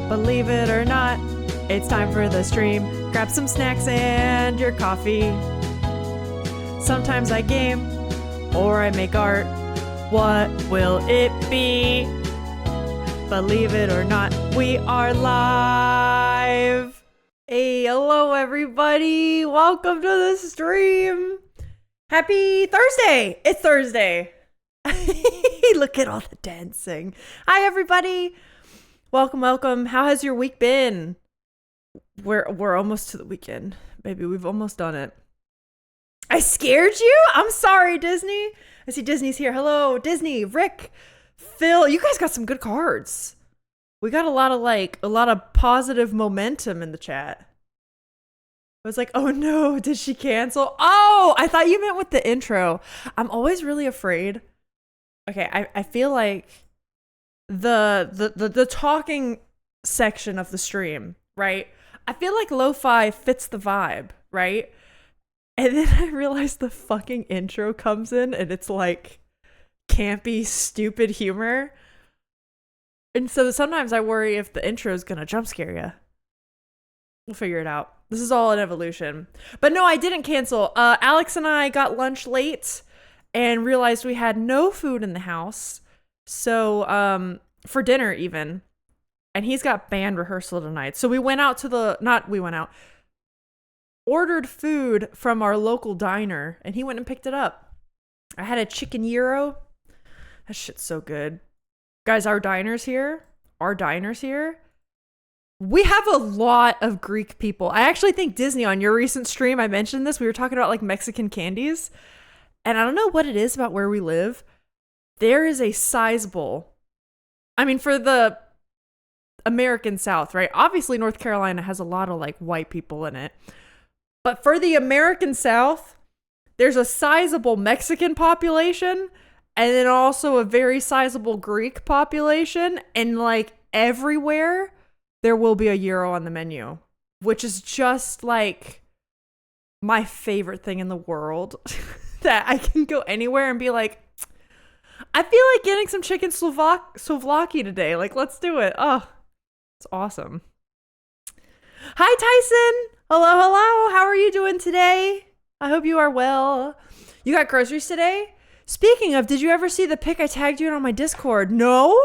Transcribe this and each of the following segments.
Believe it or not, it's time for the stream. Grab some snacks and your coffee. Sometimes I game or I make art. What will it be? Believe it or not, we are live. Hey, hello everybody. Welcome to the stream. Happy Thursday. It's Thursday. Look at all the dancing. Hi everybody. Welcome. How has your week been? We're almost to the weekend. Maybe we've almost done it. I scared you? I'm sorry, Disney. I see Disney's here. Hello, Disney, Rick, Phil. You guys got some good cards. We got a lot of positive momentum in the chat. I was like, oh no, did she cancel? Oh, I thought you meant with the intro. I'm always really afraid. Okay, I feel like the talking section of the stream, right? I feel like lo-fi fits the vibe, right? And then I realized the fucking intro comes in and it's like campy, stupid humor. And so sometimes I worry if the intro is gonna jump scare you. We'll figure it out. This is all an evolution. But no, I didn't cancel. Alex and I got lunch late and realized we had no food in the house. So, for dinner even. And he's got band rehearsal tonight. So we went out to ordered food from our local diner and he went and picked it up. I had a chicken gyro. That shit's so good. Guys, our diners here, we have a lot of Greek people. I actually think Disney, on your recent stream, I mentioned this. We were talking about like Mexican candies. And I don't know what it is about where we live. There is a sizable, for the American South, right? Obviously, North Carolina has a lot of like white people in it. But for the American South, there's a sizable Mexican population and then also a very sizable Greek population. And like everywhere, there will be a gyro on the menu, which is just like my favorite thing in the world. That I can go anywhere and be like, I feel like getting some chicken souvlaki today. Like, let's do it. Oh, it's awesome. Hi, Tyson. Hello. How are you doing today? I hope you are well. You got groceries today? Speaking of, did you ever see the pic I tagged you in on my Discord? No,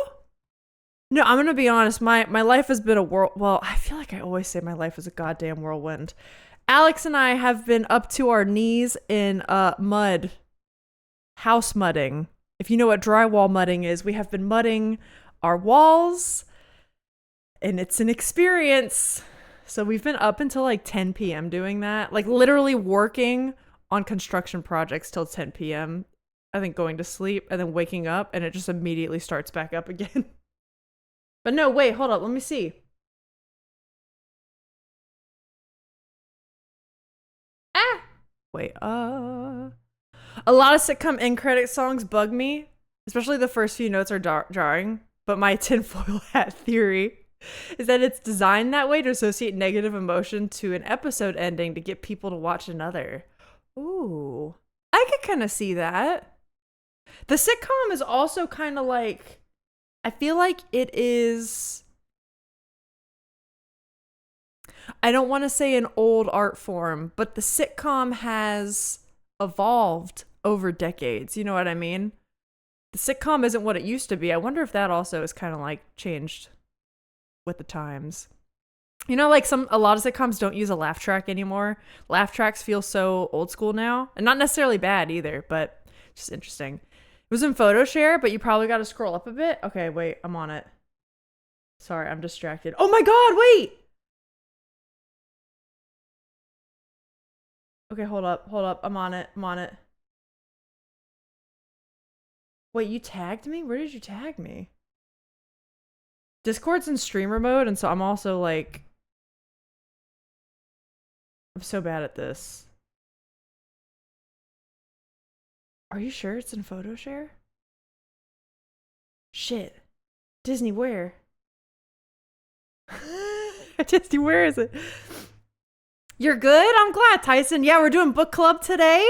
I'm going to be honest. My life has been I feel like I always say my life is a goddamn whirlwind. Alex and I have been up to our knees in mud. House mudding. If you know what drywall mudding is, we have been mudding our walls. And it's an experience. So we've been up until like 10 p.m. doing that. Like literally working on construction projects till 10 p.m. I think going to sleep and then waking up and it just immediately starts back up again. But no, wait, hold up. Let me see. Wait, a lot of sitcom end credit songs bug me, especially the first few notes are jarring. But my tinfoil hat theory is that it's designed that way to associate negative emotion to an episode ending to get people to watch another. Ooh, I could kind of see that. The sitcom is also kind of like, I feel like it is, I don't want to say an old art form, but the sitcom has evolved over decades. You know what I mean? The sitcom isn't what it used to be. I wonder if that also is kind of like changed with the times. You know, like a lot of sitcoms don't use a laugh track anymore. Laugh tracks feel so old school now, and not necessarily bad either, but just interesting. It was in PhotoShare, but you probably got to scroll up a bit. Okay, wait, I'm on it. Sorry, I'm distracted. Oh my God, wait. Okay, hold up. I'm on it. Wait, you tagged me? Where did you tag me? Discord's in streamer mode, and so I'm also like, I'm so bad at this. Are you sure it's in PhotoShare? Shit. Disney, where? Disney, where is it? You're good? I'm glad, Tyson. Yeah, we're doing book club today.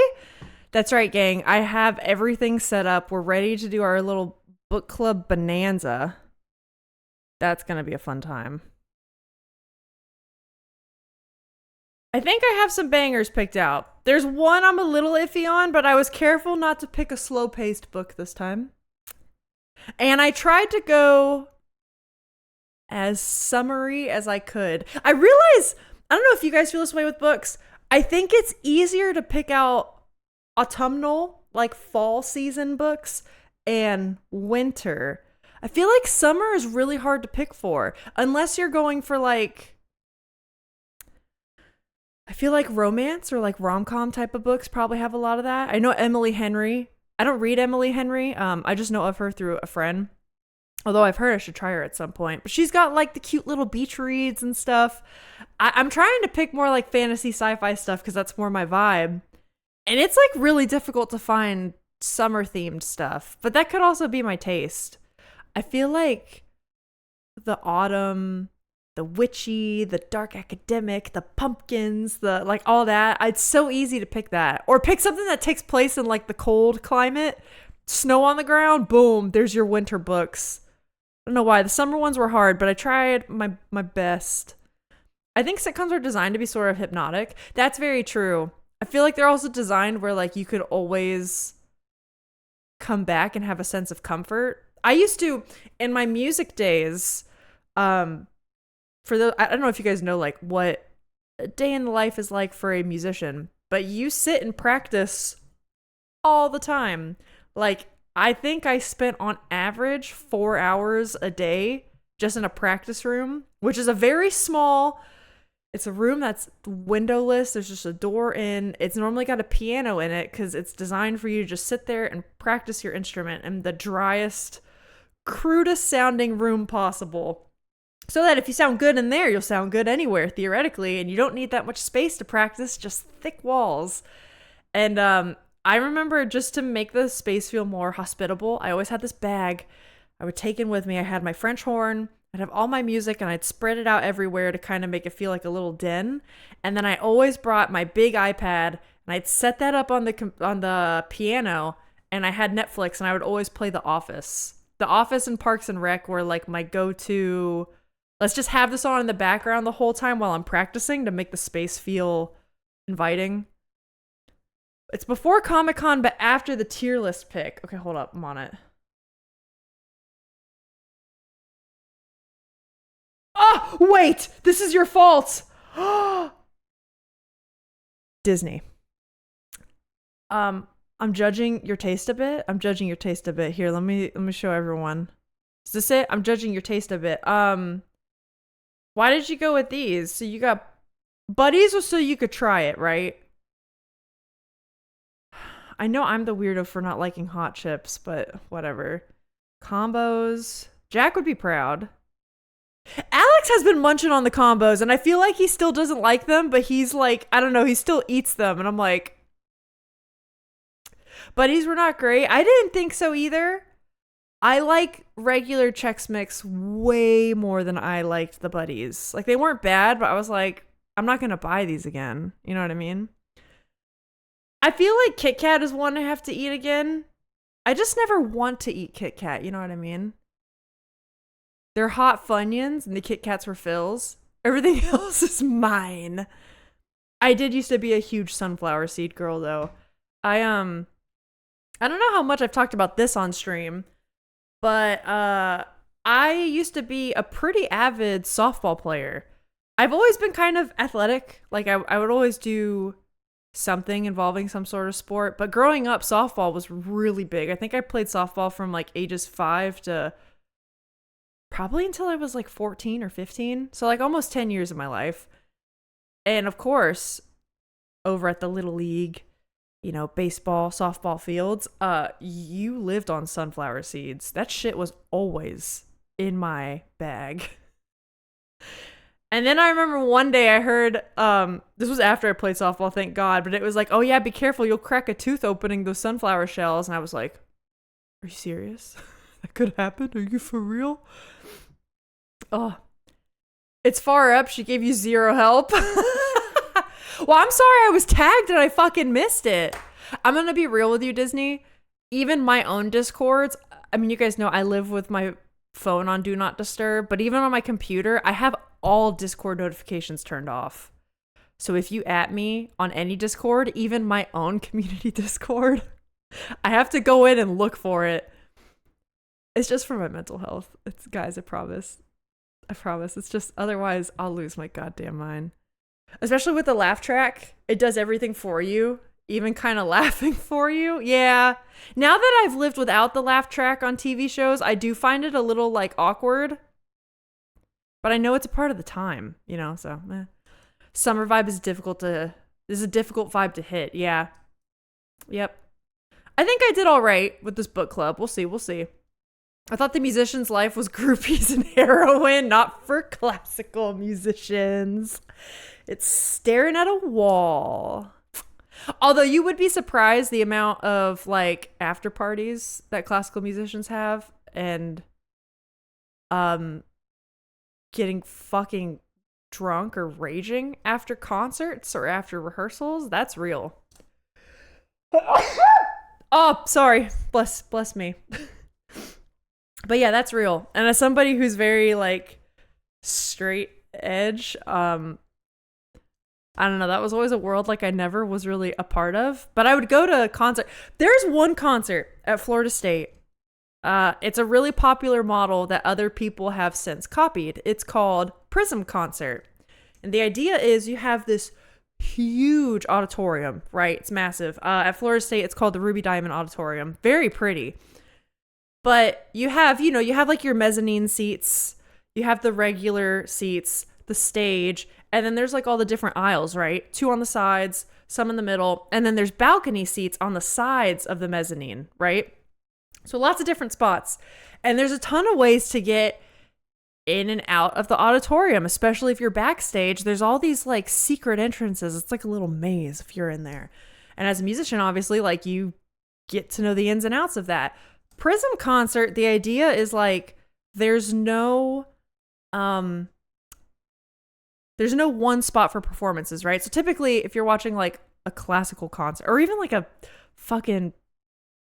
That's right, gang. I have everything set up. We're ready to do our little book club bonanza. That's going to be a fun time. I think I have some bangers picked out. There's one I'm a little iffy on, but I was careful not to pick a slow-paced book this time. And I tried to go as summary as I could. I realize, I don't know if you guys feel this way with books. I think it's easier to pick out autumnal, like fall season books, and winter. I feel like summer is really hard to pick for, unless you're going for like, I feel like romance or like rom-com type of books probably have a lot of that. I know Emily Henry. I don't read Emily Henry. I just know of her through a friend. Although I've heard I should try her at some point. But she's got like the cute little beach reads and stuff. I'm trying to pick more like fantasy sci-fi stuff because that's more my vibe. And it's like really difficult to find summer themed stuff. But that could also be my taste. I feel like the autumn, the witchy, the dark academic, the pumpkins, the like all that. It's so easy to pick that. Or pick something that takes place in like the cold climate. Snow on the ground, boom, there's your winter books. I don't know why. The summer ones were hard, but I tried my best. I think sitcoms are designed to be sort of hypnotic. That's very true. I feel like they're also designed where like you could always come back and have a sense of comfort. I used to, in my music days, I don't know if you guys know like what a day in the life is like for a musician, but you sit and practice all the time. Like, I think I spent on average 4 hours a day just in a practice room, which is a very small, it's a room that's windowless. There's just a door in. It's normally got a piano in it because it's designed for you to just sit there and practice your instrument in the driest, crudest sounding room possible. So that if you sound good in there, you'll sound good anywhere, theoretically, and you don't need that much space to practice, just thick walls. And I remember just to make the space feel more hospitable, I always had this bag I would take in with me. I had my French horn, I'd have all my music, and I'd spread it out everywhere to kind of make it feel like a little den. And then I always brought my big iPad, and I'd set that up on the piano, and I had Netflix, and I would always play The Office. The Office and Parks and Rec were like my go-to. Let's just have this on in the background the whole time while I'm practicing to make the space feel inviting. It's before Comic-Con, but after the tier list pick. Okay, hold up. I'm on it. Oh, wait! This is your fault! Disney. I'm judging your taste a bit. Here, let me show everyone. Is this it? I'm judging your taste a bit. Why did you go with these? So you got Buddies was so you could try it, right? I know I'm the weirdo for not liking hot chips, but whatever. Combos. Jack would be proud. Alex has been munching on the combos, and I feel like he still doesn't like them, but he's like, I don't know, he still eats them, and I'm like, Buddies were not great. I didn't think so either. I like regular Chex Mix way more than I liked the Buddies. Like, they weren't bad, but I was like, I'm not going to buy these again. You know what I mean? I feel like Kit Kat is one I have to eat again. I just never want to eat Kit Kat. You know what I mean? They're hot Funyuns and the Kit Kats were Phil's. Everything else is mine. I did used to be a huge sunflower seed girl, though. I don't know how much I've talked about this on stream, but I used to be a pretty avid softball player. I've always been kind of athletic. Like, I would always do something involving some sort of sport, but growing up, softball was really big. I think I played softball from like ages 5 to probably until I was like 14 or 15. So like almost 10 years of my life. And of course, over at the Little League, you know, baseball, softball fields, you lived on sunflower seeds. That shit was always in my bag. And then I remember one day I heard, this was after I played softball, thank God, but it was like, oh yeah, be careful, you'll crack a tooth opening those sunflower shells. And I was like, are you serious? That could happen? Are you for real? Oh, it's far up. She gave you 0 help. Well, I'm sorry I was tagged and I fucking missed it. I'm going to be real with you, Disney. Even my own Discords, I mean, you guys know I live with my phone on Do Not Disturb, but even on my computer, I have all Discord notifications turned off. So if you at me on any Discord, even my own community Discord, I have to go in and look for it. It's just for my mental health. It's guys, I promise. I promise. It's just otherwise I'll lose my goddamn mind. Especially with the laugh track, it does everything for you, even kind of laughing for you. Yeah. Now that I've lived without the laugh track on TV shows, I do find it a little like awkward. But I know it's a part of the time, you know, so Summer vibe is a difficult vibe to hit. Yeah. Yep. I think I did all right with this book club. We'll see. I thought the musician's life was groupies and heroin, not for classical musicians. It's staring at a wall. Although you would be surprised the amount of like after parties that classical musicians have and getting fucking drunk or raging after concerts or after rehearsals. That's real. Oh, sorry. Bless me. But yeah, that's real. And as somebody who's very like straight edge, I don't know, that was always a world like I never was really a part of. But I would go to a concert. There's one concert at Florida State. It's a really popular model that other people have since copied. It's called Prism Concert. And the idea is you have this huge auditorium, right? It's massive. At Florida State, it's called the Ruby Diamond Auditorium. Very pretty. But you have like your mezzanine seats, you have the regular seats, the stage, and then there's like all the different aisles, right? 2 on the sides, some in the middle, and then there's balcony seats on the sides of the mezzanine, right? So lots of different spots. And there's a ton of ways to get in and out of the auditorium, especially if you're backstage. There's all these like secret entrances. It's like a little maze if you're in there. And as a musician, obviously, like you get to know the ins and outs of that. Prism Concert, the idea is like there's no one spot for performances, right? So typically if you're watching like a classical concert or even like a fucking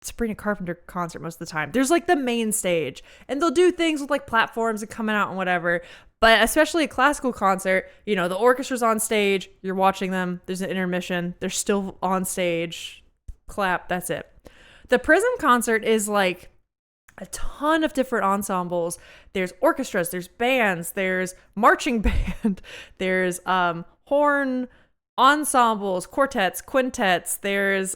Sabrina Carpenter concert, most of the time there's like the main stage and they'll do things with like platforms and coming out and whatever. But especially a classical concert, you know, the orchestra's on stage, you're watching them, there's an intermission, they're still on stage, clap, that's it. The Prism Concert is like a ton of different ensembles. There's orchestras, there's bands, there's marching band, there's horn ensembles, quartets, quintets, there's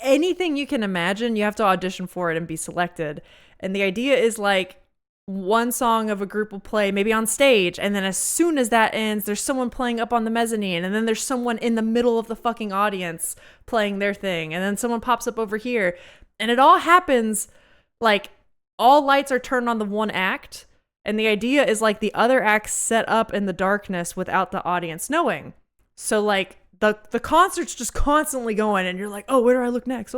anything you can imagine. You have to audition for it and be selected. And the idea is like one song of a group will play maybe on stage, and then as soon as that ends, there's someone playing up on the mezzanine, and then there's someone in the middle of the fucking audience playing their thing, and then someone pops up over here, and it all happens like all lights are turned on the one act, and the idea is like the other act's set up in the darkness without the audience knowing. So like the concert's just constantly going, and you're like, oh, where do I look next?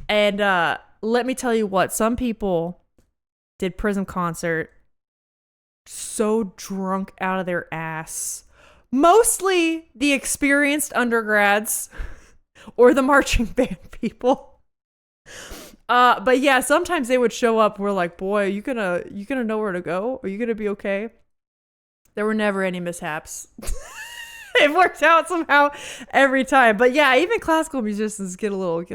And let me tell you what, some people did Prism Concert so drunk out of their ass. Mostly the experienced undergrads or the marching band people. But yeah, sometimes they would show up. We're like, boy, you gonna know where to go? Are you gonna be okay? There were never any mishaps. It worked out somehow every time. But yeah, even classical musicians get a little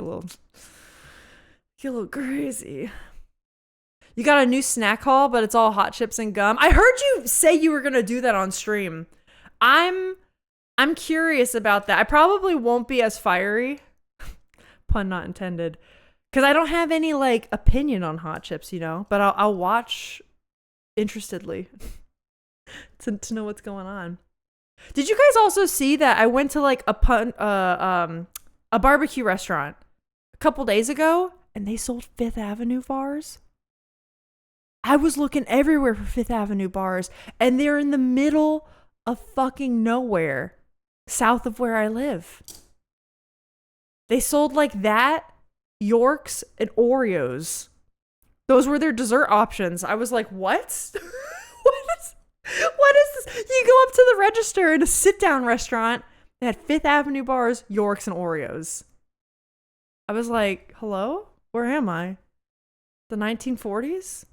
crazy. You got a new snack haul, but it's all hot chips and gum. I heard you say you were gonna do that on stream. I'm curious about that. I probably won't be as fiery, pun not intended, because I don't have any like opinion on hot chips, you know. But I'll watch interestedly to know what's going on. Did you guys also see that I went to like a barbecue restaurant a couple days ago and they sold Fifth Avenue bars? I was looking everywhere for Fifth Avenue bars, and they're in the middle of fucking nowhere, south of where I live. They sold like that, Yorks, and Oreos. Those were their dessert options. I was like, what? What is this? You go up to the register in a sit-down restaurant. They had Fifth Avenue bars, Yorks, and Oreos. I was like, hello? Where am I? The 1940s?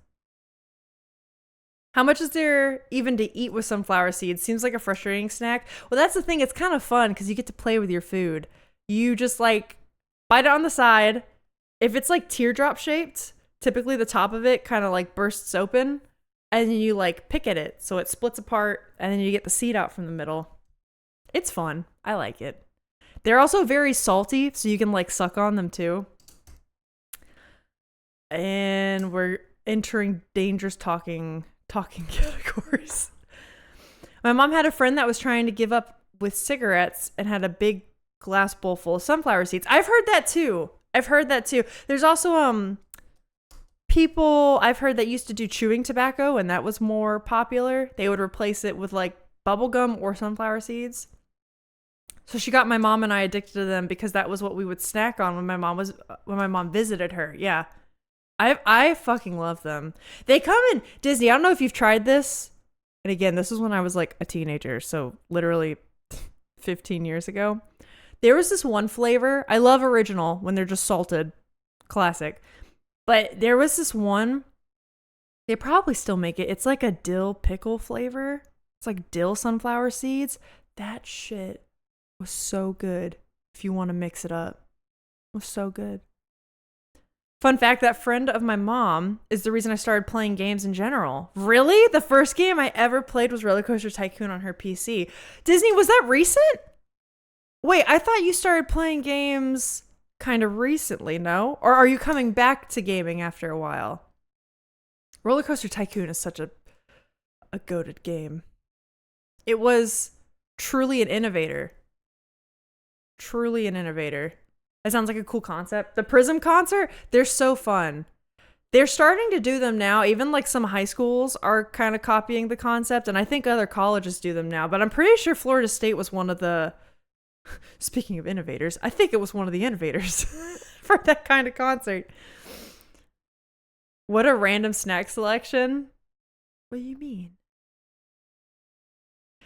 How much is there even to eat with sunflower seeds? Seems like a frustrating snack. Well, that's the thing. It's kind of fun because you get to play with your food. You just like bite it on the side. If it's like teardrop shaped, typically the top of it kind of like bursts open and then you like pick at it. So it splits apart and then you get the seed out from the middle. It's fun. I like it. They're also very salty, so you can like suck on them too. And we're entering dangerous talking categories. My mom had a friend that was trying to give up with cigarettes and had a big glass bowl full of sunflower seeds. I've heard that too. There's also people I've heard that used to do chewing tobacco, and that was more popular. They would replace it with like bubble gum or sunflower seeds. So she got my mom and I addicted to them because that was what we would snack on when my mom visited her. Yeah. I fucking love them. They come in Disney. I don't know if you've tried this. And again, this was when I was like a teenager, so literally 15 years ago. There was this one flavor. I love original when they're just salted. Classic. But there was this one. They probably still make it. It's like a dill pickle flavor. It's like dill sunflower seeds. That shit was so good if you want to mix it up. It was so good. Fun fact, that friend of my mom is the reason I started playing games in general. Really? The first game I ever played was Roller Coaster Tycoon on her PC. Disney, was that recent? Wait, I thought you started playing games kind of recently, no? Or are you coming back to gaming after a while? Roller Coaster Tycoon is such a goated game. It was truly an innovator. Truly an innovator. That sounds like a cool concept. The Prism concert, they're so fun. They're starting to do them now. Even like some high schools are kind of copying the concept, and I think other colleges do them now. But I'm pretty sure Florida State was one of the, speaking of innovators, I think it was one of the innovators for that kind of concert. What a random snack selection. What do you mean?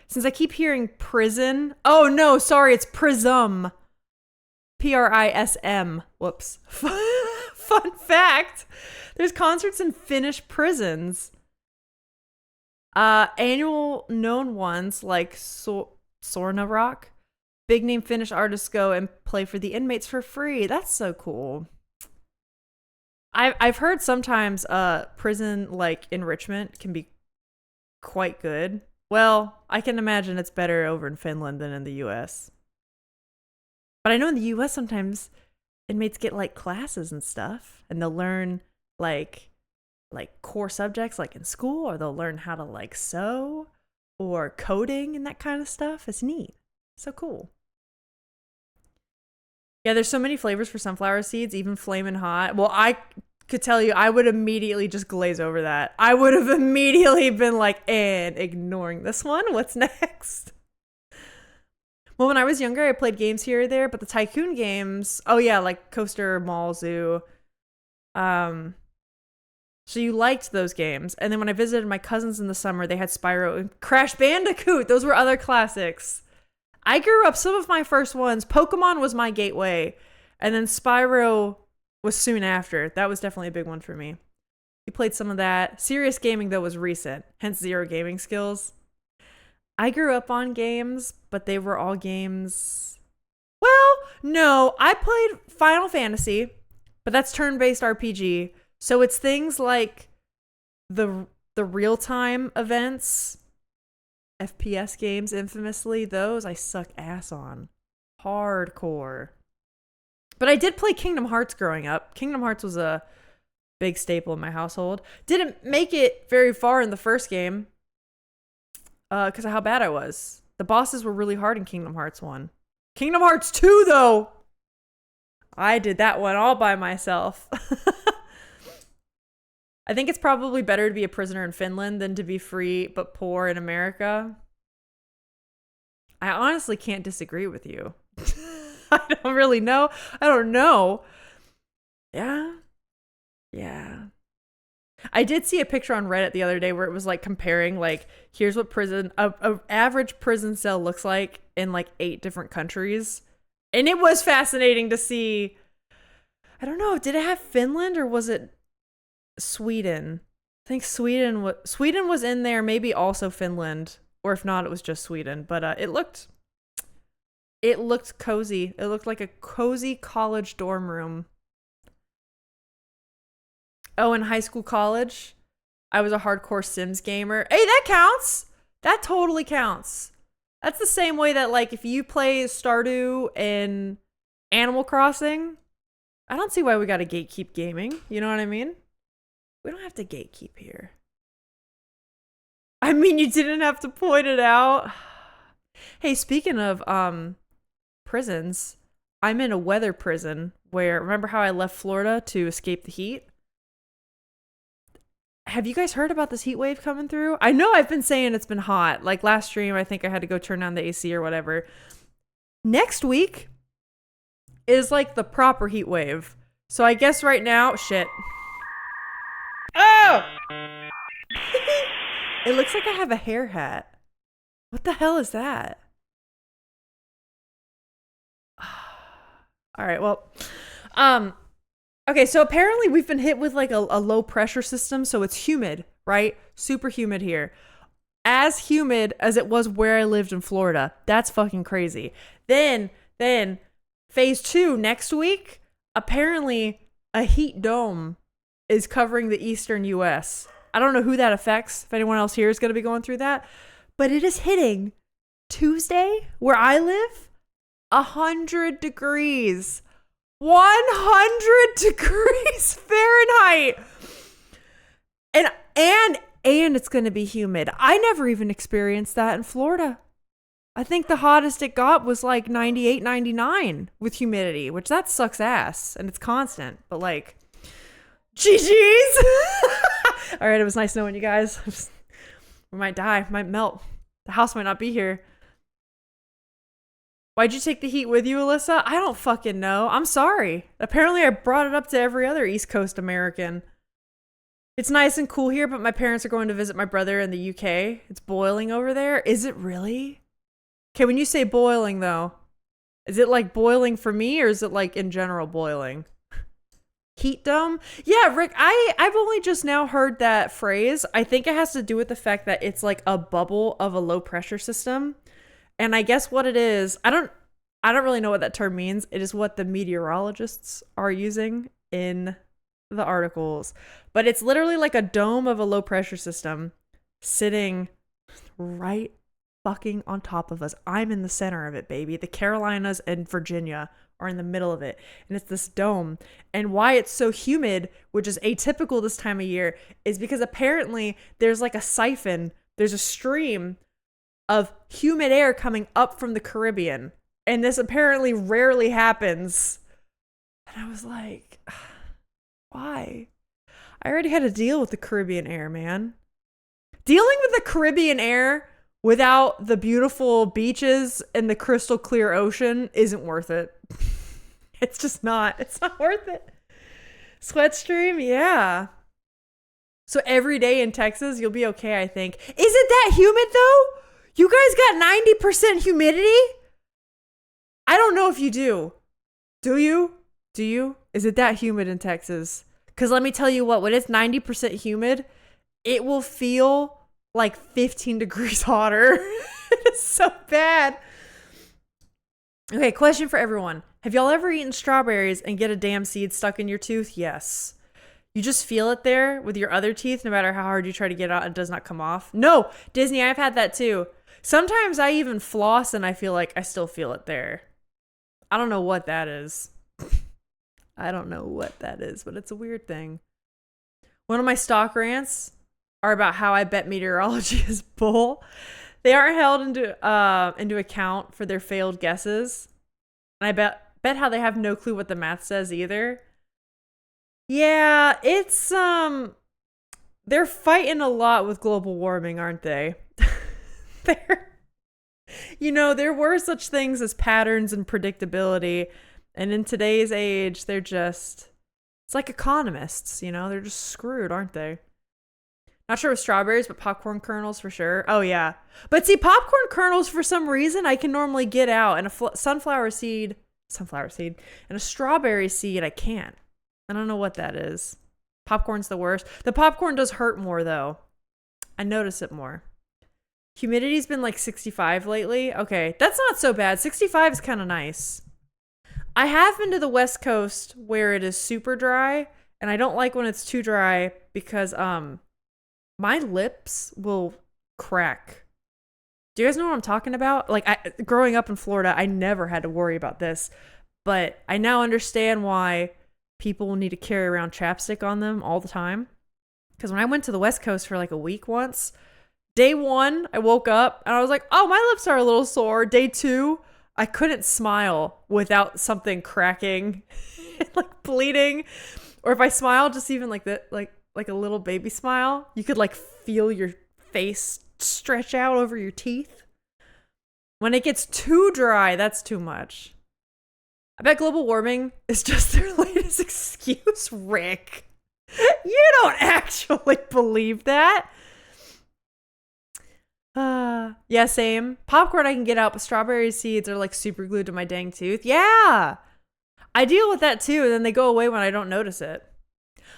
Since I keep hearing prison. Oh no, sorry, it's Prism. Prism. Whoops. Fun fact. There's concerts in Finnish prisons. Annual known ones like Sorna Rock. Big name Finnish artists go and play for the inmates for free. That's so cool. I've heard sometimes prison like enrichment can be quite good. Well, I can imagine it's better over in Finland than in the US. But I know in the US sometimes inmates get like classes and stuff, and they'll learn like core subjects like in school, or they'll learn how to like sew or coding and that kind of stuff. It's neat. So cool. Yeah, there's so many flavors for sunflower seeds, even flamin' hot. Well, I could tell you, I would immediately just glaze over that. I would have immediately been like, and ignoring this one. What's next? Well, when I was younger, I played games here or there, but the Tycoon games, oh yeah, like Coaster, Mall, Zoo. So you liked those games. And then when I visited my cousins in the summer, they had Spyro and Crash Bandicoot. Those were other classics. I grew up, some of my first ones, Pokemon was my gateway. And then Spyro was soon after. That was definitely a big one for me. We played some of that. Serious gaming, though, was recent, hence zero gaming skills. I grew up on games, but they were all games. Well, no, I played Final Fantasy, but that's turn-based RPG. So it's things like the real-time events, FPS games, infamously, those I suck ass on. Hardcore. But I did play Kingdom Hearts growing up. Kingdom Hearts was a big staple in my household. Didn't make it very far in the first game. Because of how bad I was. The bosses were really hard in Kingdom Hearts 1. Kingdom Hearts 2, though! I did that one all by myself. I think it's probably better to be a prisoner in Finland than to be free but poor in America. I honestly can't disagree with you. I don't really know. I don't know. Yeah. I did see a picture on Reddit the other day where it was like comparing like, here's what a average prison cell looks like in like 8 different countries. And it was fascinating to see. I don't know, did it have Finland or was it Sweden? I think Sweden was in there, maybe also Finland, or if not, it was just Sweden. But it looked cozy. It looked like a cozy college dorm room. Oh, in high school, college, I was a hardcore Sims gamer. Hey, that counts. That totally counts. That's the same way that, like, if you play Stardew and Animal Crossing, I don't see why we gotta gatekeep gaming. You know what I mean? We don't have to gatekeep here. I mean, you didn't have to point it out. Hey, speaking of prisons, I'm in a weather prison where, remember how I left Florida to escape the heat? Have you guys heard about this heat wave coming through? I know I've been saying it's been hot. Like last stream, I think I had to go turn down the AC or whatever. Next week is like the proper heat wave. So I guess right now, shit. Oh! It looks like I have a hair hat. What the hell is that? All right, well, okay, so apparently we've been hit with like a low pressure system, so it's humid, right? Super humid here. As humid as it was where I lived in Florida. That's fucking crazy. Then phase 2 next week, apparently a heat dome is covering the eastern US. I don't know who that affects, if anyone else here is going to be going through that, but it is hitting Tuesday, where I live, 100 degrees. 100 degrees Fahrenheit. And it's going to be humid. I never even experienced that in Florida. I think the hottest it got was like 98, 99 with humidity, which that sucks ass and it's constant, but like GG's. All right, it was nice knowing you guys. We might die, might melt. The house might not be here. Why'd you take the heat with you, Alyssa? I don't fucking know. I'm sorry. Apparently I brought it up to every other East Coast American. It's nice and cool here, but my parents are going to visit my brother in the UK. It's boiling over there. Is it really? Okay, when you say boiling, though, is it like boiling for me, or is it like in general boiling? Heat dome? Yeah, Rick, I've only just now heard that phrase. I think it has to do with the fact that it's like a bubble of a low pressure system. And I guess what it is, I don't really know what that term means. It is what the meteorologists are using in the articles. But it's literally like a dome of a low pressure system sitting right fucking on top of us. I'm in the center of it, baby. The Carolinas and Virginia are in the middle of it. And it's this dome. And why it's so humid, which is atypical this time of year, is because apparently there's like a siphon, there's a stream of humid air coming up from the Caribbean. And this apparently rarely happens. And I was like, why? I already had to deal with the Caribbean air, man. Dealing with the Caribbean air without the beautiful beaches and the crystal clear ocean isn't worth it. It's just not. It's not worth it. Sweatstream, yeah. So every day in Texas, you'll be okay, I think. Is it that humid, though? You guys got 90% humidity? I don't know if you do. Do you? Do you? Is it that humid in Texas? Because let me tell you what, when it's 90% humid, it will feel like 15 degrees hotter. It's so bad. Okay, question for everyone. Have y'all ever eaten strawberries and get a damn seed stuck in your tooth? Yes. You just feel it there with your other teeth, no matter how hard you try to get it out, it does not come off. No, Disney, I've had that too. Sometimes I even floss and I feel like I still feel it there. I don't know what that is. I don't know what that is, but it's a weird thing. One of my stock rants are about how I bet meteorology is bull. They aren't held into account for their failed guesses. And I bet how they have no clue what the math says either. Yeah, it's they're fighting a lot with global warming, aren't they? There were such things as patterns and predictability, and in today's age, it's like economists, they're just screwed, aren't they? Not sure with strawberries, but popcorn kernels for sure. Oh yeah, but see, popcorn kernels for some reason I can normally get out, and a sunflower seed, and a strawberry seed I can't. I don't know what that is. Popcorn's the worst. The popcorn does hurt more though. I notice it more. Humidity's been like 65 lately. Okay, that's not so bad. 65 is kind of nice. I have been to the West Coast where it is super dry, and I don't like when it's too dry because my lips will crack. Do you guys know what I'm talking about? Like, growing up in Florida, I never had to worry about this, but I now understand why people will need to carry around chapstick on them all the time. Because when I went to the West Coast for like a week once, day 1, I woke up and I was like, oh, my lips are a little sore. Day 2, I couldn't smile without something cracking, like bleeding. Or if I smiled, just even like that, like a little baby smile, you could like feel your face stretch out over your teeth. When it gets too dry, that's too much. I bet global warming is just their latest excuse, Rick. You don't actually believe that. Yeah, same. Popcorn I can get out, but strawberry seeds are like super glued to my dang tooth. Yeah. I deal with that too, and then they go away when I don't notice it.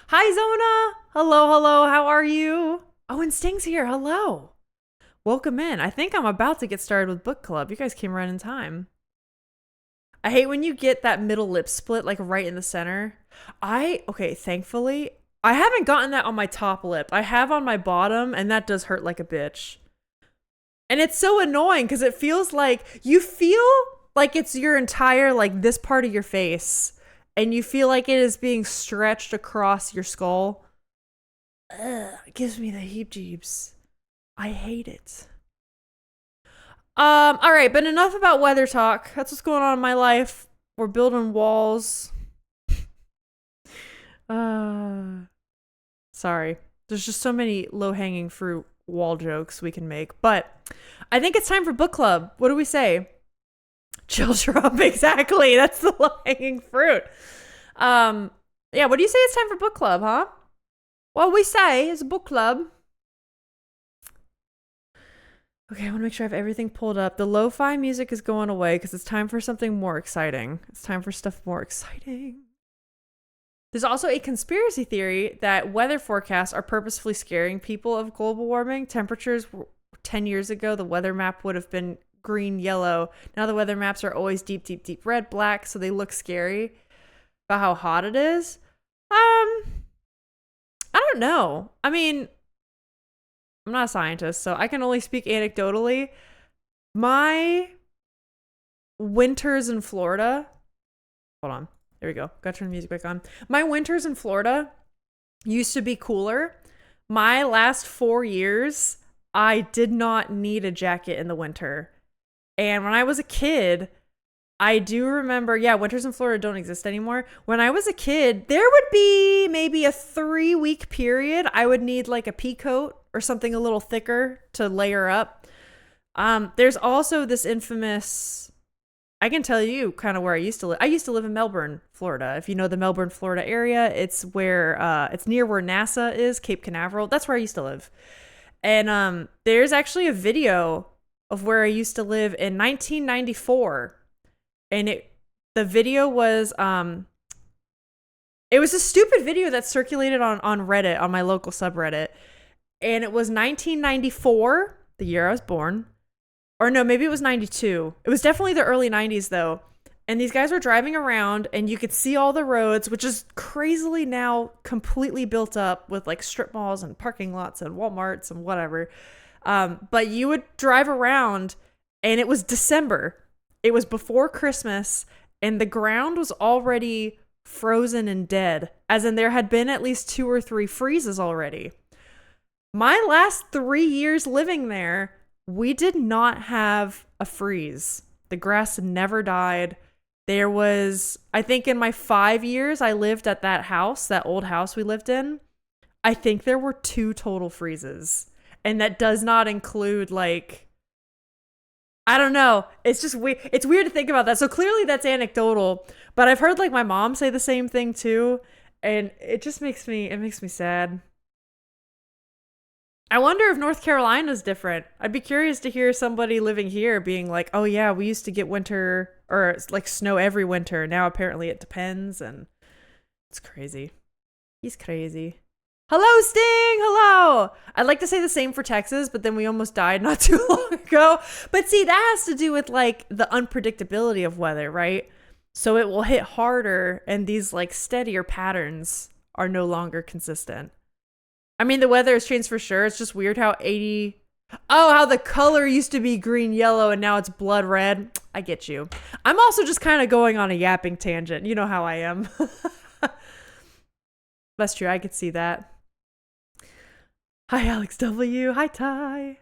Hi, Zona. Hello. How are you? Oh, and Sting's here. Hello. Welcome in. I think I'm about to get started with book club. You guys came right in time. I hate when you get that middle lip split like right in the center. Okay, thankfully, I haven't gotten that on my top lip. I have on my bottom, and that does hurt like a bitch. And it's so annoying because it feels like you feel like it's your entire, like this part of your face, and you feel like it is being stretched across your skull. Ugh, it gives me the heebs-jeebs. I hate it. All right, but enough about weather talk. That's what's going on in my life. We're building walls. Sorry. There's just so many low-hanging fruit wall jokes we can make. But I think it's time for book club. What do we say? Chill drop, exactly. That's the low-hanging fruit. Yeah, what do you say it's time for book club, huh? What we say is book club. Okay, I want to make sure I have everything pulled up. The lo-fi music is going away because it's time for something more exciting. It's time for stuff more exciting. There's also a conspiracy theory that weather forecasts are purposefully scaring people of global warming. Temperatures 10 years ago, the weather map would have been green, yellow. Now the weather maps are always deep, deep, deep red, black, so they look scary about how hot it is. I don't know. I mean, I'm not a scientist, so I can only speak anecdotally. My winters in Florida, hold on, there we go. Got to turn the music back on. My winters in Florida used to be cooler. My last 4 years, I did not need a jacket in the winter. And when I was a kid, I do remember, yeah, winters in Florida don't exist anymore. When I was a kid, there would be maybe a 3-week period. I would need like a pea coat or something a little thicker to layer up. There's also this infamous, I can tell you kind of where I used to live. I used to live in Melbourne, Florida. If you know the Melbourne, Florida area, it's where, it's near where NASA is, Cape Canaveral. That's where I used to live. And there's actually a video of where I used to live in 1994. And the video was, it was a stupid video that circulated on Reddit, on my local subreddit. And it was 1994, the year I was born. Or no, maybe it was 92. It was definitely the early 90s though. And these guys were driving around and you could see all the roads, which is crazily now completely built up with like strip malls and parking lots and Walmarts and whatever. But you would drive around and it was December. It was before Christmas and the ground was already frozen and dead, as in there had been at least 2 or 3 freezes already. My last 3 years living there, we did not have a freeze. The grass never died. There was, I think in my 5 years I lived at that house, that old house we lived in, I think there were 2 total freezes. And that does not include like, I don't know. It's just weird. It's weird to think about that. So clearly that's anecdotal, but I've heard like my mom say the same thing too. And it just makes me sad. I wonder if North Carolina's different. I'd be curious to hear somebody living here being like, oh yeah, we used to get winter or like snow every winter. Now apparently it depends, and it's crazy. He's crazy. Hello, Sting! Hello! I'd like to say the same for Texas, but then we almost died not too long ago. But see, that has to do with like the unpredictability of weather, right? So it will hit harder, and these like steadier patterns are no longer consistent. I mean, the weather has changed for sure. It's just weird how how the color used to be green, yellow, and now it's blood red. I get you. I'm also just kind of going on a yapping tangent. You know how I am. That's true. I could see that. Hi, Alex W. Hi, Ty.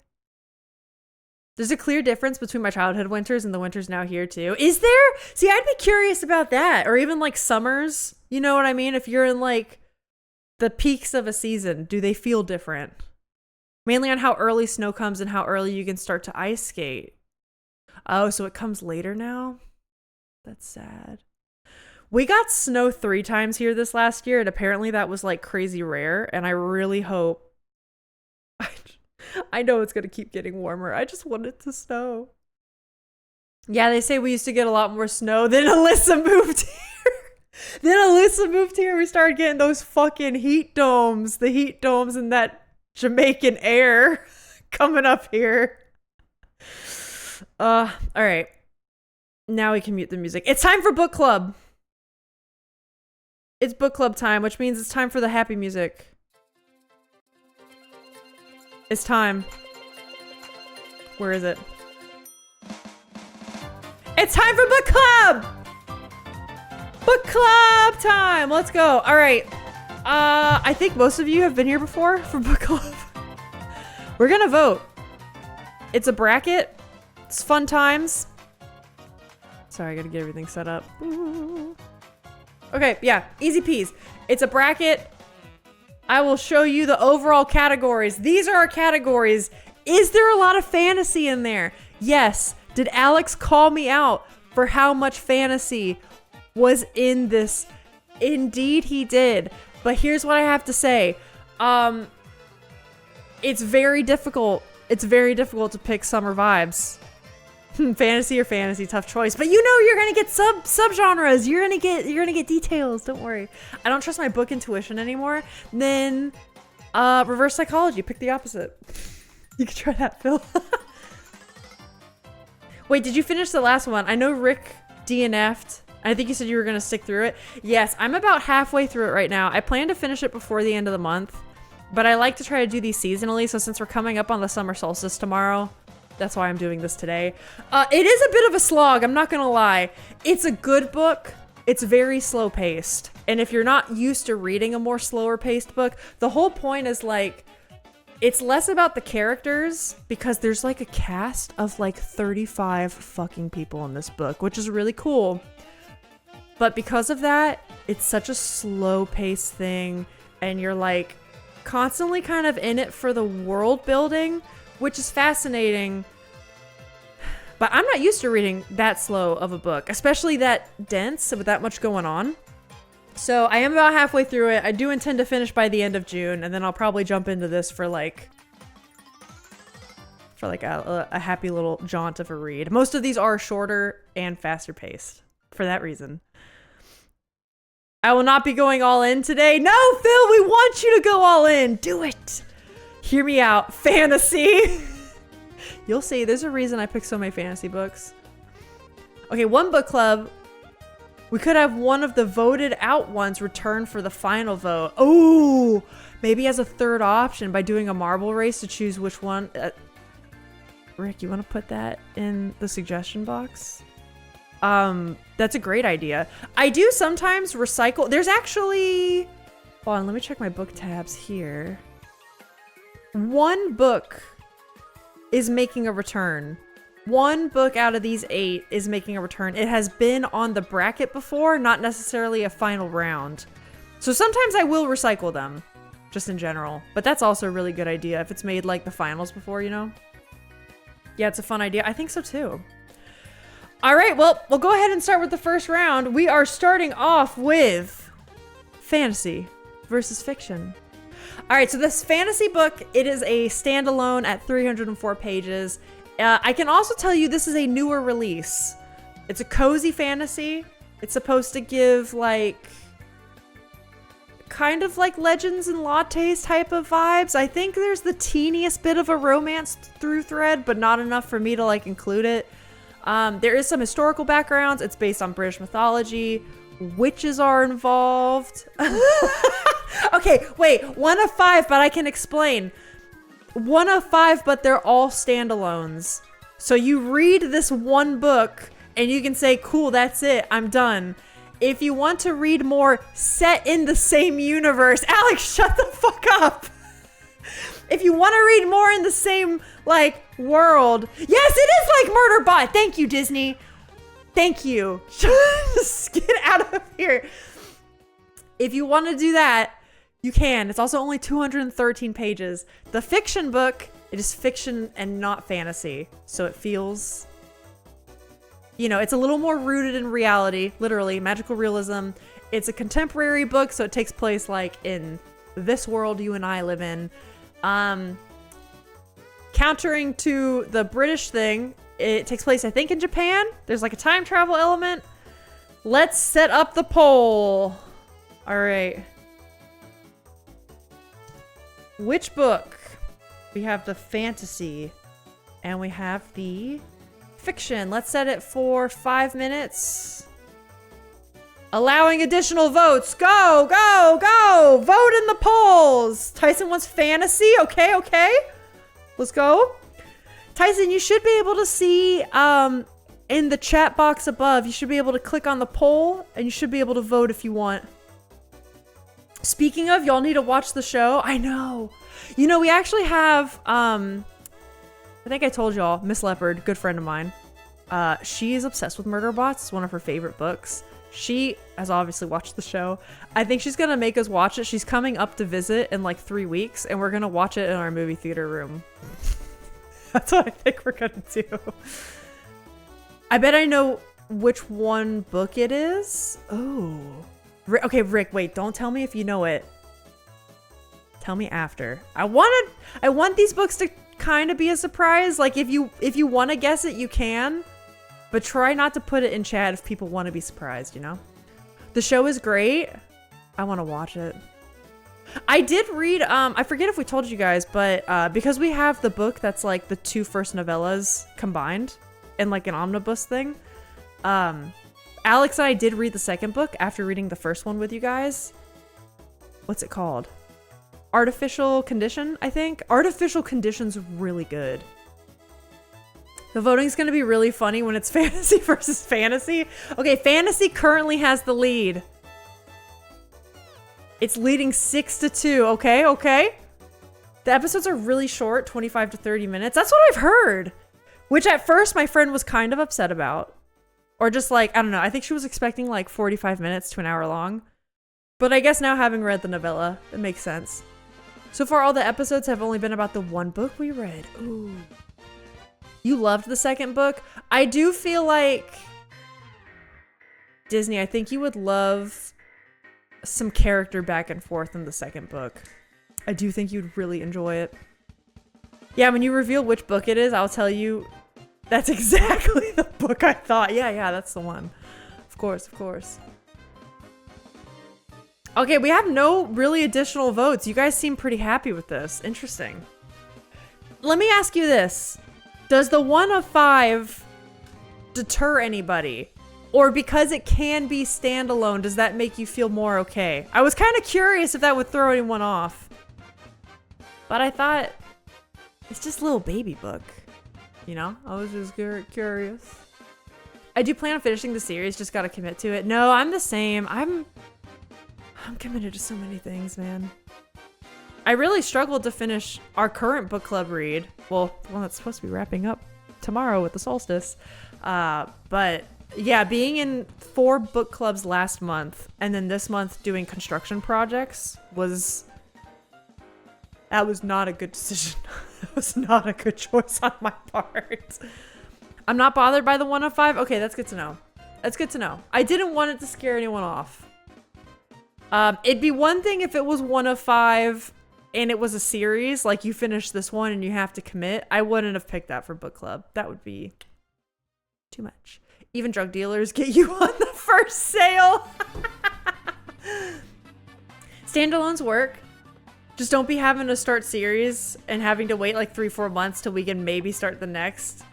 There's a clear difference between my childhood winters and the winters now here, too. Is there? See, I'd be curious about that. Or even like summers. You know what I mean? If you're in like the peaks of a season, do they feel different? Mainly on how early snow comes and how early you can start to ice skate. Oh, so it comes later now? That's sad. We got snow 3 times here this last year, and apparently that was like crazy rare, and I really hope... I know it's going to keep getting warmer. I just want it to snow. Yeah, they say we used to get a lot more snow. Then Alyssa moved here. We started getting those fucking heat domes. The heat domes and that Jamaican air coming up here. All right. Now we can mute the music. It's time for book club. It's book club time, which means it's time for the happy music. It's time. Where is it? It's time for book club! Book club time! Let's go. All right. I think most of you have been here before for book club. We're gonna vote. It's a bracket. It's fun times. Sorry, I gotta get everything set up. Okay, yeah, easy peas. It's a bracket. I will show you the overall categories. These are our categories. Is there a lot of fantasy in there? Yes. Did Alex call me out for how much fantasy was in this? Indeed, he did. But here's what I have to say. It's very difficult. It's very difficult to pick summer vibes. Fantasy or fantasy, tough choice. But you know you're gonna get subgenres. You're gonna get details. Don't worry. I don't trust my book intuition anymore. Then reverse psychology. Pick the opposite. You could try that, Phil. Wait, did you finish the last one? I know Rick DNF'd. I think you said you were gonna stick through it. Yes, I'm about halfway through it right now. I plan to finish it before the end of the month, but I like to try to do these seasonally. So since we're coming up on the summer solstice tomorrow, that's why I'm doing this today. It is a bit of a slog, I'm not gonna lie. It's a good book. It's very slow paced. And if you're not used to reading a more slower paced book, the whole point is like, it's less about the characters because there's like a cast of like 35 fucking people in this book, which is really cool. But because of that, it's such a slow paced thing. And you're like constantly kind of in it for the world building, which is fascinating. But I'm not used to reading that slow of a book, especially that dense with that much going on. So I am about halfway through it. I do intend to finish by the end of June, and then I'll probably jump into this for like a happy little jaunt of a read. Most of these are shorter and faster paced for that reason. I will not be going all in today. No, Phil, we want you to go all in. Do it. Hear me out. Fantasy. You'll see. There's a reason I picked so many fantasy books. Okay, one book club. We could have one of the voted out ones return for the final vote. Oh, maybe as a third option by doing a marble race to choose which one. Rick, you want to put that in the suggestion box? That's a great idea. I do sometimes recycle. There's actually... Hold on, let me check my book tabs here. One book is making a return. One book out of these 8 is making a return. It has been on the bracket before, not necessarily a final round. So sometimes I will recycle them, just in general. But that's also a really good idea if it's made like the finals before, you know? Yeah, it's a fun idea. I think so too. All right, well, we'll go ahead and start with the first round. We are starting off with fantasy versus fiction. All right, so this fantasy book, it is a standalone at 304 pages. I can also tell you this is a newer release. It's a cozy fantasy. It's supposed to give like kind of like Legends and Lattes type of vibes. I think there's the teeniest bit of a romance through thread, but not enough for me to like include it. There is some historical backgrounds. It's based on British mythology. Witches are involved. Okay, wait, 1 of 5, but I can explain. 1 of 5, but they're all standalones. So you read this one book and you can say, cool, that's it, I'm done. If you want to read more set in the same universe, Alex, shut the fuck up. If you want to read more in the same, like, world. Yes, it is like Murderbot. Thank you, Disney. Thank you. Just get out of here. If you want to do that, you can. It's also only 213 pages. The fiction book, it is fiction and not fantasy. So it feels, you know, it's a little more rooted in reality, literally, magical realism. It's a contemporary book, so it takes place like in this world you and I live in. Countering to the British thing, it takes place, I think, in Japan. There's like a time travel element. Let's set up the poll. All right. Which book? We have the fantasy and we have the fiction. Let's set it for 5 minutes. Allowing additional votes. Go, go, go. Vote in the polls. Tyson wants fantasy. Okay, okay. Let's go. Tyson, you should be able to see in the chat box above, you should be able to click on the poll and you should be able to vote if you want. Speaking of, y'all need to watch the show. I know. You know, we actually have, I think I told y'all, Miss Leopard, good friend of mine. She is obsessed with Murderbots. It's one of her favorite books. She has obviously watched the show. I think she's going to make us watch it. She's coming up to visit in like 3 weeks and we're going to watch it in our movie theater room. That's what I think we're going to do. I bet I know which one book it is. Oh. Okay, Rick, wait, don't tell me if you know it. Tell me after. I want these books to kind of be a surprise. Like if you want to guess it, you can. But try not to put it in chat if people want to be surprised, you know? The show is great. I want to watch it. I did read, I forget if we told you guys, but because we have the book that's like the 2 first novellas combined in like an omnibus thing, Alex and I did read the second book after reading the first one with you guys. What's it called? Artificial Condition, I think. Artificial Condition's really good. The voting's going to be really funny when it's fantasy versus fantasy. Okay, fantasy currently has the lead. It's leading 6-2. Okay, okay. The episodes are really short, 25 to 30 minutes. That's what I've heard. Which at first my friend was kind of upset about. Or just like, I don't know. I think she was expecting like 45 minutes to an hour long. But I guess now having read the novella, it makes sense. So far all the episodes have only been about the one book we read. Ooh. You loved the second book. I do feel like Disney, I think you would love some character back and forth in the second book. I do think you'd really enjoy it. Yeah, when you reveal which book it is, I'll tell you that's exactly the book I thought. Yeah, that's the one. Of course, of course. Okay, we have no really additional votes. You guys seem pretty happy with this. Interesting. Let me ask you this. Does the 1 of 5 deter anybody? Or because it can be standalone, does that make you feel more okay? I was kind of curious if that would throw anyone off. But I thought, it's just a little baby book. You know? I was just curious. I do plan on finishing the series, just gotta commit to it. No, I'm the same. I'm committed to so many things, man. I really struggled to finish our current book club read. Well, the one that's supposed to be wrapping up tomorrow with the solstice. But yeah, being in 4 book clubs last month and then this month doing construction projects that was not a good decision. That was not a good choice on my part. I'm not bothered by the 1 of 5. Okay, that's good to know. That's good to know. I didn't want it to scare anyone off. It'd be one thing if it was 1 of 5 and it was a series, like you finish this one and you have to commit. I wouldn't have picked that for book club. That would be too much. Even drug dealers get you on the first sale. Standalones work. Just don't be having to start series and having to wait like 3-4 months till we can maybe start the next.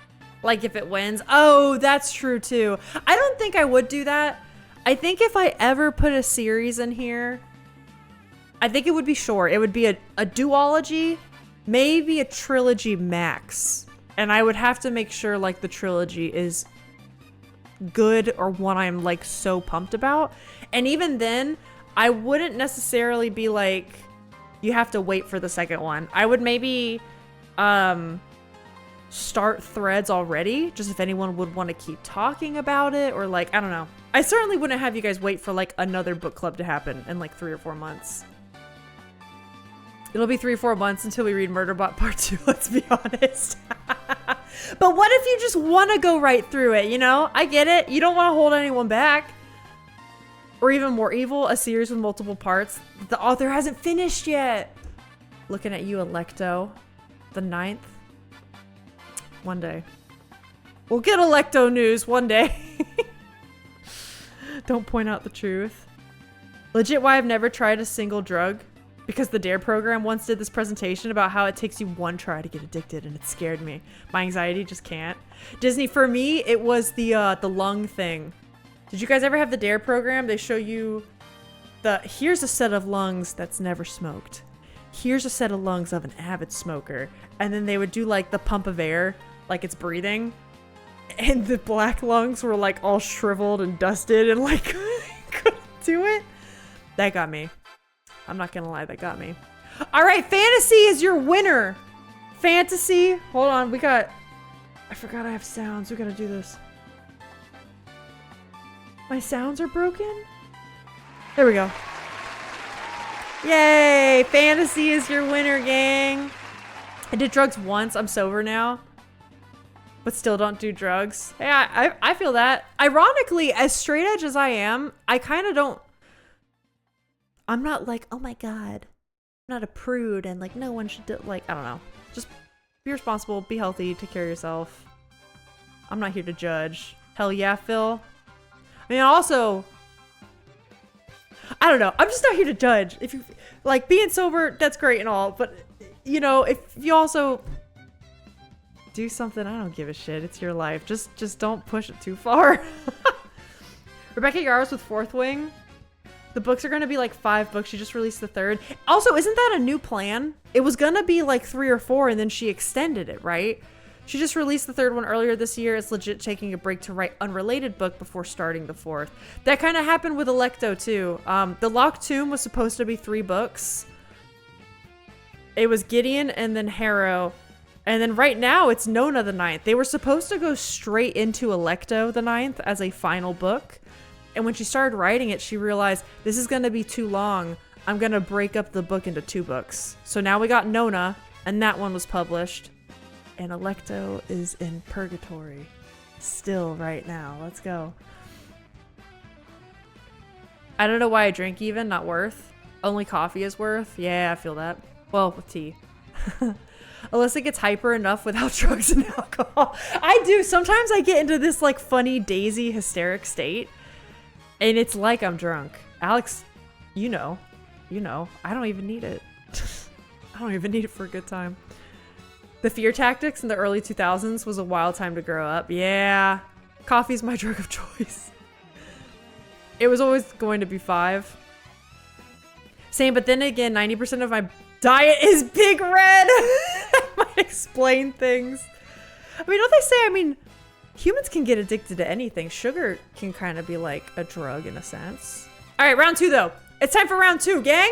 Like if it wins. Oh, that's true too. I don't think I would do that. I think if I ever put a series in here, I think it would be short. It would be a duology, maybe a trilogy max. And I would have to make sure like the trilogy is good or one I'm like so pumped about. And even then, I wouldn't necessarily be like, you have to wait for the second one. I would maybe start threads already, just if anyone would want to keep talking about it, or like, I don't know. I certainly wouldn't have you guys wait for like another book club to happen in like 3 or 4 months. It'll be 3 or 4 months until we read Murderbot Part 2, let's be honest. But what if you just want to go right through it, you know? I get it. You don't want to hold anyone back. Or even more evil, a series with multiple parts. The author hasn't finished yet. Looking at you, Electo. The 9th. One day. We'll get Electo news one day. Don't point out the truth. Legit why I've never tried a single drug. Because the DARE program once did this presentation about how it takes you one try to get addicted, and it scared me. My anxiety just can't. Disney, for me, it was the lung thing. Did you guys ever have the DARE program? They show you here's a set of lungs that's never smoked. Here's a set of lungs of an avid smoker. And then they would do like the pump of air, like it's breathing. And the black lungs were like all shriveled and dusted and like couldn't do it. That got me. I'm not gonna lie, that got me. All right, fantasy is your winner. Fantasy, hold on, I forgot I have sounds. We gotta do this. My sounds are broken? There we go. Yay! Fantasy is your winner, gang. I did drugs once. I'm sober now. But still don't do drugs. Yeah, I feel that. Ironically, as straight edge as I am, I kind of don't... I'm not like, oh my god. I'm not a prude and like no one should do... Like, I don't know. Just be responsible, be healthy, take care of yourself. I'm not here to judge. Hell yeah, Phil. I mean, also, I don't know. I'm just not here to judge. If you like being sober, that's great and all. But, you know, if you also do something, I don't give a shit. It's your life. Just don't push it too far. Rebecca Yarros with Fourth Wing. The books are going to be like 5 books. She just released the 3rd. Also, isn't that a new plan? It was going to be like 3 or 4 and then she extended it, right? She just released the 3rd one earlier this year. It's legit taking a break to write unrelated book before starting the 4th. That kind of happened with Electo too. The Locked Tomb was supposed to be 3 books. It was Gideon and then Harrow. And then right now it's Nona the 9th. They were supposed to go straight into Electo the 9th as a final book. And when she started writing it, she realized this is going to be too long. I'm going to break up the book into 2 books. So now we got Nona and that one was published. And Electo is in purgatory still right now. Let's go. I don't know why I drink even. Not worth. Only coffee is worth. Yeah, I feel that. Well, with tea. Alyssa gets hyper enough without drugs and alcohol. I do. Sometimes I get into this like funny daisy hysteric state. And it's like I'm drunk. Alex, you know. I don't even need it. I don't even need it for a good time. The fear tactics in the early 2000s was a wild time to grow up. Yeah. Coffee's my drug of choice. It was always going to be 5. Same, but then again, 90% of my diet is Big Red. That might explain things. I mean, don't they say, humans can get addicted to anything. Sugar can kind of be like a drug in a sense. All right, round 2 though. It's time for round 2, gang.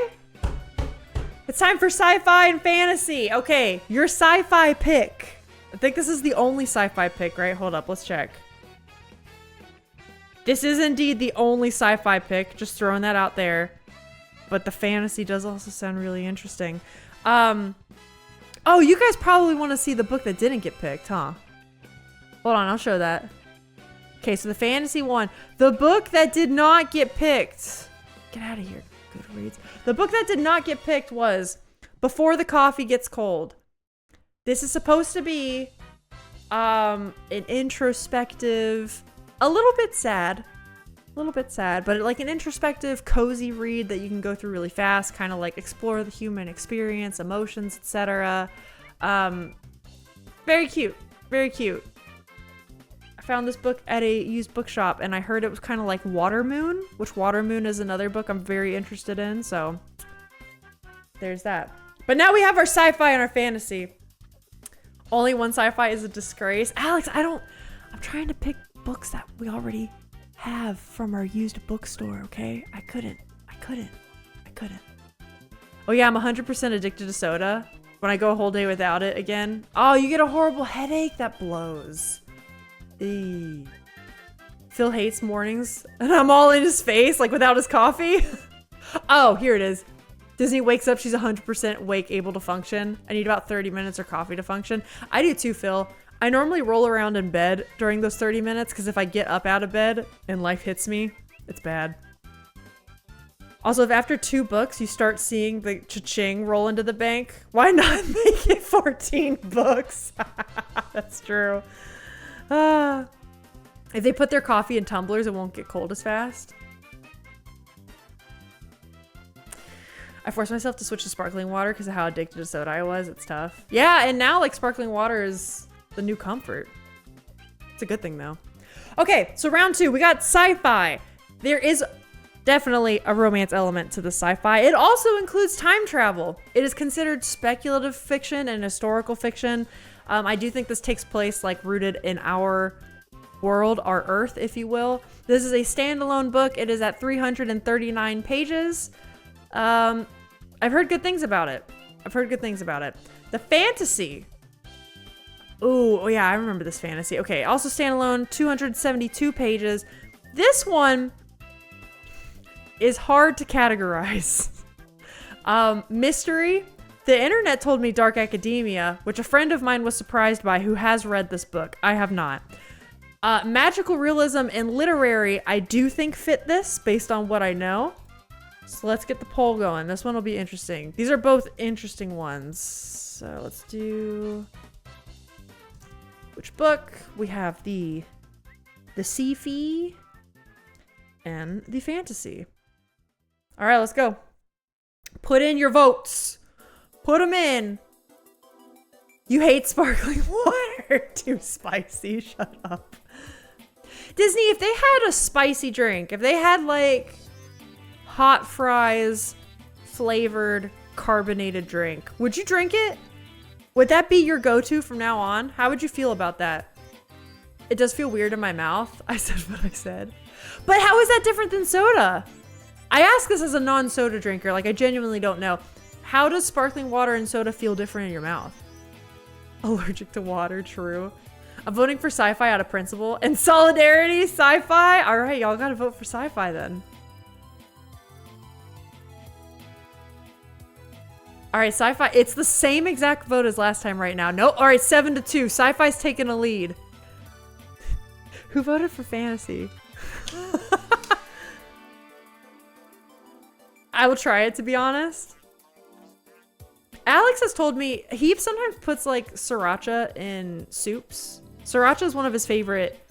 It's time for sci-fi and fantasy. Okay, your sci-fi pick. I think this is the only sci-fi pick, right? Hold up, let's check. This is indeed the only sci-fi pick. Just throwing that out there. But the fantasy does also sound really interesting. Oh, you guys probably want to see the book that didn't get picked, huh? Hold on, I'll show that. Okay, so the fantasy one. The book that did not get picked. Get out of here. Goodreads. The book that did not get picked was Before the Coffee Gets Cold. This is supposed to be an introspective, a little bit sad little bit sad, but like an introspective, cozy read that you can go through really fast, kind of like explore the human experience, emotions, etc. Very cute, very cute. I found this book at a used bookshop and I heard it was kind of like Water Moon, which Water Moon is another book I'm very interested in, so there's that. But now we have our sci-fi and our fantasy. Only one sci-fi is a disgrace. Alex, I'm trying to pick books that we already have from our used bookstore, okay? I couldn't. Oh yeah, I'm 100% addicted to soda. When I go a whole day without it again. Oh, you get a horrible headache? That blows. Eee. Phil hates mornings and I'm all in his face, like without his coffee. Oh, here it is. Disney wakes up, she's 100% awake, able to function. I need about 30 minutes or coffee to function. I do too, Phil. I normally roll around in bed during those 30 minutes because if I get up out of bed and life hits me, it's bad. Also, if after 2 books you start seeing the cha-ching roll into the bank, why not make it 14 books? That's true. If they put their coffee in tumblers, it won't get cold as fast. I forced myself to switch to sparkling water because of how addicted to soda I was. It's tough. Yeah, and now like sparkling water is the new comfort. It's a good thing though. Okay, so round 2, we got sci-fi. There is definitely a romance element to the sci-fi. It also includes time travel. It is considered speculative fiction and historical fiction. I do think this takes place like rooted in our world, our Earth, if you will. This is a standalone book. It is at 339 pages. I've heard good things about it. The fantasy. Oh yeah, I remember this fantasy. Okay, also standalone, 272 pages. This one is hard to categorize. Mystery. The internet told me dark academia, which a friend of mine was surprised by who has read this book. I have not. Magical realism and literary, I do think fit this based on what I know. So let's get the poll going. This one will be interesting. These are both interesting ones. So let's do... Which book? We have the sci-fi and the fantasy. All right, let's go. Put in your votes. Put them in. You hate sparkling water. Too spicy. Shut up. Disney, if they had a spicy drink, if they had like hot fries flavored carbonated drink, would you drink it? Would that be your go-to from now on? How would you feel about that? It does feel weird in my mouth. I said what I said. But how is that different than soda? I ask this as a non-soda drinker. Like, I genuinely don't know. How does sparkling water and soda feel different in your mouth? Allergic to water, true. I'm voting for sci-fi out of principle. And solidarity, sci-fi? All right, y'all gotta vote for sci-fi then. All right, sci-fi. It's the same exact vote as last time right now. Nope. All right, 7-2. Sci-fi's taking a lead. Who voted for fantasy? I will try it, to be honest. Alex has told me he sometimes puts like sriracha in soups. Sriracha is one of his favorite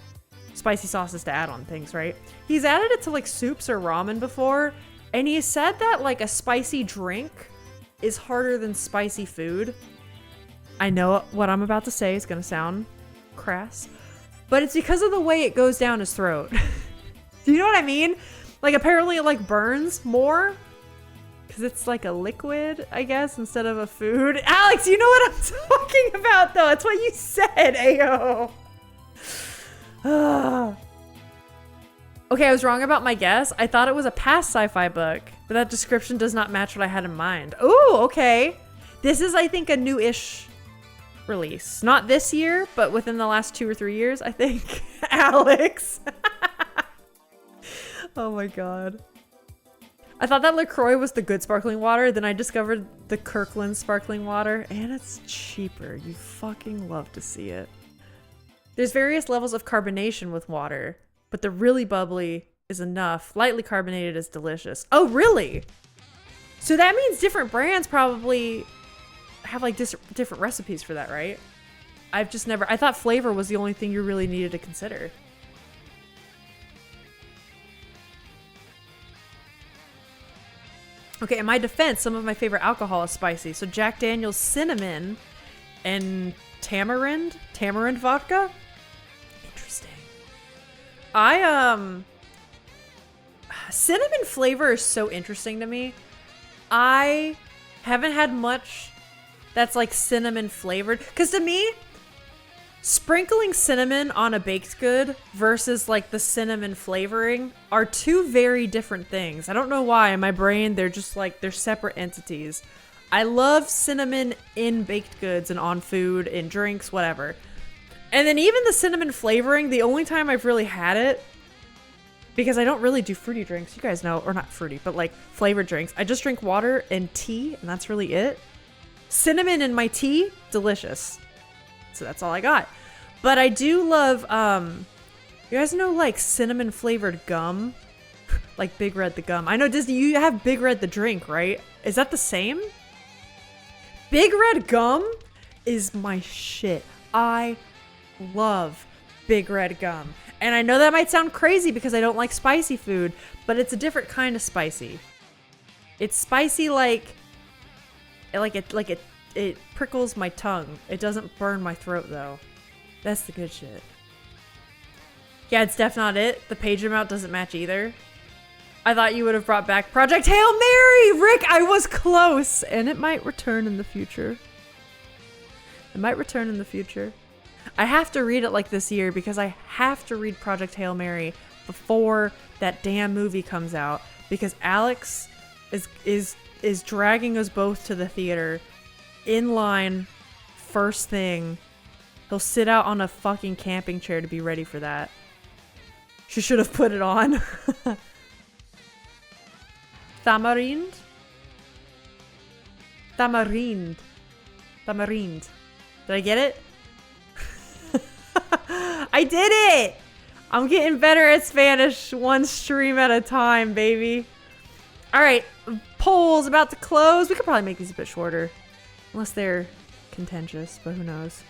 spicy sauces to add on things, right? He's added it to like soups or ramen before, and he said that like a spicy drink is harder than spicy food. I know what I'm about to say is gonna sound crass, but it's because of the way it goes down his throat. Do you know what I mean? Like apparently it like burns more because it's like a liquid, I guess, instead of a food. Alex, you know what I'm talking about though. That's what you said, ayo. Okay, I was wrong about my guess. I thought it was a past sci-fi book, but that description does not match what I had in mind. Ooh, okay. This is, I think, a new-ish release. Not this year, but within the last 2 or 3 years, I think. Alex. Oh my god. I thought that LaCroix was the good sparkling water, then I discovered the Kirkland sparkling water, and it's cheaper. You fucking love to see it. There's various levels of carbonation with water, but the really bubbly is enough. Lightly carbonated is delicious. Oh, really? So that means different brands probably have like different recipes for that, right? I've just never, I thought flavor was the only thing you really needed to consider. Okay, in my defense, some of my favorite alcohol is spicy. So Jack Daniel's cinnamon and tamarind vodka. Interesting. Cinnamon flavor is so interesting to me. I haven't had much that's like cinnamon flavored. Because to me, sprinkling cinnamon on a baked good versus like the cinnamon flavoring are two very different things. I don't know why in my brain they're just like they're separate entities. I love cinnamon in baked goods and on food, in drinks, whatever. And then even the cinnamon flavoring, the only time I've really had it, because I don't really do fruity drinks, you guys know, or not fruity, but like flavored drinks. I just drink water and tea, and that's really it. Cinnamon in my tea, delicious. So that's all I got. But I do love, you guys know like cinnamon flavored gum? Like Big Red the gum. I know Disney, you have Big Red the drink, right? Is that the same? Big Red gum is my shit. I love Big Red gum. And I know that might sound crazy because I don't like spicy food, but it's a different kind of spicy. It's spicy it prickles my tongue. It doesn't burn my throat though. That's the good shit. Yeah, it's definitely not it. The page amount doesn't match either. I thought you would have brought back Project Hail Mary! Rick, I was close! And it might return in the future. It might return in the future. I have to read it like this year because I have to read Project Hail Mary before that damn movie comes out. Because Alex is dragging us both to the theater in line first thing. He'll sit out on a fucking camping chair to be ready for that. She should have put it on. Tamarind? Tamarind. Tamarind. Did I get it? I did it! I'm getting better at Spanish one stream at a time, baby. Alright, poll's about to close. We could probably make these a bit shorter. Unless they're contentious, but who knows.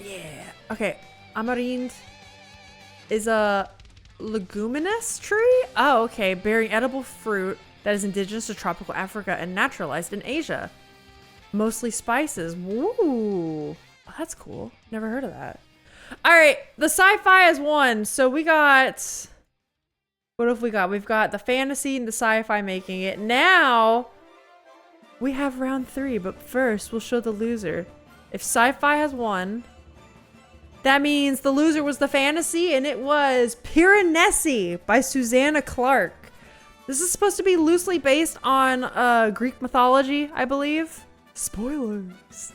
Yeah. Okay, Amarind is a leguminous tree? Oh, okay. Bearing edible fruit that is indigenous to tropical Africa and naturalized in Asia. Mostly spices. Woo! Oh, that's cool. Never heard of that. All right, the sci-fi is one. So we got... What have we got? We've got the fantasy and the sci-fi making it. Now, we have round 3. But first, we'll show the loser. If sci-fi has won... That means the loser was the fantasy, and it was Piranesi by Susanna Clarke. This is supposed to be loosely based on Greek mythology, I believe. Spoilers.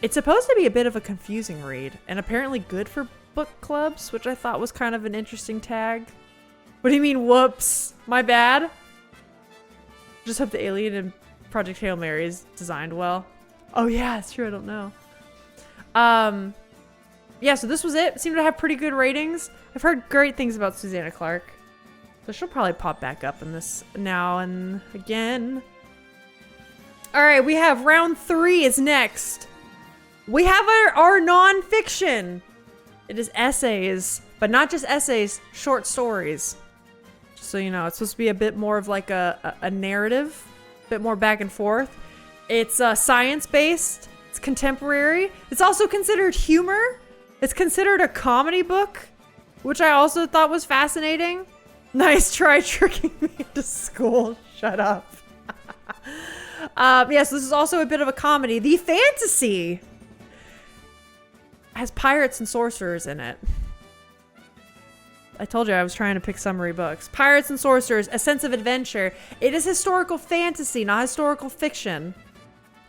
It's supposed to be a bit of a confusing read, and apparently good for book clubs, which I thought was kind of an interesting tag. What do you mean, whoops? My bad? Just hope the alien in Project Hail Mary is designed well. Oh yeah, it's true, I don't know. Yeah, so this was it. It seemed to have pretty good ratings. I've heard great things about Susanna Clarke. So she'll probably pop back up in this now and again. Alright, we have round 3 is next. We have our non-fiction. It is essays, but not just essays, short stories. Just so you know, it's supposed to be a bit more of like a narrative, a bit more back and forth. It's science-based. It's contemporary. It's also considered humor. It's considered a comedy book, which I also thought was fascinating. Nice try tricking me into school. Shut up. Yes, this is also a bit of a comedy. The fantasy has pirates and sorcerers in it. I told you I was trying to pick summary books. Pirates and sorcerers, a sense of adventure. It is historical fantasy, not historical fiction.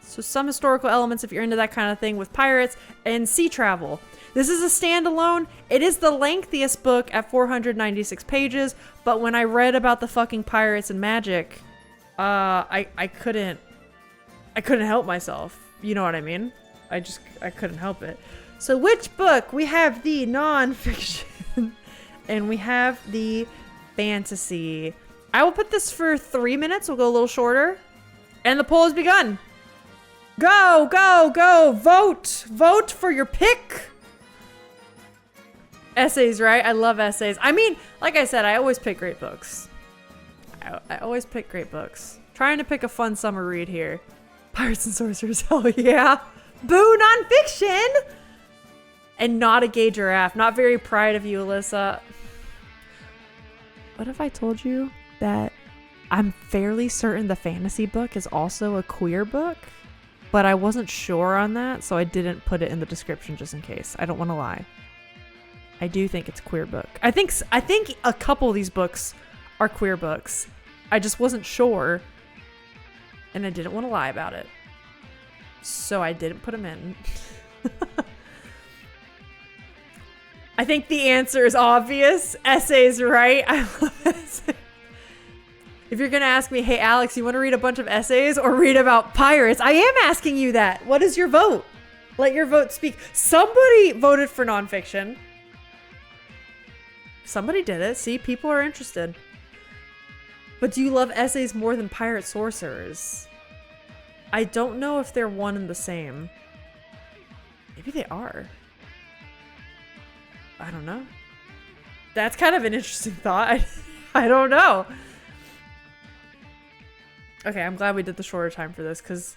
So some historical elements if you're into that kind of thing with pirates and sea travel. This is a standalone. It is the lengthiest book at 496 pages, but when I read about the fucking pirates and magic, I couldn't help myself. You know what I mean? I couldn't help it. So which book? We have the non-fiction and we have the fantasy. I will put this for 3 minutes. We'll go a little shorter. And the poll has begun. Go, go, go. Vote. Vote for your pick. Essays, right? I love essays. I mean, like I said, I always pick great books. I always pick great books. Trying to pick a fun summer read here. Pirates and Sorcerers, hell yeah. Boo, nonfiction! And not a gay giraffe. Not very proud of you, Alyssa. What if I told you that I'm fairly certain the fantasy book is also a queer book? But I wasn't sure on that, so I didn't put it in the description just in case. I don't want to lie. I do think it's a queer book. I think a couple of these books are queer books. I just wasn't sure, and I didn't want to lie about it. So I didn't put them in. I think the answer is obvious. Essays, right? I love essays. If you're going to ask me, hey, Alex, you want to read a bunch of essays or read about pirates? I am asking you that. What is your vote? Let your vote speak. Somebody voted for nonfiction. Somebody did it. See, people are interested. But do you love essays more than pirate sorcerers? I don't know if they're one and the same. Maybe they are. I don't know. That's kind of an interesting thought. I don't know. Okay, I'm glad we did the shorter time for this because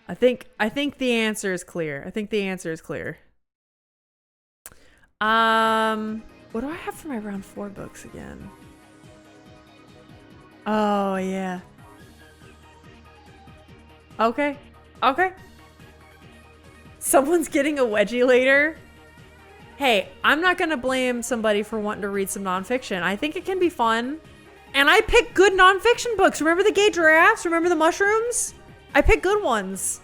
I think the answer is clear. I think the answer is clear. What do I have for my round 4 books again? Oh, yeah. Okay. Okay. Someone's getting a wedgie later. Hey, I'm not going to blame somebody for wanting to read some nonfiction. I think it can be fun. And I pick good nonfiction books. Remember the gay giraffes? Remember the mushrooms? I pick good ones.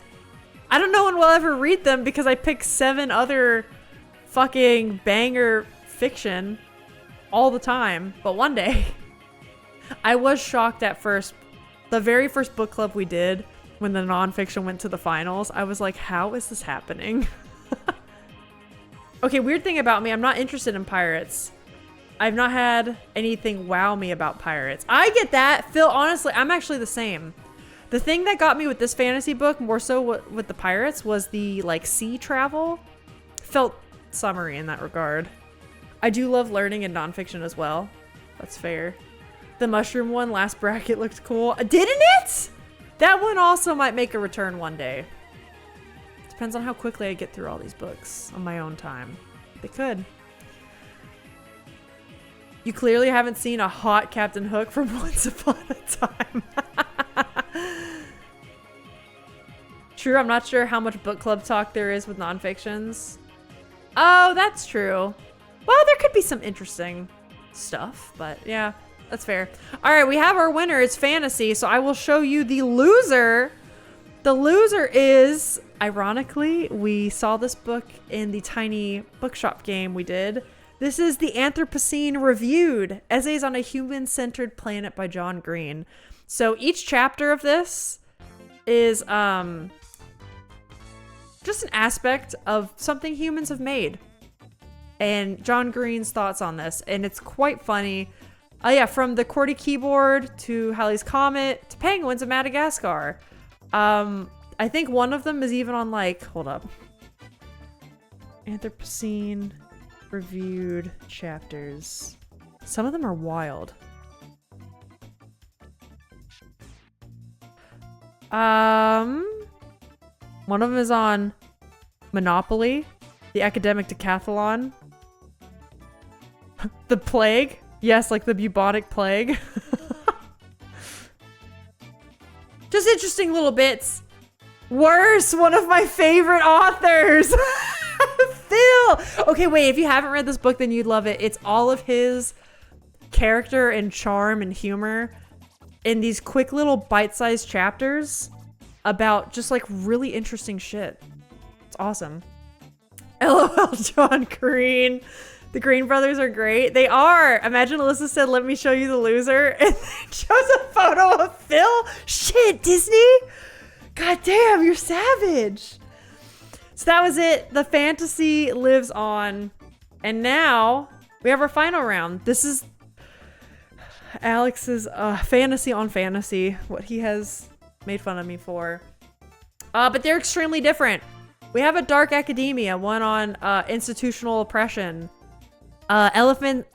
I don't know when we'll ever read them because I pick 7 other fucking banger fiction all the time. But one day, I was shocked at first. The very first book club we did, when the nonfiction went to the finals, I was like, how is this happening? Okay, weird thing about me, I'm not interested in pirates. I've not had anything wow me about pirates. I get that. Phil, honestly, I'm actually the same. The thing that got me with this fantasy book, more so with the pirates, was the like sea travel. Felt summery in that regard. I do love learning in nonfiction as well. That's fair. The mushroom one, last bracket, looked cool. Didn't it? That one also might make a return one day. Depends on how quickly I get through all these books on my own time. They could. You clearly haven't seen a hot Captain Hook from Once Upon a Time. True, I'm not sure how much book club talk there is with nonfictions. Oh, that's true. Well, there could be some interesting stuff, but yeah, that's fair. All right, we have our winner. It's fantasy, so I will show you the loser. The loser is, ironically, we saw this book in the tiny bookshop game we did. This is The Anthropocene Reviewed, Essays on a Human-Centered Planet by John Green. So each chapter of this is just an aspect of something humans have made. And John Green's thoughts on this. And it's quite funny. Oh yeah, from the QWERTY keyboard to Halley's Comet to penguins of Madagascar. I think one of them is even on like, hold up. Anthropocene reviewed chapters. Some of them are wild. One of them is on Monopoly, the academic decathlon, the plague. Yes, like the bubonic plague. Just interesting little bits. Worse, one of my favorite authors. Phil. Okay, wait, if you haven't read this book, then you'd love it. It's all of his character and charm and humor in these quick little bite-sized chapters about just like really interesting shit. It's awesome. LOL, John Green. The Green brothers are great. They are. Imagine Alyssa said, let me show you the loser. And then shows a photo of Phil. Shit, Disney? God damn, you're savage. So that was it. The fantasy lives on. And now we have our final round. This is Alex's fantasy on fantasy. What he has made fun of me for. But they're extremely different. We have a dark academia, one on institutional oppression. Elephants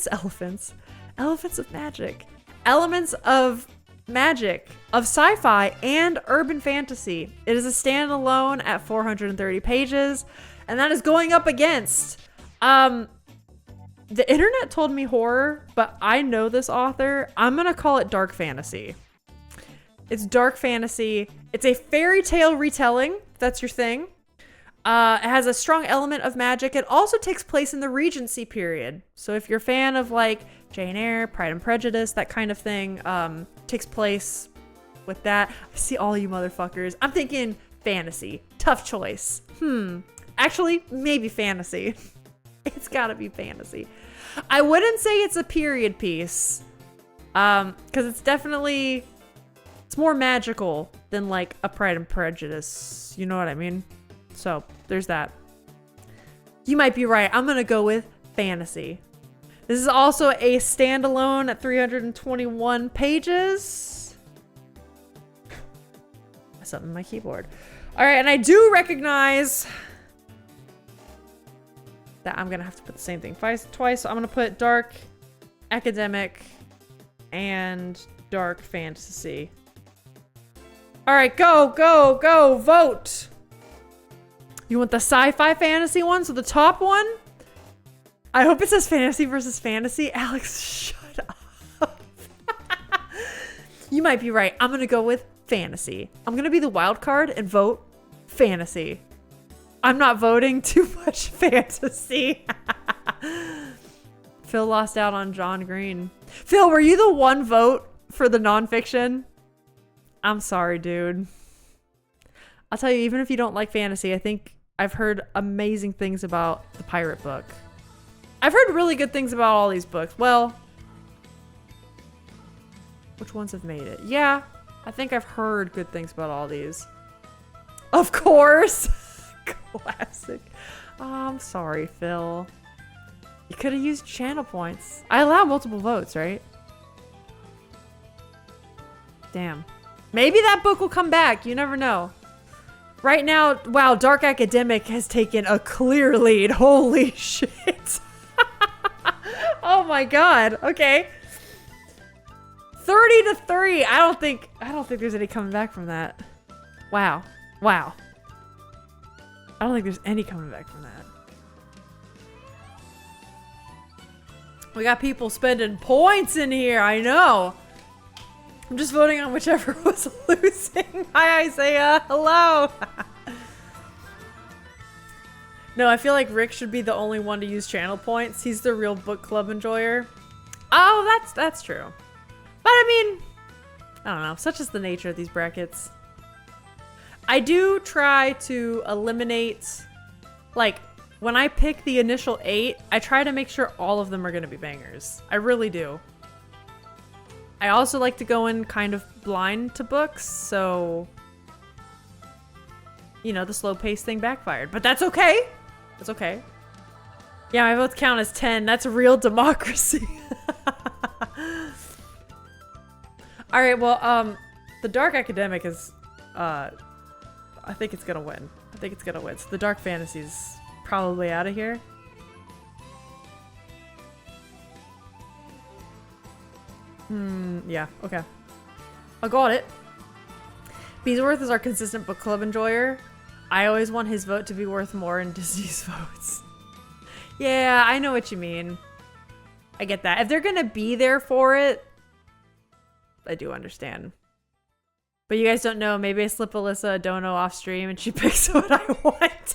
of magic. Elements of magic, of sci-fi and urban fantasy. It is a standalone at 430 pages, and that is going up against the internet told me horror, but I know this author. I'm gonna call it dark fantasy. It's dark fantasy. It's a fairy tale retelling, if that's your thing. It has a strong element of magic. It also takes place in the Regency period. So if you're a fan of like Jane Eyre, Pride and Prejudice, that kind of thing, takes place with that. I see all you motherfuckers. I'm thinking fantasy. Tough choice. Actually, maybe fantasy. It's gotta be fantasy. I wouldn't say it's a period piece. Because it's definitely... It's more magical than like a Pride and Prejudice. You know what I mean? So, there's that. You might be right. I'm gonna go with fantasy. This is also a standalone at 321 pages. That's something on my keyboard. Alright, and I do recognize that I'm gonna have to put the same thing twice. So I'm gonna put dark academic and dark fantasy. Alright, go, vote! You want the sci-fi fantasy one? So the top one? I hope it says fantasy versus fantasy. Alex, shut up. You might be right. I'm gonna go with fantasy. I'm gonna be the wild card and vote fantasy. I'm not voting too much fantasy. Phil lost out on John Green. Phil, were you the one vote for the nonfiction? I'm sorry, dude. I'll tell you, even if you don't like fantasy, I think I've heard amazing things about the pirate book. I've heard really good things about all these books. Well, which ones have made it? Yeah, I think I've heard good things about all these. Of course. Classic. Oh, I'm sorry, Phil. You could have used channel points. I allow multiple votes, right? Damn. Maybe that book will come back. You never know. Right now, wow, Dark Academic has taken a clear lead. Holy shit. Oh my god. Okay. 30-3. I don't think there's any coming back from that. Wow. Wow. I don't think there's any coming back from that. We got people spending points in here. I know. I'm just voting on whichever was losing. Hi, Isaiah. Hello. No, I feel like Rick should be the only one to use channel points. He's the real book club enjoyer. Oh, that's true. But I mean, I don't know. Such is the nature of these brackets. I do try to eliminate, like, when I pick the initial 8, I try to make sure all of them are going to be bangers. I really do. I also like to go in kind of blind to books, so, you know, the slow pace thing backfired. But that's okay. That's okay. Yeah, my votes count as 10. That's real democracy. All right, well, the Dark Academic is, I think it's gonna win. I think it's gonna win. So the Dark Fantasy's probably out of here. Yeah, okay. I got it. Beesworth is our consistent book club enjoyer. I always want his vote to be worth more than Disney's votes. Yeah, I know what you mean. I get that. If they're gonna be there for it, I do understand. But you guys don't know. Maybe I slip Alyssa a dono off stream and she picks what I want.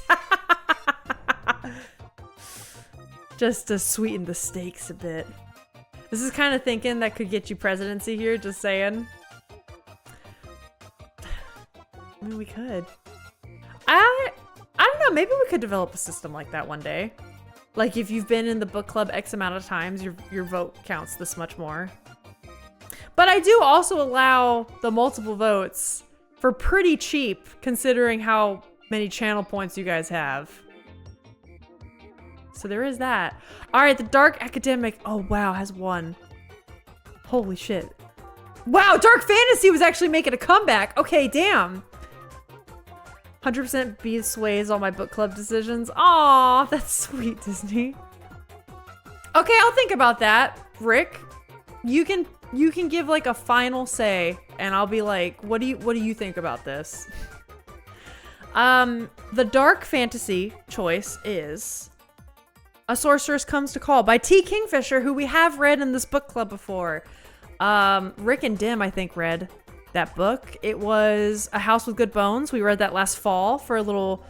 Just to sweeten the stakes a bit. This is kind of thinking that could get you presidency here, just saying. I mean, we could. I don't know, maybe we could develop a system like that one day. Like, if you've been in the book club X amount of times, your vote counts this much more. But I do also allow the multiple votes for pretty cheap, considering how many channel points you guys have. So there is that. All right, the Dark Academic. Oh, wow, has won. Holy shit. Wow, Dark Fantasy was actually making a comeback. Okay, damn. 100% B sways all my book club decisions. Aw, that's sweet, Disney. Okay, I'll think about that. Rick, you can give like a final say and I'll be like, what do you think about this? The dark fantasy choice is A Sorceress Comes to Call by T. Kingfisher, who we have read in this book club before. Rick and Dim, I think, read that book. It was A House with Good Bones. We read that last fall for a little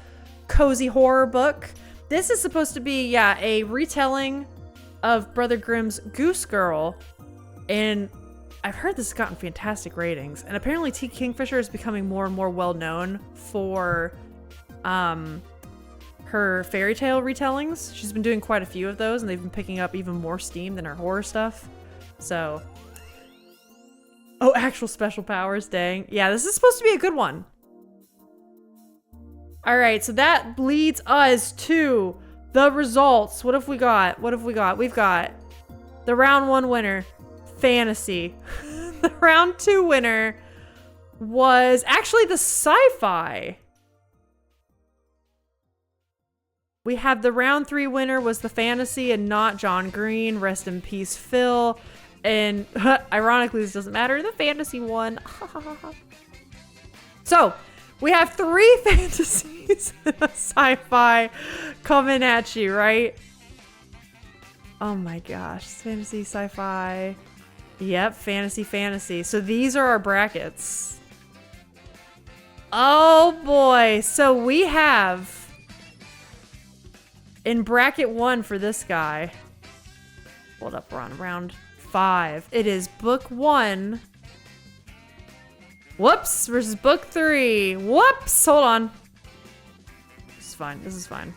cozy horror book. This is supposed to be, yeah, a retelling of Brother Grimm's Goose Girl. And I've heard this has gotten fantastic ratings. And apparently T. Kingfisher is becoming more and more well known for her fairy tale retellings. She's been doing quite a few of those and they've been picking up even more steam than her horror stuff. So, oh, actual special powers, dang. Yeah, this is supposed to be a good one. All right, so that leads us to the results. What have we got? What have we got? We've got the round 1 winner, fantasy. The round 2 winner was actually the sci-fi. We have the round 3 winner was the fantasy and not John Green. Rest in peace, Phil. And ironically, this doesn't matter. The fantasy won. So we have 3 fantasies and a sci-fi coming at you, right? Oh my gosh. Fantasy, sci-fi. Yep, fantasy. So these are our brackets. Oh boy. So we have in bracket 1 for this guy. Hold up, we're on round 5. It is book 1. Whoops, versus book 3. Whoops, hold on. This is fine. This is fine.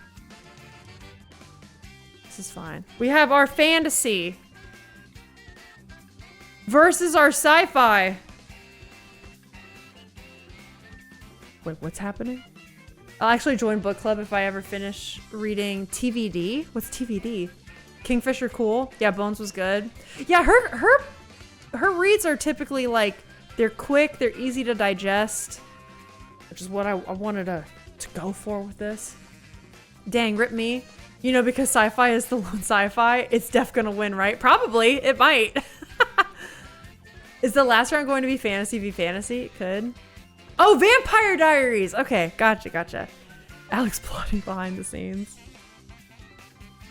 This is fine. We have our fantasy versus our sci-fi. Wait, what's happening? I'll actually join book club if I ever finish reading TVD. What's TVD? Kingfisher cool. Yeah, Bones was good. Yeah, her reads are typically like, they're quick, they're easy to digest, which is what I wanted to go for with this. Dang, rip me. You know, because sci-fi is the lone sci-fi, it's def gonna win, right? Probably, it might. Is the last round going to be fantasy v fantasy? It could. Oh, Vampire Diaries! Okay, gotcha. Alex plotting behind the scenes.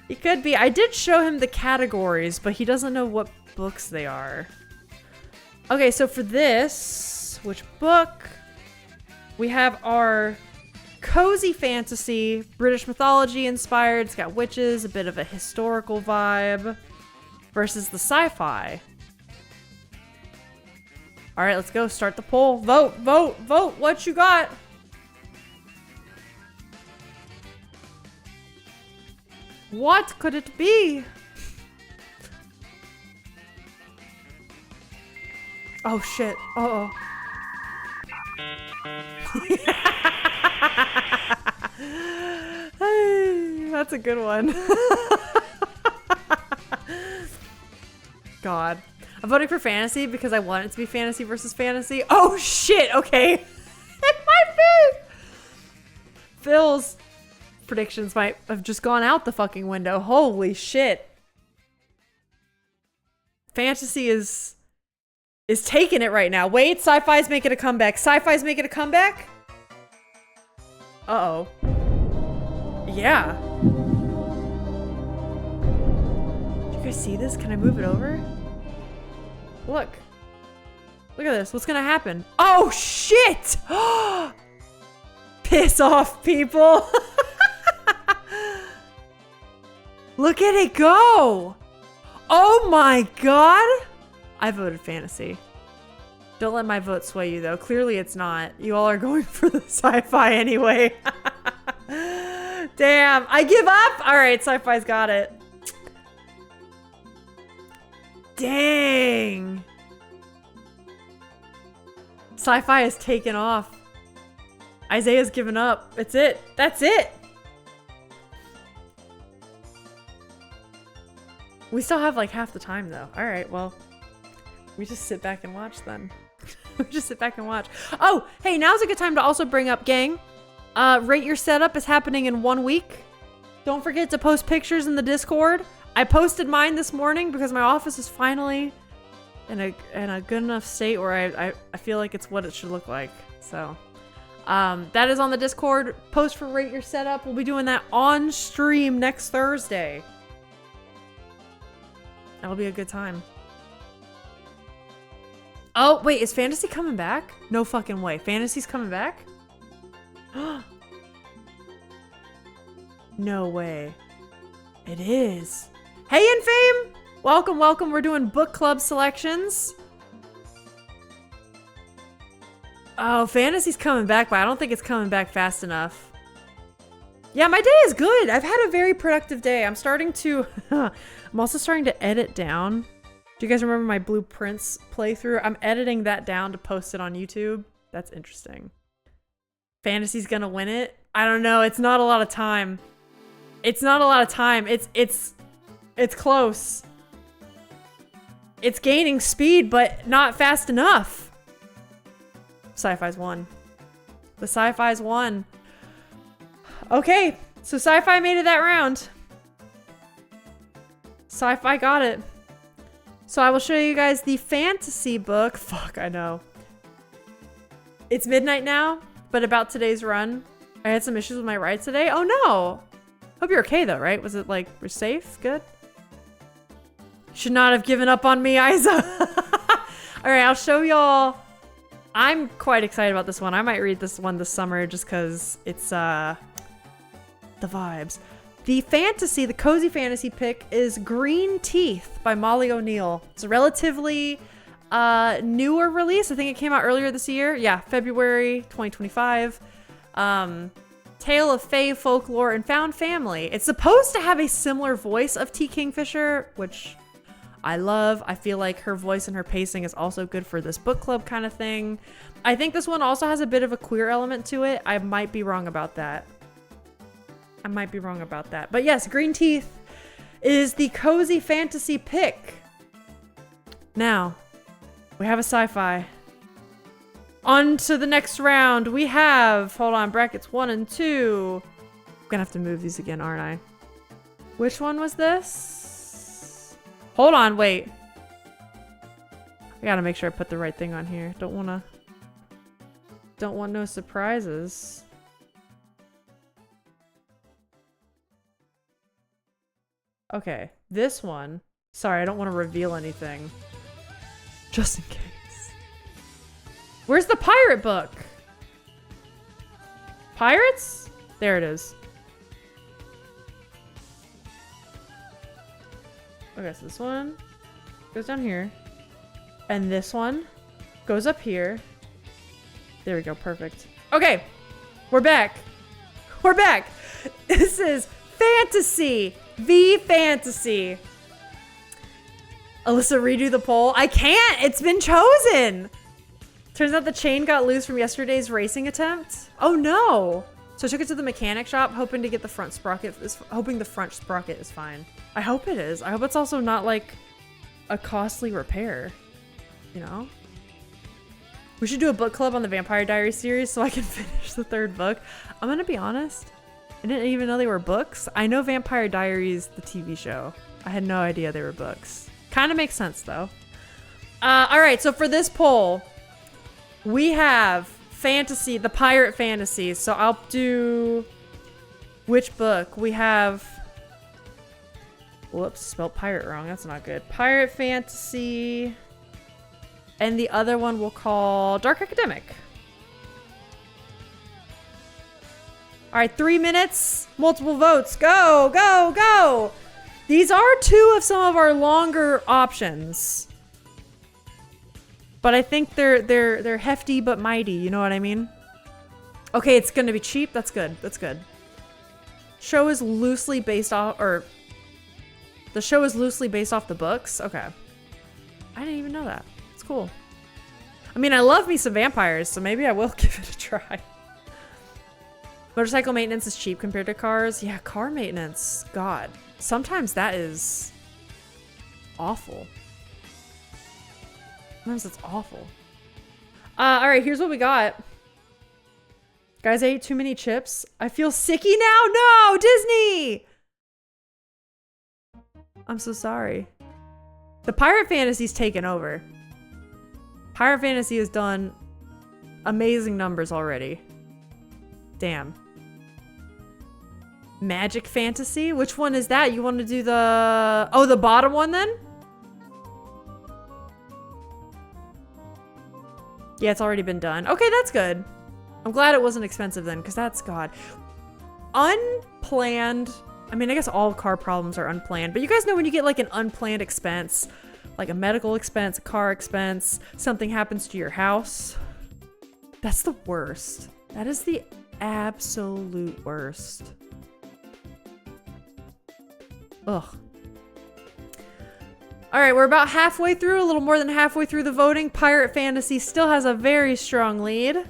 He could be. I did show him the categories, but he doesn't know what books they are. Okay, so for this, which book? We have our cozy fantasy, British mythology inspired. It's got witches, a bit of a historical vibe, versus the sci-fi. All right, let's go. Start the poll. Vote. What you got? What could it be? Oh shit. Uh-oh. Hey, that's a good one. God. I'm voting for fantasy because I want it to be fantasy versus fantasy. Oh shit, okay. It might be. Phil's predictions might have just gone out the fucking window. Holy shit. Fantasy is taking it right now. Wait, sci-fi's making a comeback. Sci-fi's making a comeback? Uh-oh. Yeah. Do you guys see this? Can I move it over? Look. Look at this. What's gonna happen? Oh, shit! Piss off, people! Look at it go! Oh my god! I voted fantasy. Don't let my vote sway you, though. Clearly it's not. You all are going for the sci-fi anyway. Damn. I give up! Alright, sci-fi's got it. Dang. Sci-fi has taken off. Isaiah's given up. It's it. That's it. We still have like half the time though. All right, well, we just sit back and watch then. We just sit back and watch. Oh, hey, now's a good time to also bring up, gang. Rate Your Setup is happening in 1 week. Don't forget to post pictures in the Discord. I posted mine this morning because my office is finally in a good enough state where I feel like it's what it should look like. So that is on the Discord. Post for Rate Your Setup. We'll be doing that on stream next Thursday. That'll be a good time. Oh, wait, is Fantasy coming back? No fucking way. Fantasy's coming back? No way. It is. Hey, Infame! Welcome, welcome. We're doing book club selections. Oh, Fantasy's coming back, but I don't think it's coming back fast enough. Yeah, my day is good. I've had a very productive day. I'm starting to... I'm also starting to edit down. Do you guys remember my Blueprints playthrough? I'm editing that down to post it on YouTube. That's interesting. Fantasy's gonna win it? I don't know. It's not a lot of time. It's not a lot of time. It's close. It's gaining speed, but not fast enough. Sci-fi's won. The Sci-fi's won. Okay, so Sci-Fi made it that round. Sci-Fi got it. So I will show you guys the fantasy book. Fuck, I know. It's midnight now, but about today's run. I had some issues with my ride today. Oh no! Hope you're okay though, right? Was it like, we're safe? Good? Should not have given up on me, Isa. Alright, I'll show y'all. I'm quite excited about this one. I might read this one this summer just because it's, the vibes. The fantasy, the cozy fantasy pick is Green Teeth by Molly O'Neill. It's a relatively newer release. I think it came out earlier this year. Yeah, February 2025. Tale of Fae, folklore, and found family. It's supposed to have a similar voice of T. Kingfisher, which I love. I feel like her voice and her pacing is also good for this book club kind of thing. I think this one also has a bit of a queer element to it. I might be wrong about that. I might be wrong about that. But yes, Green Teeth is the cozy fantasy pick. Now, we have a sci-fi. On to the next round. We have, hold on, brackets 1 and 2. I'm gonna have to move these again, aren't I? Which one was this? Hold on, wait. I gotta make sure I put the right thing on here. Don't want no surprises. Okay, this one. Sorry, I don't want to reveal anything. Just in case. Where's the pirate book? Pirates? There it is. Okay, so this one goes down here. And this one goes up here. There we go, perfect. Okay, we're back. We're back. This is Fantasy v Fantasy. Alyssa, redo the poll. I can't. It's been chosen. Turns out the chain got loose from yesterday's racing attempt. Oh no. So I took it to the mechanic shop, hoping to get the front sprocket. Hoping the front sprocket is fine. I hope it is. I hope it's also not like a costly repair. You know? We should do a book club on the Vampire Diaries series so I can finish the 3rd book. I'm gonna be honest. I didn't even know they were books. I know Vampire Diaries, the TV show. I had no idea they were books. Kind of makes sense though. Alright, so for this poll, we have fantasy, the pirate fantasies. So I'll do which book? We have, whoops, spelled pirate wrong. That's not good. Pirate fantasy. And the other one we'll call Dark Academic. All right, 3 minutes, multiple votes. Go, go, go. These are 2 of some of our longer options. But I think they're hefty but mighty, you know what I mean? Okay, it's gonna be cheap. That's good. That's good. Show is loosely based off, or the show is loosely based off the books. Okay. I didn't even know that. It's cool. I mean, I love me some vampires, so maybe I will give it a try. Motorcycle maintenance is cheap compared to cars. Yeah, car maintenance. God. Sometimes that is awful. Sometimes it's awful. All right, here's what we got. Guys, I ate too many chips. I feel sicky now. No, Disney! I'm so sorry. The pirate fantasy's taken over. Pirate fantasy has done amazing numbers already. Damn. Magic fantasy? Which one is that? You want to do the... Oh, the bottom one then? Yeah, it's already been done. Okay, that's good. I'm glad it wasn't expensive then, because that's God. Unplanned. I mean, I guess all car problems are unplanned, but you guys know when you get like an unplanned expense, like a medical expense, a car expense, something happens to your house. That's the worst. That is the absolute worst. Ugh. All right, we're about halfway through, a little more than halfway through the voting. Pirate Fantasy still has a very strong lead.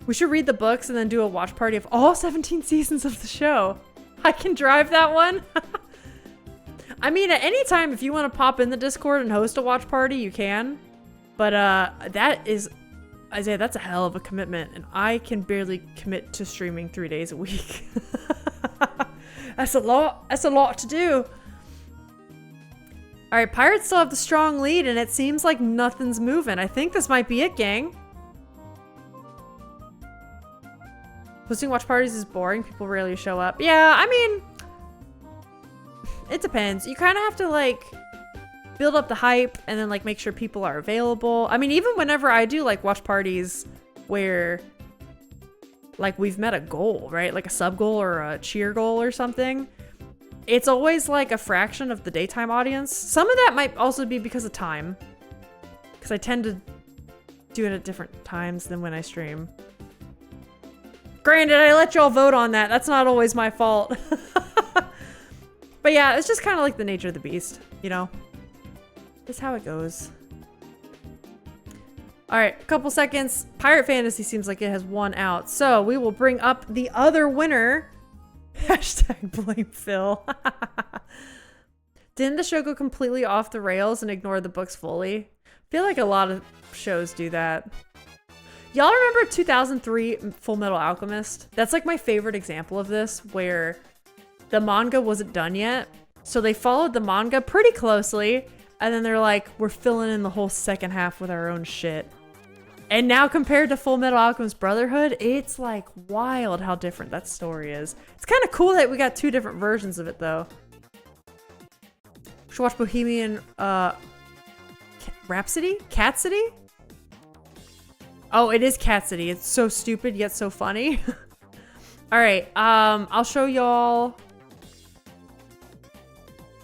We should read the books and then do a watch party of all 17 seasons of the show. I can drive that one. I mean, at any time, if you want to pop in the Discord and host a watch party, you can. But that is, Isaiah, that's a hell of a commitment. And I can barely commit to streaming 3 days a week. That's a lot. That's a lot to do. All right, Pirates still have the strong lead, and it seems like nothing's moving. I think this might be it, gang. Hosting watch parties is boring. People rarely show up. Yeah, I mean, it depends. You kind of have to, like, build up the hype and then, like, make sure people are available. I mean, even whenever I do, like, watch parties where, like, we've met a goal, right? Like a sub goal or a cheer goal or something. It's always like a fraction of the daytime audience. Some of that might also be because of time. Because I tend to do it at different times than when I stream. Granted, I let y'all vote on that. That's not always my fault. But yeah, it's just kind of like the nature of the beast, you know? That's how it goes. Alright, a couple seconds. Pirate Fantasy seems like it has won out. So we will bring up the other winner. Hashtag blame Phil. Didn't the show go completely off the rails and ignore the books fully? I feel like a lot of shows do that. Y'all remember 2003 Full Metal Alchemist? That's like my favorite example of this, where the manga wasn't done yet. So they followed the manga pretty closely, and then they're like, we're filling in the whole second half with our own shit. And now compared to Full Metal Alchemist Brotherhood, it's like wild how different that story is. It's kind of cool that we got two different versions of it though. We should watch Bohemian Rhapsody? Catsidy? Oh, it is Catsidy. It's so stupid yet so funny. All right, I'll show y'all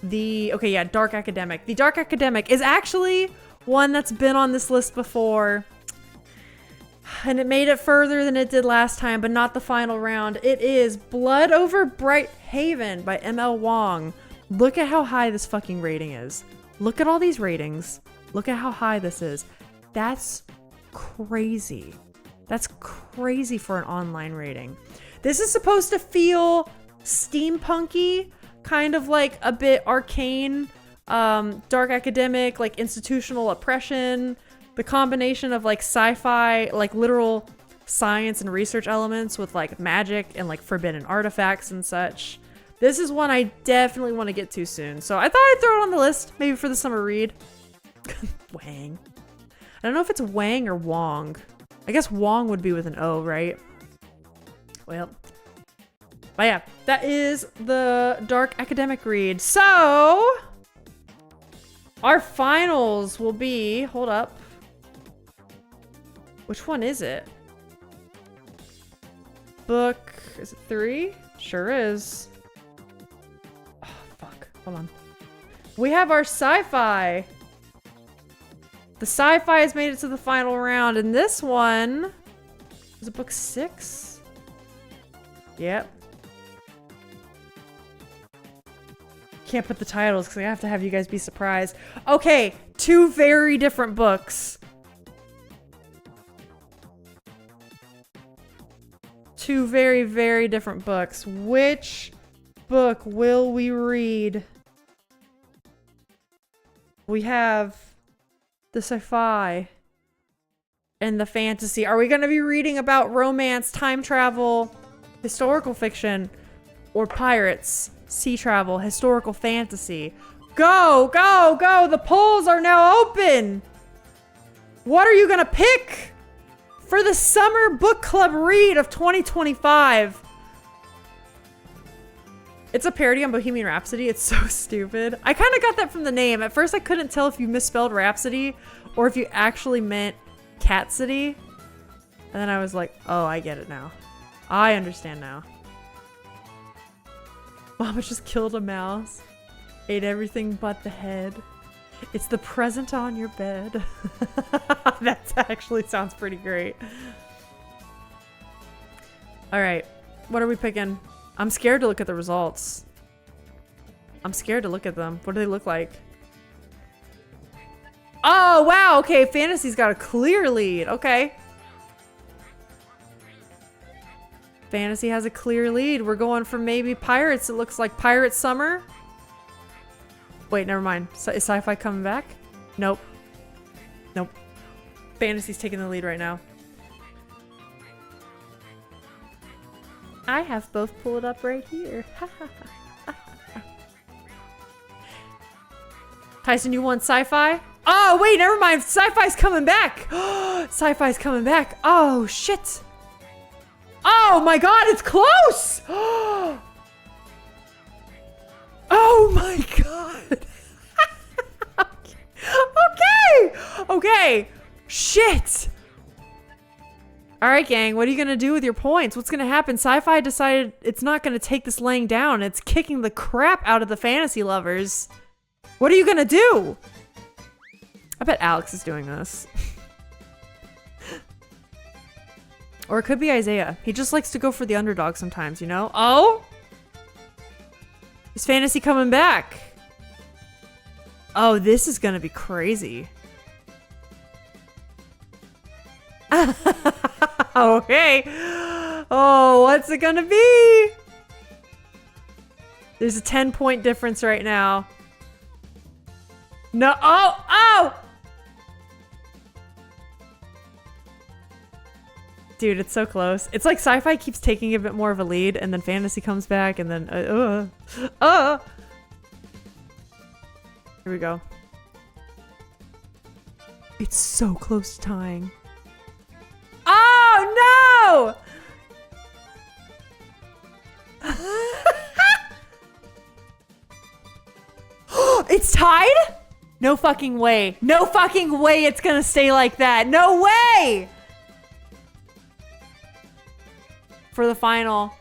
the, okay, yeah, Dark Academic. The Dark Academic is actually one that's been on this list before. And it made it further than it did last time, but not the final round. It is Blood Over Bright Haven by ML Wong. Look at how high this fucking rating is. Look at all these ratings. Look at how high this is. That's crazy. That's crazy for an online rating. This is supposed to feel steampunky, kind of like a bit arcane, dark academic, like institutional oppression. The combination of like sci-fi, like literal science and research elements with like magic and like forbidden artifacts and such. This is one I definitely want to get to soon. So I thought I'd throw it on the list, maybe for the summer read. Wang. I don't know if it's Wang or Wong. I guess Wong would be with an O, right? Well, but yeah, that is the Dark Academic read. So our finals will be, hold up. Which one is it? Book, is it 3? Sure is. Oh, fuck. Hold on. We have our sci-fi. The sci-fi has made it to the final round, and this one is it book 6? Yep. Can't put the titles because I have to have you guys be surprised. Okay, 2 very different books. 2 very, very different books. Which book will we read? We have the sci-fi and the fantasy. Are we going to be reading about romance, time travel, historical fiction, or pirates? sea travel, historical fantasy. Go, go, go! The polls are now open! What are you gonna pick for the summer book club read of 2025? It's a parody on Bohemian Rhapsody. It's so stupid. I kind of got that from the name. At first I couldn't tell if you misspelled Rhapsody or if you actually meant Cat City. And then I was like, oh, I get it now. I understand now. Mama just killed a mouse. Ate everything but the head. It's the present on your bed. That actually sounds pretty great. All right. What are we picking? I'm scared to look at the results. I'm scared to look at them. What do they look like? Oh, wow. Okay. Fantasy's got a clear lead. Okay. Fantasy has a clear lead. We're going for maybe pirates. It looks like Pirate Summer. Wait, never mind. Is sci-fi coming back? Nope. Nope. Fantasy's taking the lead right now. I have both pulled up right here. Tyson, you want sci-fi? Oh, wait, never mind. Sci-fi's coming back. Sci-fi's coming back. Oh, shit. Oh my god, it's close! Oh my god! Okay! Okay! Shit! Alright, gang, what are you gonna do with your points? What's gonna happen? Sci-fi decided it's not gonna take this laying down. It's kicking the crap out of the fantasy lovers. What are you gonna do? I bet Alex is doing this. Or it could be Isaiah. He just likes to go for the underdog sometimes, you know? Oh? Is fantasy coming back? Oh, this is gonna be crazy. Okay. Oh, what's it gonna be? There's a 10-point difference right now. No. Oh! Oh! Dude, it's so close. It's like sci-fi keeps taking a bit more of a lead, and then fantasy comes back, and then Here we go. It's so close to tying. Oh no! It's tied? No fucking way. No fucking way it's gonna stay like that. No way! For the final.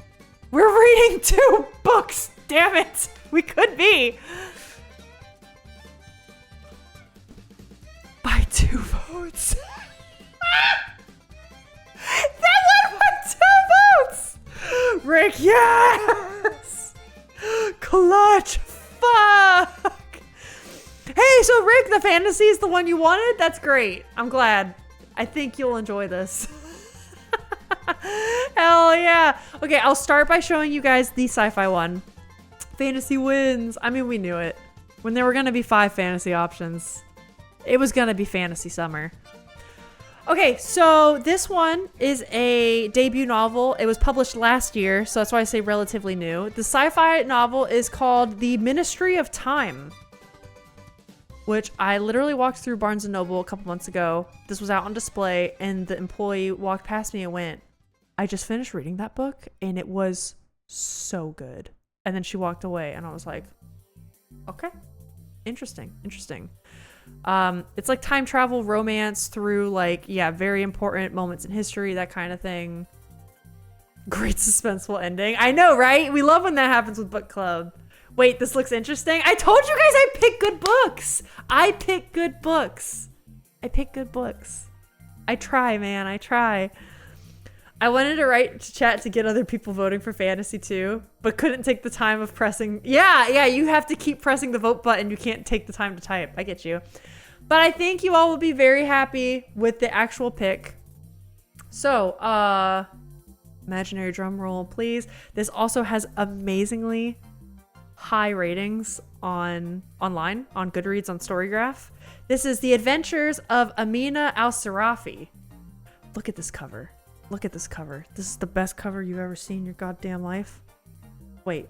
We're reading 2 books! Damn it! We could be! By 2 votes. That won by 2 votes! Rick, yes! Clutch! Fuck! Hey, so Rick, the fantasy is the one you wanted? That's great. I'm glad. I think you'll enjoy this. Hell yeah. Okay, I'll start by showing you guys the sci-fi one. Fantasy wins. I mean, we knew it. When there were going to be 5 fantasy options, it was going to be Fantasy Summer. Okay, so this one is a debut novel. It was published last year, so that's why I say relatively new. The sci-fi novel is called The Ministry of Time, which I literally walked through Barnes & Noble a couple months ago. This was out on display, and the employee walked past me and went, I just finished reading that book, and it was so good. And then she walked away, and I was like, okay, interesting, interesting. It's like time travel romance through like, yeah, very important moments in history, that kind of thing. Great suspenseful ending. I know, right? We love when that happens with book club. Wait, this looks interesting. I told you guys I pick good books. I pick good books. I pick good books. I try, man. I try. I wanted to write to chat to get other people voting for fantasy too, but couldn't take the time of pressing. Yeah, you have to keep pressing the vote button. You can't take the time to type. I get you. But I think you all will be very happy with the actual pick. So, imaginary drum roll, please. This also has amazingly high ratings online, on Goodreads, on Storygraph. This is The Adventures of Amina Al-Sarafi. Look at this cover. Look at this cover. This is the best cover you've ever seen in your goddamn life. Wait,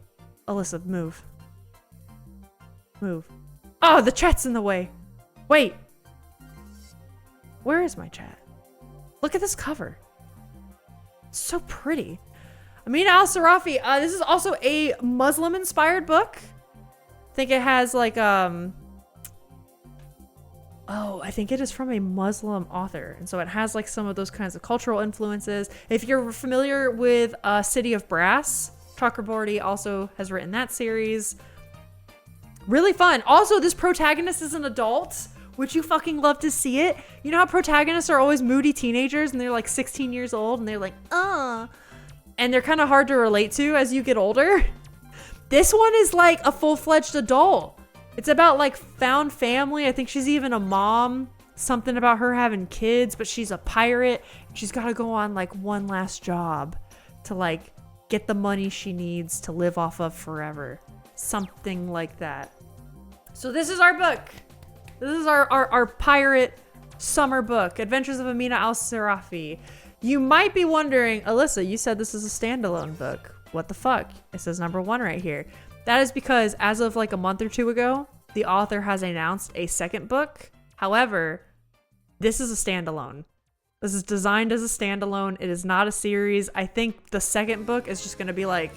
Alyssa, move. Move. Oh, the chat's in the way. Wait. Where is my chat? Look at this cover. It's so pretty. Amina al-Sarafi. This is also a Muslim-inspired book. I think it has like, oh, I think it is from a Muslim author. And so it has like some of those kinds of cultural influences. If you're familiar with City of Brass, Chakraborty also has written that series. Really fun. Also, this protagonist is an adult. Would you fucking love to see it? You know how protagonists are always moody teenagers and they're like 16 years old and they're like, and they're kind of hard to relate to as you get older. This one is like a full-fledged adult. It's about like found family. I think she's even a mom. Something about her having kids, but she's a pirate. She's got to go on like one last job to like get the money she needs to live off of forever. Something like that. So this is our book. This is our pirate summer book, Adventures of Amina al-Sarafi. You might be wondering, Alyssa, you said this is a standalone book. What the fuck? It says #1 right here. That is because as of like a month or two ago, the author has announced a second book. However, this is a standalone. This is designed as a standalone. It is not a series. I think the second book is just going to be like,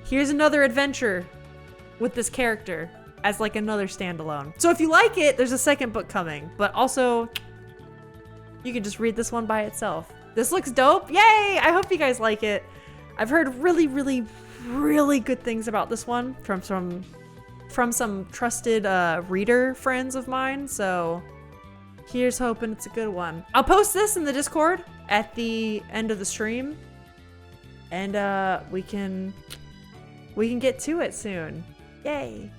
here's another adventure with this character as like another standalone. So if you like it, there's a second book coming, but also you can just read this one by itself. This looks dope. Yay! I hope you guys like it. I've heard really, really, really good things about this one from some trusted reader friends of mine. So here's hoping it's a good one. I'll post this in the Discord at the end of the stream, and we can get to it soon. Yay!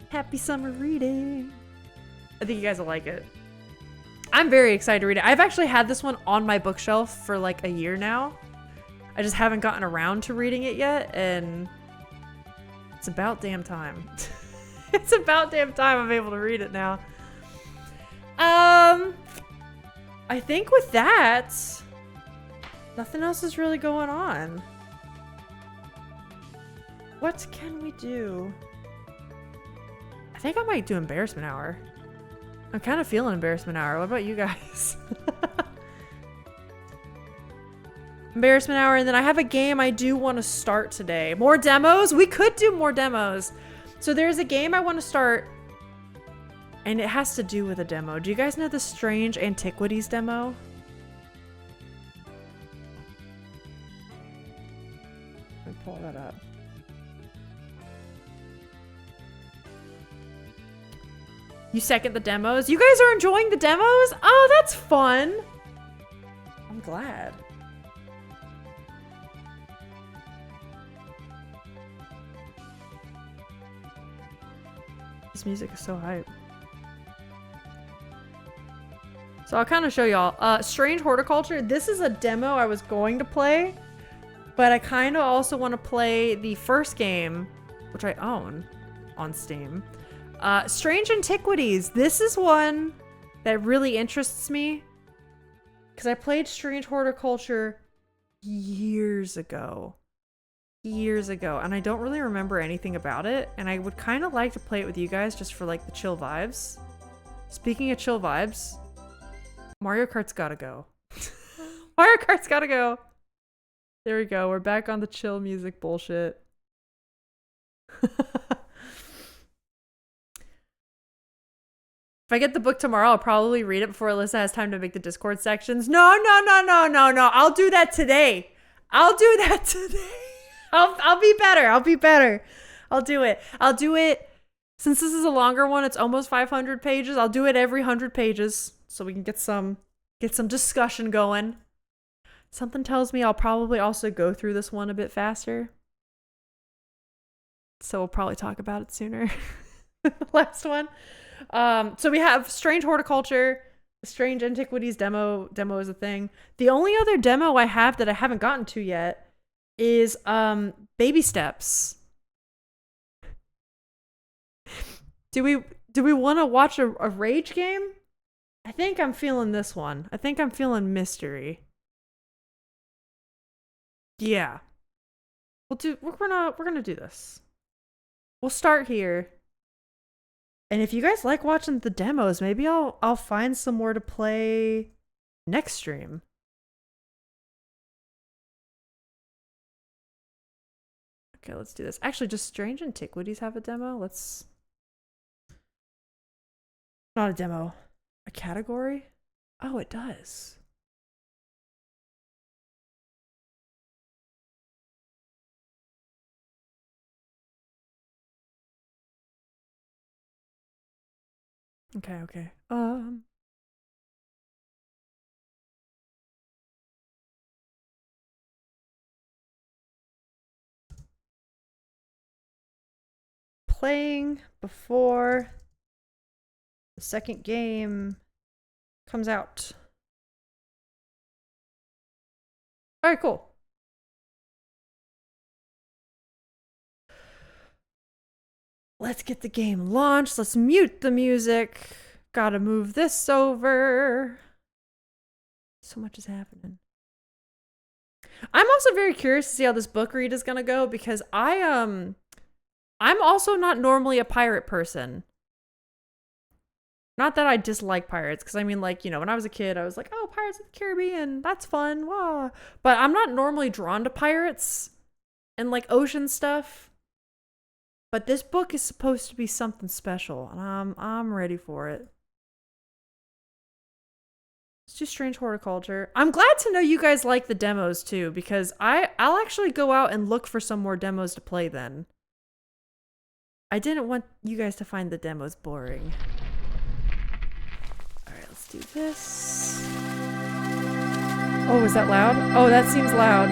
Happy summer reading. I think you guys will like it. I'm very excited to read it. I've actually had this one on my bookshelf for like a year now. I just haven't gotten around to reading it yet, and it's about damn time. It's about damn time I'm able to read it now. I think with that, nothing else is really going on. What can we do? I think I might do embarrassment hour. I'm kind of feeling embarrassment hour. What about you guys? Embarrassment hour, and then I have a game I do want to start today. More demos? We could do more demos. So there's a game I want to start, and it has to do with a demo. Do you guys know the Strange Antiquities demo? Let me pull that up. You second the demos? You guys are enjoying the demos? Oh, that's fun. I'm glad. This music is so hype. So I'll kind of show y'all. Strange Horticulture. This is a demo I was going to play, but I kind of also want to play the first game, which I own on Steam. Strange Antiquities. This is one that really interests me because I played Strange Horticulture years ago, and I don't really remember anything about it, and I would kind of like to play it with you guys just for like the chill vibes. Speaking of chill vibes, Mario Kart's gotta go. Mario Kart's gotta go. There we go. We're back on the chill music bullshit. If I get the book tomorrow, I'll probably read it before Alyssa has time to make the Discord sections. No. I'll do that today. I'll do that today. I'll be better. I'll do it. Since this is a longer one, it's almost 500 pages. I'll do it every 100 pages so we can get some discussion going. Something tells me I'll probably also go through this one a bit faster. So we'll probably talk about it sooner. Last one. So we have Strange Horticulture, Strange Antiquities demo is a thing. The only other demo I have that I haven't gotten to yet is Baby Steps. Do we want to watch a rage game? I think I'm feeling this one. I think I'm feeling mystery. Yeah. We're gonna do this. We'll start here. And if you guys like watching the demos, maybe I'll find some more to play next stream. Okay, let's do this. Actually, just Strange Antiquities have a demo. Let's... Not a demo. A category? Oh, it does. Okay. Playing before the second game comes out. All right, cool. Let's get the game launched. Let's mute the music. Gotta move this over. So much is happening. I'm also very curious to see how this book read is gonna go because I'm also not normally a pirate person. Not that I dislike pirates, because I mean, like, you know, when I was a kid, I was like, oh, Pirates of the Caribbean, that's fun, wow. But I'm not normally drawn to pirates and like ocean stuff. But this book is supposed to be something special, and I'm ready for it. It's just Strange Horticulture. I'm glad to know you guys like the demos too, because I'll actually go out and look for some more demos to play then. I didn't want you guys to find the demos boring. Alright, let's do this. Oh, is that loud? Oh, that seems loud.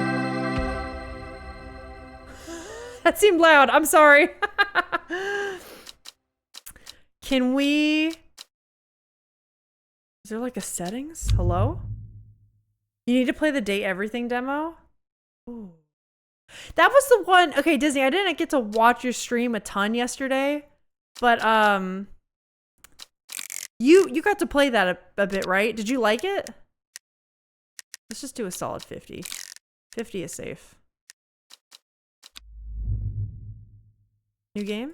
That seemed loud. I'm sorry. Can we... Is there like a settings? Hello? You need to play the Date Everything demo? Ooh. That was the one... Okay, Disney, I didn't get to watch your stream a ton yesterday, but you got to play that a bit, right? Did you like it? Let's just do a solid 50. 50 is safe. New game?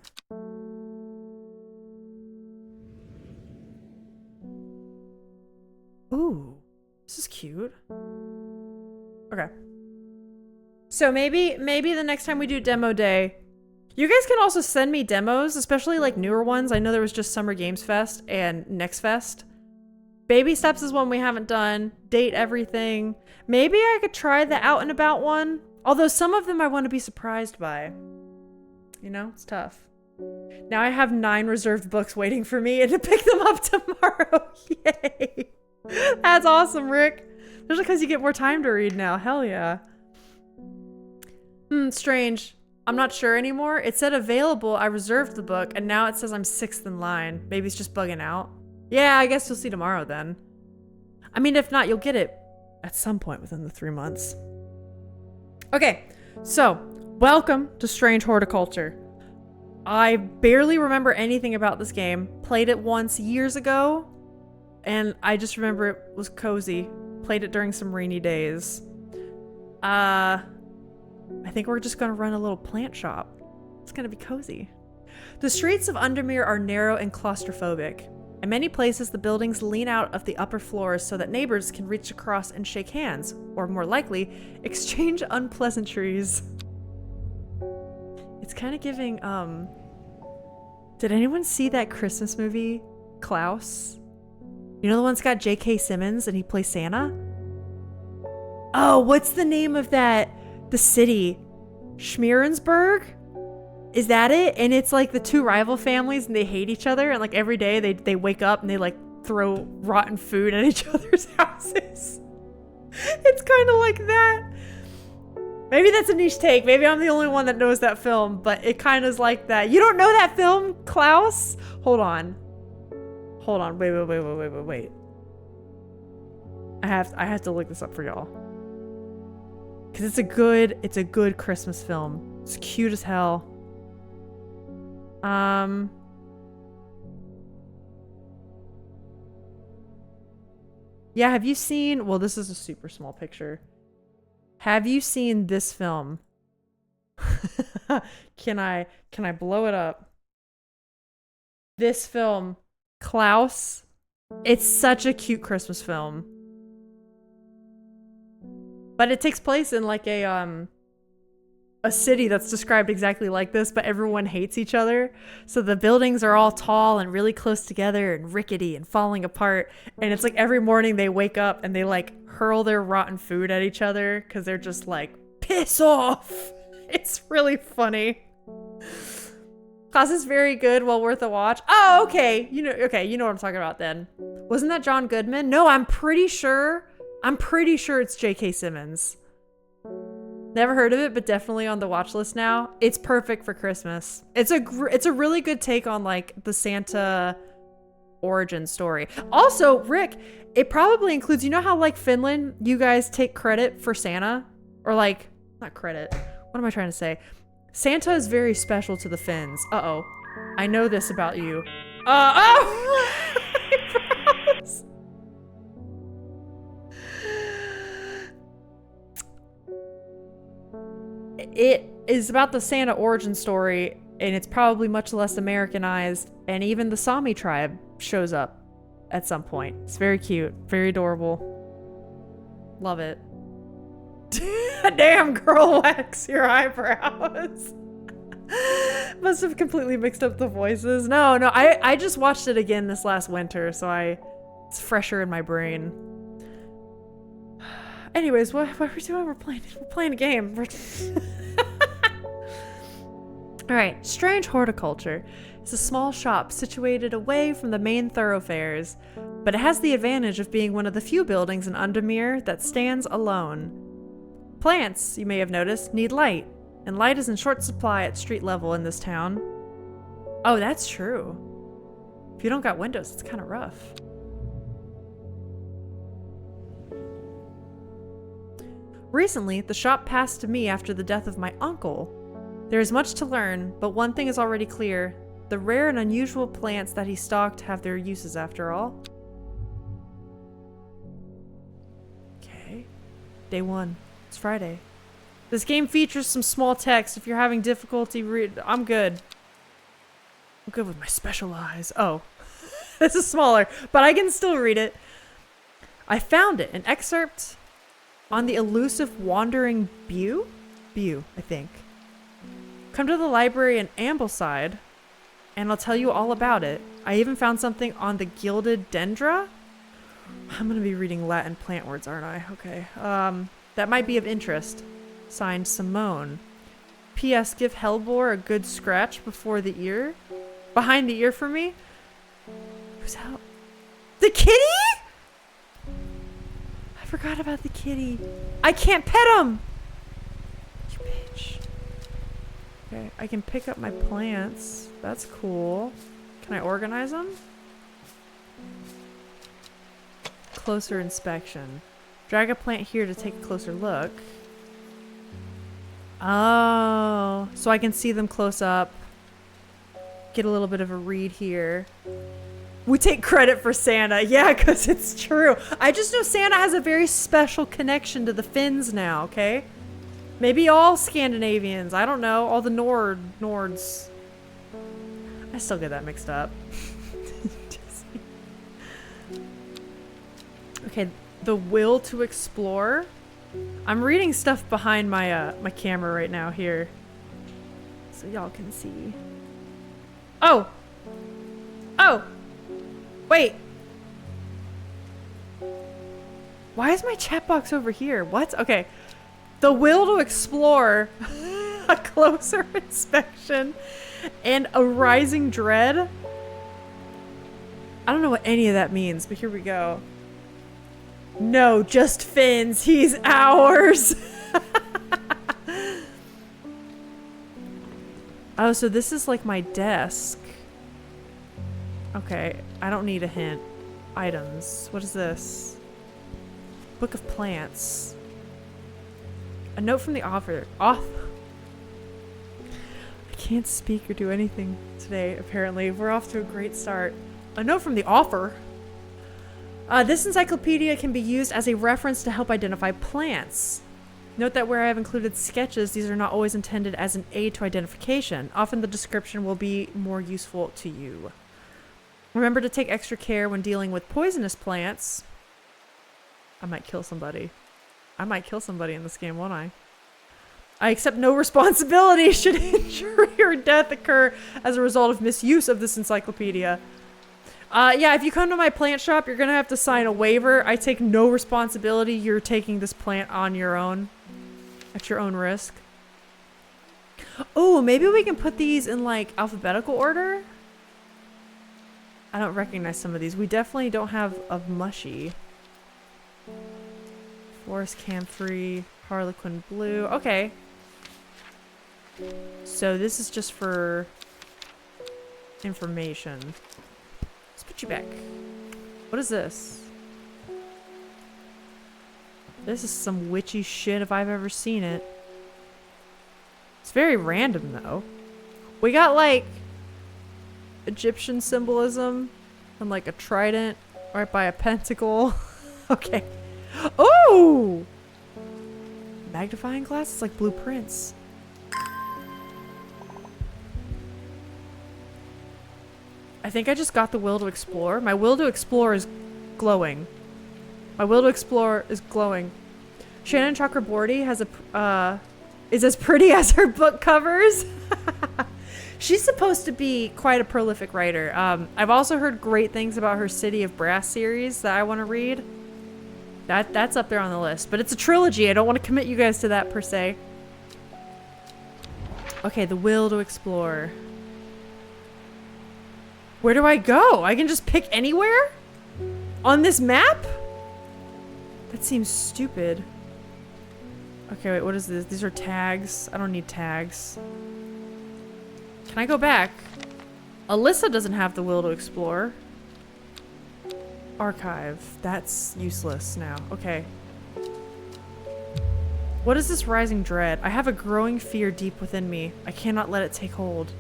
Ooh, this is cute. Okay. So maybe the next time we do demo day, you guys can also send me demos, especially like newer ones. I know there was just Summer Games Fest and Next Fest. Baby Steps is one we haven't done. Date Everything. Maybe I could try the Out and About one. Although some of them I want to be surprised by. You know, it's tough. Now I have 9 reserved books waiting for me and to pick them up tomorrow. Yay. That's awesome, Rick. Especially because you get more time to read now. Hell yeah. Strange. I'm not sure anymore. It said available. I reserved the book and now it says I'm 6th in line. Maybe it's just bugging out. Yeah, I guess you'll see tomorrow then. I mean, if not, you'll get it at some point within the 3 months. Okay, so welcome to Strange Horticulture. I barely remember anything about this game. Played it once years ago, and I just remember it was cozy. Played it during some rainy days. I think we're just gonna run a little plant shop. It's gonna be cozy. The streets of Undermere are narrow and claustrophobic. In many places, the buildings lean out of the upper floors so that neighbors can reach across and shake hands, or more likely, exchange unpleasantries. It's kind of giving, did anyone see that Christmas movie, Klaus? You know the one that's got J.K. Simmons and he plays Santa? Oh, what's the name of that? The city? Schmierensburg? Is that it? And it's like the 2 rival families and they hate each other and like every day they wake up and they like throw rotten food at each other's houses. It's kind of like that. Maybe that's a niche take. Maybe I'm the only one that knows that film, but it kind of is like that. You don't know that film, Klaus? Hold on. Hold on. Wait. I have to look this up for y'all. Cause it's a good Christmas film. It's cute as hell. Yeah, have you seen, well, this is a super small picture. Have you seen this film? Can I blow it up? This film, Klaus, it's such a cute Christmas film. But it takes place in like a city that's described exactly like this, but everyone hates each other. So the buildings are all tall and really close together and rickety and falling apart. And it's like every morning they wake up and they like hurl their rotten food at each other because they're just like, piss off. It's really funny. Klaus is very good, well worth a watch. Oh, okay. You know what I'm talking about then. Wasn't that John Goodman? No, I'm pretty sure it's J.K. Simmons. Never heard of it, but definitely on the watch list now. It's perfect for Christmas. It's a really good take on like the Santa origin story. Also, Rick, it probably includes, you know how like Finland, you guys take credit for Santa? Or like, not credit. What am I trying to say? Santa is very special to the Finns. Uh-oh. I know this about you. Oh! It is about the Santa origin story, and it's probably much less Americanized, and even the Sami tribe shows up at some point. It's very cute, very adorable. Love it. Damn, girl, wax your eyebrows. Must have completely mixed up the voices. No, I just watched it again this last winter, so it's fresher in my brain. Anyways, what are we doing? We're playing a game. Alright, Strange Horticulture is a small shop situated away from the main thoroughfares, but it has the advantage of being one of the few buildings in Undermere that stands alone. Plants, you may have noticed, need light, and light is in short supply at street level in this town. Oh, that's true. If you don't got windows, it's kind of rough. Recently, the shop passed to me after the death of my uncle. There is much to learn, but one thing is already clear. The rare and unusual plants that he stocked have their uses after all. Okay. Day 1. It's Friday. This game features some small text. If you're having difficulty I'm good. I'm good with my special eyes. Oh. This is smaller, but I can still read it. I found it. An excerpt on the elusive wandering Bew, I think. Come to the library in Ambleside, and I'll tell you all about it. I even found something on the gilded dendra. I'm gonna be reading Latin plant words, aren't I? Okay. That might be of interest. Signed, Simone. P.S. Give Hellbore a good scratch behind the ear for me. Who's out? The kitty? I forgot about the kitty. I can't pet him! You bitch. Okay, I can pick up my plants. That's cool. Can I organize them? Closer inspection. Drag a plant here to take a closer look. Oh, so I can see them close up. Get a little bit of a read here. We take credit for Santa. Yeah, because it's true. I just know Santa has a very special connection to the Finns now, okay? Maybe all Scandinavians. I don't know. All the Nords. I still get that mixed up. Okay, the will to explore. I'm reading stuff behind my my camera right now here, so y'all can see. Oh! Wait! Why is my chat box over here? What? Okay. The will to explore, a closer inspection, and a rising dread. I don't know what any of that means, but here we go. No, just Finn's. He's ours. Oh, so this is like my desk. Okay, I don't need a hint. Items. What is this? Book of plants. A note from the author. I can't speak or do anything today, apparently. We're off to a great start. A note from the author. This encyclopedia can be used as a reference to help identify plants. Note that where I have included sketches, these are not always intended as an aid to identification. Often the description will be more useful to you. Remember to take extra care when dealing with poisonous plants. I might kill somebody. I might kill somebody in this game, won't I? I accept no responsibility should injury or death occur as a result of misuse of this encyclopedia. Yeah, if you come to my plant shop, you're gonna have to sign a waiver. I take no responsibility. You're taking this plant on your own. At your own risk. Oh, maybe we can put these in like alphabetical order? I don't recognize some of these. We definitely don't have a mushy. Forest camphor, harlequin blue. Okay. So this is just for information. Let's put you back. What is this? This is some witchy shit if I've ever seen it. It's very random though. We got like Egyptian symbolism and like a trident right by a pentacle. Okay. Oh! Magnifying glass? It's like blueprints. I think I just got the will to explore. My will to explore is glowing. My will to explore is glowing. Shannon Chakraborty has a is as pretty as her book covers. She's supposed to be quite a prolific writer. I've also heard great things about her City of Brass series that I want to read. That's up there on the list, but it's a trilogy. I don't want to commit you guys to that per se. Okay, the will to explore. Where do I go? I can just pick anywhere? On this map? That seems stupid. Okay, wait, what is this? These are tags. I don't need tags. Can I go back? Alyssa doesn't have the will to explore. Archive. That's useless now. Okay. What is this rising dread? I have a growing fear deep within me. I cannot let it take hold.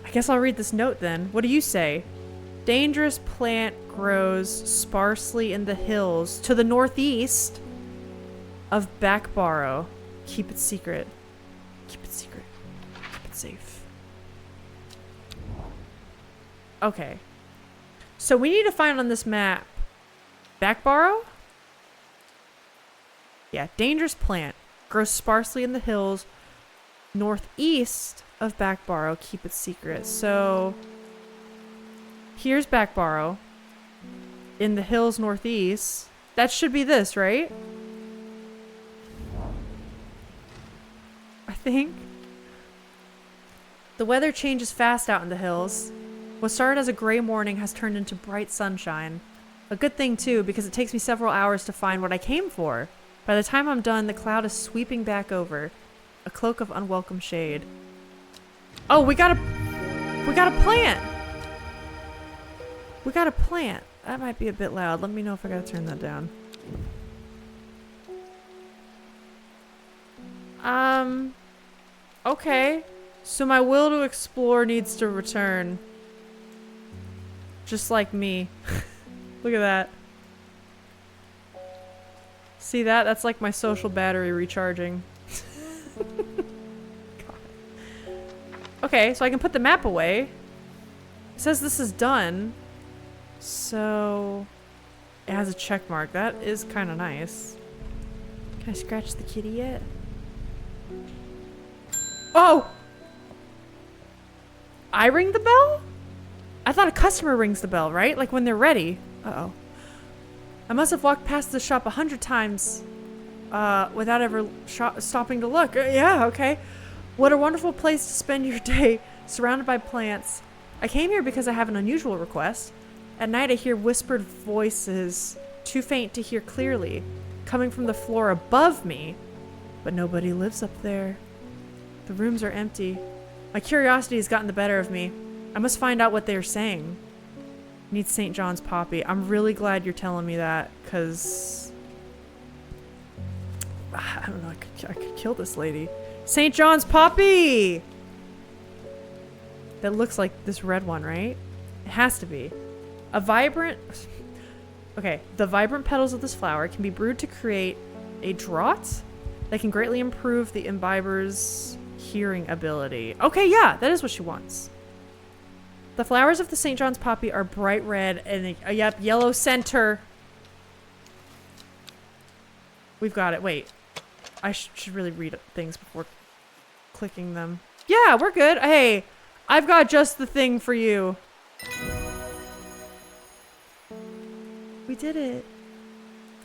I guess I'll read this note then. What do you say? Dangerous plant grows sparsely in the hills to the northeast of Backbarrow. Keep it secret. Keep it secret. Keep it safe. Okay. So we need to find on this map Backbarrow? Yeah, dangerous plant. Grows sparsely in the hills northeast of Backbarrow. Keep it secret. So here's Backbarrow. In the hills northeast. That should be this, right? I think. The weather changes fast out in the hills. What started as a gray morning has turned into bright sunshine. A good thing too, because it takes me several hours to find what I came for. By the time I'm done, the cloud is sweeping back over. A cloak of unwelcome shade. Oh, we got a plant! We got a plant. That might be a bit loud. Let me know if I gotta turn that down. Okay. So my will to explore needs to return. Just like me. Look at that. See that? That's like my social battery recharging. Okay, so I can put the map away. It says this is done. So it has a check mark. That is kind of nice. Can I scratch the kitty yet? Oh! I ring the bell? I thought a customer rings the bell, right? Like when they're ready. Uh-oh. I must have walked past the shop 100 times without ever stopping to look. Yeah, okay. What a wonderful place to spend your day, surrounded by plants. I came here because I have an unusual request. At night I hear whispered voices, too faint to hear clearly, coming from the floor above me. But nobody lives up there. The rooms are empty. My curiosity has gotten the better of me. I must find out what they are saying. Need St. John's poppy. I'm really glad you're telling me that, because I don't know, I could kill this lady. St. John's poppy! That looks like this red one, right? It has to be. A vibrant... Okay, the vibrant petals of this flower can be brewed to create a draught that can greatly improve the imbiber's hearing ability. Okay, yeah, that is what she wants. The flowers of the St. John's poppy are bright red and, yep, yellow center. We've got it. Wait. I should really read things before clicking them. Yeah, we're good. Hey, I've got just the thing for you. We did it.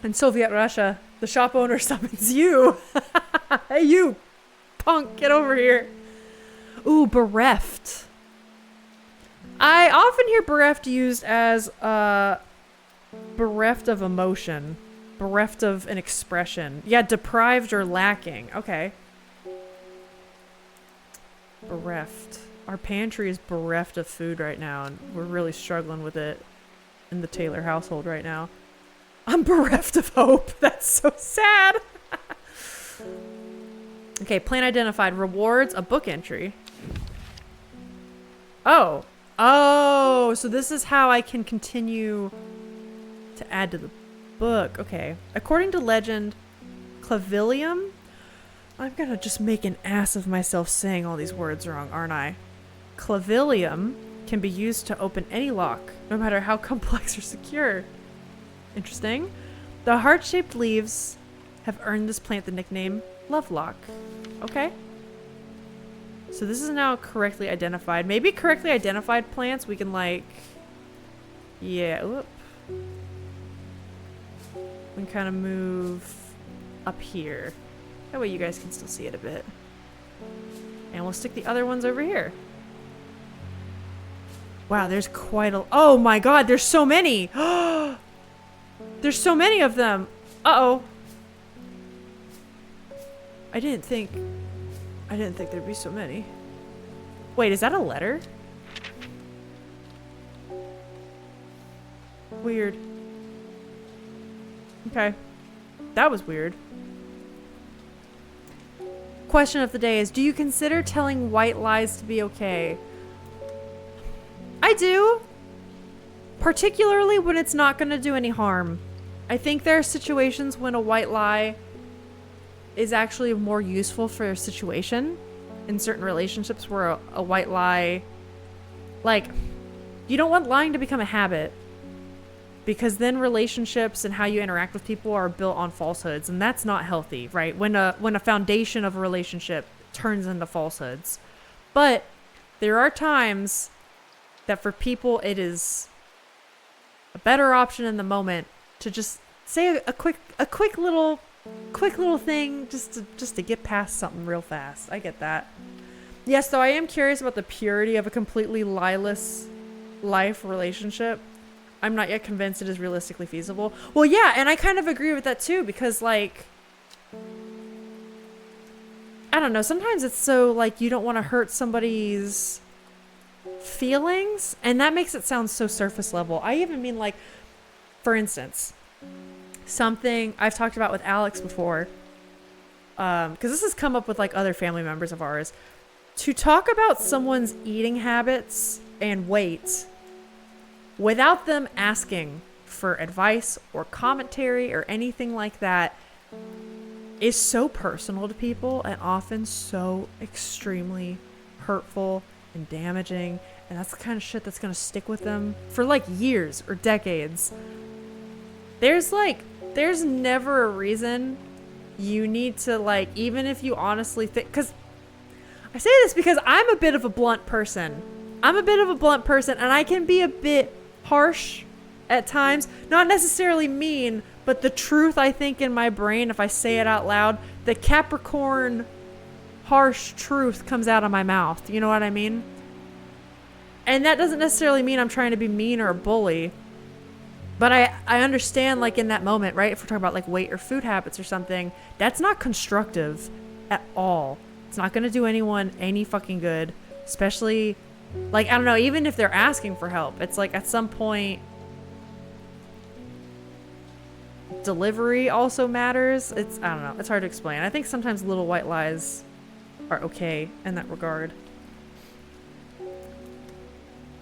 In Soviet Russia, the shop owner summons you. Hey, you punk, get over here. Ooh, bereft. I often hear bereft used as bereft of emotion, bereft of an expression. Yeah, deprived or lacking. Okay. Bereft. Our pantry is bereft of food right now, and we're really struggling with it in the Taylor household right now. I'm bereft of hope. That's so sad. Okay, plant identified. Rewards a book entry. Oh. Oh, so this is how I can continue to add to the book. Okay. According to legend, clavilium. I'm gonna just make an ass of myself saying all these words wrong, aren't I? Clavilium can be used to open any lock, no matter how complex or secure. Interesting. The heart-shaped leaves have earned this plant the nickname Lovelock. Okay. So this is now correctly identified. Maybe correctly identified plants we can like... Yeah, whoop. We can kind of move up here. That way you guys can still see it a bit. And we'll stick the other ones over here. Wow, there's quite a... Oh my god, there's so many! There's so many of them! Uh-oh. I didn't think there'd be so many. Wait, is that a letter? Weird. Okay. That was weird. Question of the day is, do you consider telling white lies to be okay? I do. Particularly when it's not going to do any harm. I think there are situations when a white lie is actually more useful for a situation. In certain relationships where a white lie, like, you don't want lying to become a habit, because then relationships and how you interact with people are built on falsehoods, and that's not healthy, right? When a foundation of a relationship turns into falsehoods. But there are times that for people it is a better option in the moment to just say a quick little thing just to get past something real fast. I get that. Yes, though I am curious about the purity of a completely lieless life relationship. I'm not yet convinced it is realistically feasible. Well, yeah, and I kind of agree with that too, because like, I don't know, sometimes it's so like you don't want to hurt somebody's feelings, and that makes it sound so surface level. I even mean like, for instance, something I've talked about with Alex before, because this has come up with like other family members of ours, to talk about someone's eating habits and weight without them asking for advice or commentary or anything like that is so personal to people and often so extremely hurtful and damaging, and that's the kind of shit that's gonna stick with them for like years or decades. There's never a reason you need to, like, even if you honestly think, because I say this because I'm a bit of a blunt person. And I can be a bit harsh at times. Not necessarily mean, but the truth, I think, in my brain, if I say it out loud, the Capricorn harsh truth comes out of my mouth. You know what I mean? And that doesn't necessarily mean I'm trying to be mean or a bully. But I understand, like, in that moment, right? If we're talking about, like, weight or food habits or something, that's not constructive at all. It's not going to do anyone any fucking good. Especially, like, I don't know, even if they're asking for help. It's like, at some point, delivery also matters. I don't know. It's hard to explain. I think sometimes little white lies are okay in that regard.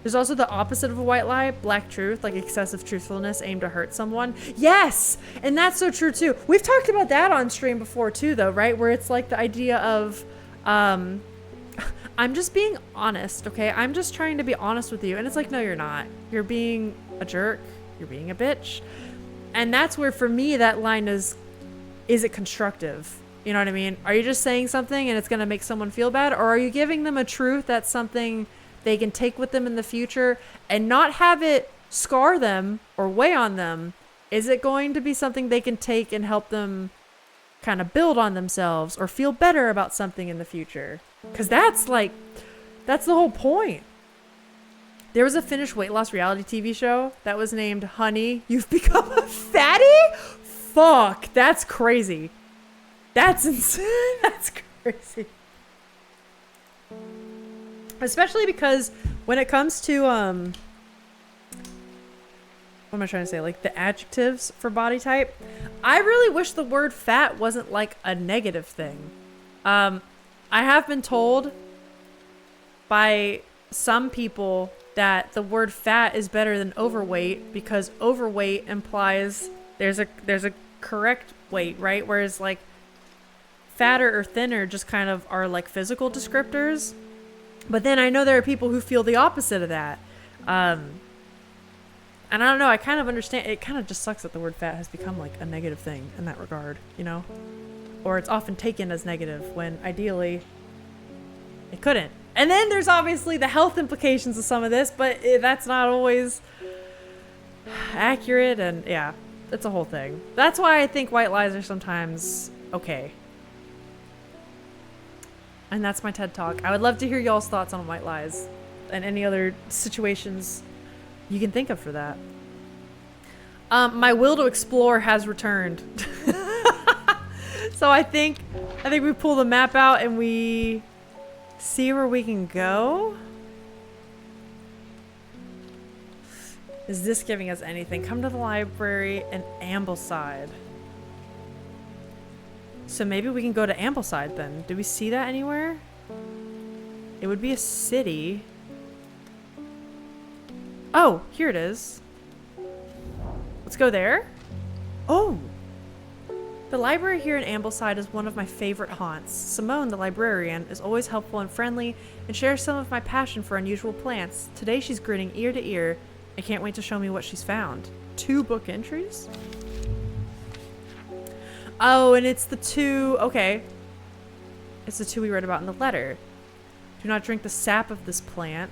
There's also the opposite of a white lie, black truth, like excessive truthfulness aimed to hurt someone. Yes! And that's so true too. We've talked about that on stream before too though, right? Where it's like the idea of, I'm just being honest, okay? I'm just trying to be honest with you. And it's like, no, you're not. You're being a jerk. You're being a bitch. And that's where for me that line is it constructive? You know what I mean? Are you just saying something and it's going to make someone feel bad? Or are you giving them a truth that's something they can take with them in the future and not have it scar them or weigh on them? Is it going to be something they can take and help them kind of build on themselves or feel better about something in the future? Because that's the whole point. There was a Finnish weight loss reality TV show that was named Honey, You've Become a Fatty? Fuck, that's crazy. That's insane. That's crazy. Especially because when it comes to, what am I trying to say? Like the adjectives for body type. I really wish the word fat wasn't like a negative thing. I have been told by some people that the word fat is better than overweight because overweight implies there's a correct weight, right? Whereas like fatter or thinner just kind of are like physical descriptors. But then I know there are people who feel the opposite of that. And I don't know, I kind of understand. It kind of just sucks that the word fat has become like a negative thing in that regard, you know? Or it's often taken as negative when ideally it couldn't. And then there's obviously the health implications of some of this, but that's not always accurate. And yeah, it's a whole thing. That's why I think white lies are sometimes okay. And that's my TED Talk. I would love to hear y'all's thoughts on white lies and any other situations you can think of for that. My will to explore has returned. So I think we pull the map out and we see where we can go. Is this giving us anything? Come to the library in Ambleside. So maybe we can go to Ambleside then. Do we see that anywhere? It would be a city. Oh, here it is. Let's go there. Oh! The library here in Ambleside is one of my favorite haunts. Simone, the librarian, is always helpful and friendly and shares some of my passion for unusual plants. Today she's grinning ear to ear. I can't wait to show me what she's found. 2 book entries? Oh, and it's the 2... Okay. It's the 2 we read about in the letter. Do not drink the sap of this plant.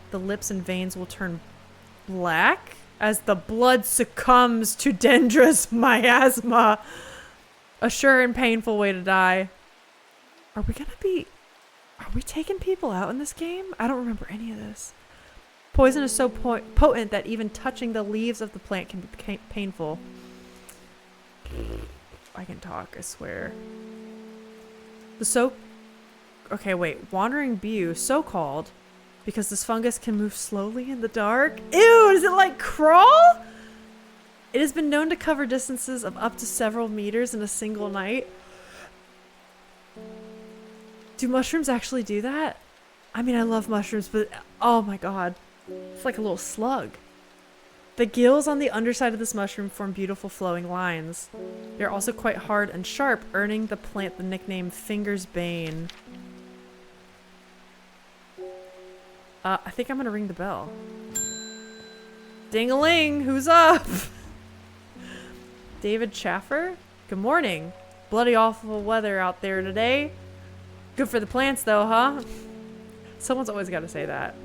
The lips and veins will turn black as the blood succumbs to Dendrus miasma. A sure and painful way to die. Are we taking people out in this game? I don't remember any of this. Poison is so potent that even touching the leaves of the plant can be painful. I can talk, I swear. Okay, wait. Wandering Bew, so-called, because this fungus can move slowly in the dark. Ew, does it like crawl? It has been known to cover distances of up to several meters in a single night. Do mushrooms actually do that? I mean, I love mushrooms, but oh my god. It's like a little slug. The gills on the underside of this mushroom form beautiful flowing lines. They're also quite hard and sharp, earning the plant the nickname Finger's Bane. I think I'm gonna ring the bell. Ding-a-ling, who's up? David Chaffer? Good morning. Bloody awful weather out there today. Good for the plants though, huh? Someone's always got to say that.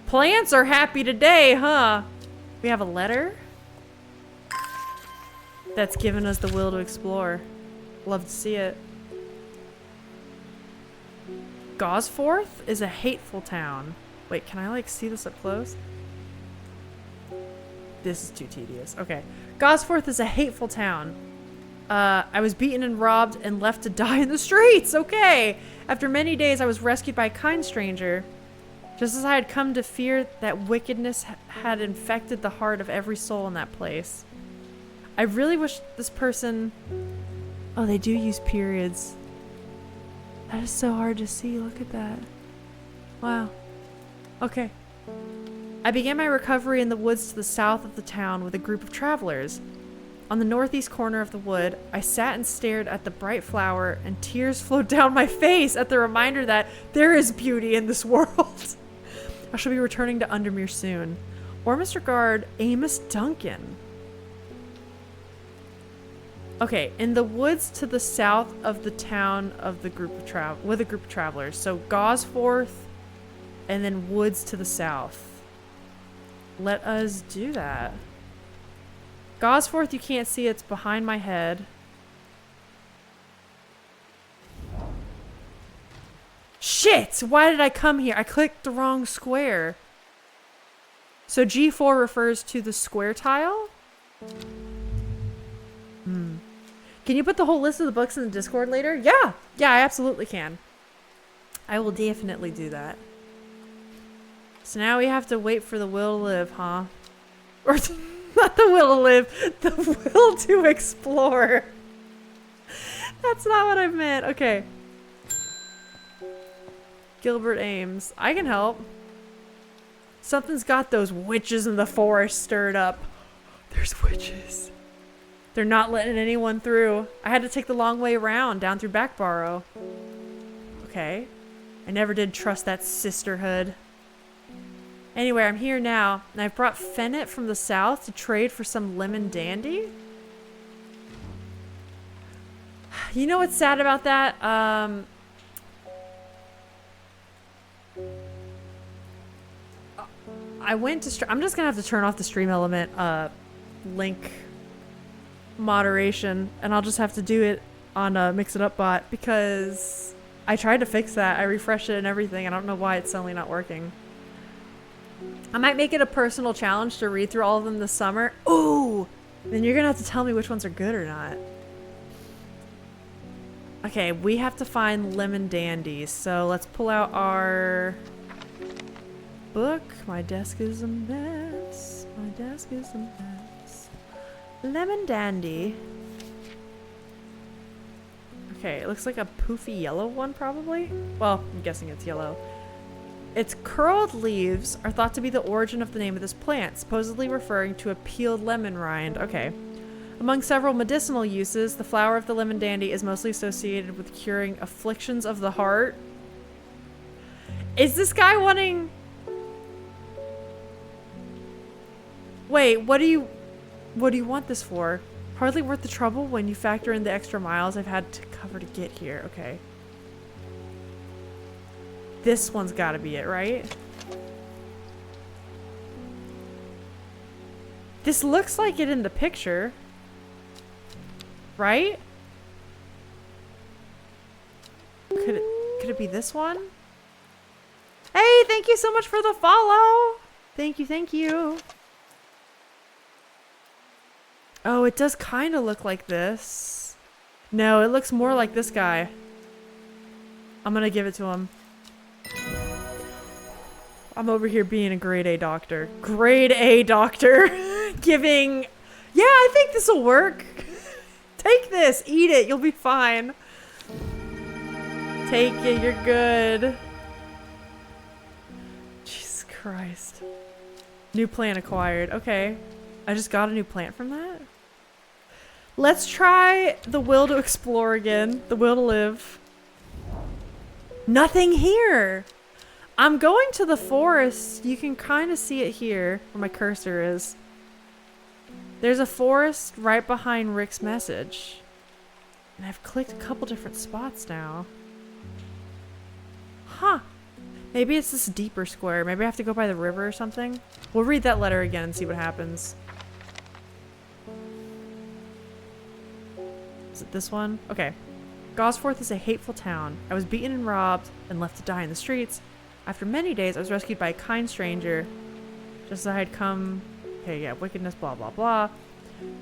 Plants are happy today, huh? We have a letter that's given us the will to explore. Love to see it. Gosforth is a hateful town. Wait, can I like see this up close? This is too tedious. Okay. Gosforth is a hateful town. I was beaten and robbed and left to die in the streets. Okay. After many days, I was rescued by a kind stranger. Just as I had come to fear that wickedness had infected the heart of every soul in that place. I really wish this person... Oh, they do use periods. That is so hard to see. Look at that. Wow. Okay. I began my recovery in the woods to the south of the town with a group of travelers. On the northeast corner of the wood, I sat and stared at the bright flower, and tears flowed down my face at the reminder that there is beauty in this world. I shall be returning to Undermere soon. Or Mr. Guard, Amos Duncan. Okay, in the woods to the south of the town of the group of with a group of travelers. So Gosforth, and then woods to the south. Let us do that. Gosforth, you can't see, it's behind my head. Shit! Why did I come here? I clicked the wrong square. So G4 refers to the square tile? Can you put the whole list of the books in the Discord later? Yeah! Yeah, I absolutely can. I will definitely do that. So now we have to wait for the will to live, huh? Or not the will to live, the will to explore. That's not what I meant. Okay. Gilbert Ames. I can help. Something's got those witches in the forest stirred up. There's witches. They're not letting anyone through. I had to take the long way around, down through Backbarrow. Okay. I never did trust that sisterhood. Anyway, I'm here now, and I've brought Fennet from the south to trade for some lemon dandy. You know what's sad about that? I went to I'm just gonna have to turn off the stream element link moderation, and I'll just have to do it on a Mix It Up bot, because I tried to fix that. I refreshed it and everything. I don't know why it's suddenly not working. I might make it a personal challenge to read through all of them this summer. Ooh! Then you're gonna have to tell me which ones are good or not. Okay, we have to find lemon dandies, so let's pull out our book. My desk is a mess. My desk is a mess. Lemon dandy. Okay, it looks like a poofy yellow one, probably. Well, I'm guessing it's yellow. Its curled leaves are thought to be the origin of the name of this plant, supposedly referring to a peeled lemon rind. Okay. Among several medicinal uses, the flower of the lemon dandy is mostly associated with curing afflictions of the heart. Is this guy wanting... Wait, what do you want this for? Hardly worth the trouble when you factor in the extra miles I've had to cover to get here. Okay. This one's gotta be it, right? This looks like it in the picture. Right? Could it be this one? Hey, thank you so much for the follow. Thank you, thank you. Oh, it does kind of look like this. No, it looks more like this guy. I'm gonna give it to him. I'm over here being a grade A doctor. Grade A doctor. Giving... Yeah, I think this will work. Take this. Eat it. You'll be fine. Take it. You're good. Jesus Christ. New plant acquired. Okay. I just got a new plant from that. Let's try the will to explore again. The will to live. Nothing here. I'm going to the forest. You can kind of see it here where my cursor is. There's a forest right behind Rick's message. And I've clicked a couple different spots now. Huh. Maybe it's this deeper square. Maybe I have to go by the river or something. We'll read that letter again and see what happens. Is it this one? Okay. Gosforth is a hateful town. I was beaten and robbed and left to die in the streets. After many days, I was rescued by a kind stranger. Just as I had come... Okay, yeah, wickedness, blah, blah, blah.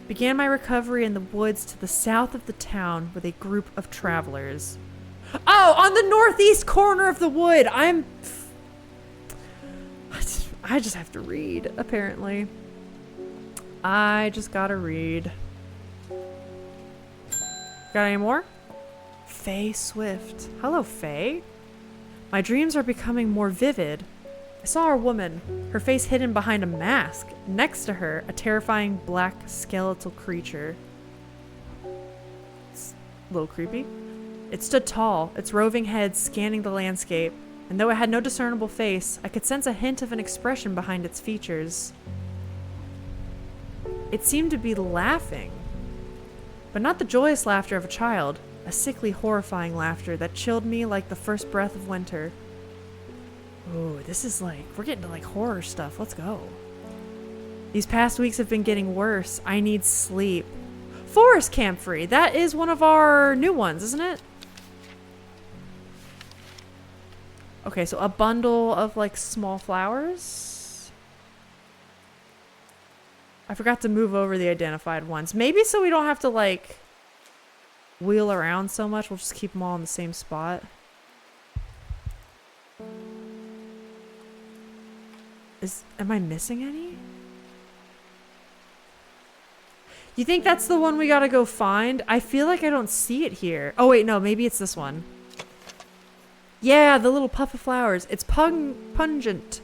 Began my recovery in the woods to the south of the town with a group of travelers. Oh, on the northeast corner of the wood! I just have to read, apparently. I just gotta read. Got any more? Faye Swift. Hello, Faye. My dreams are becoming more vivid. I saw a woman, her face hidden behind a mask. Next to her, a terrifying black skeletal creature. It's a little creepy. It stood tall, its roving head scanning the landscape, and though it had no discernible face, I could sense a hint of an expression behind its features. It seemed to be laughing, but not the joyous laughter of a child, a sickly, horrifying laughter that chilled me like the first breath of winter. Ooh, this is like, we're getting to like horror stuff. Let's go. These past weeks have been getting worse. I need sleep. Forest camphor. That is one of our new ones, isn't it? Okay, so a bundle of like small flowers. I forgot to move over the identified ones. Maybe so we don't have to like wheel around so much. We'll just keep them all in the same spot. Am I missing any? You think that's the one we gotta go find? I feel like I don't see it here. Oh wait, no, maybe it's this one. Yeah, the little puff of flowers. It's pungent,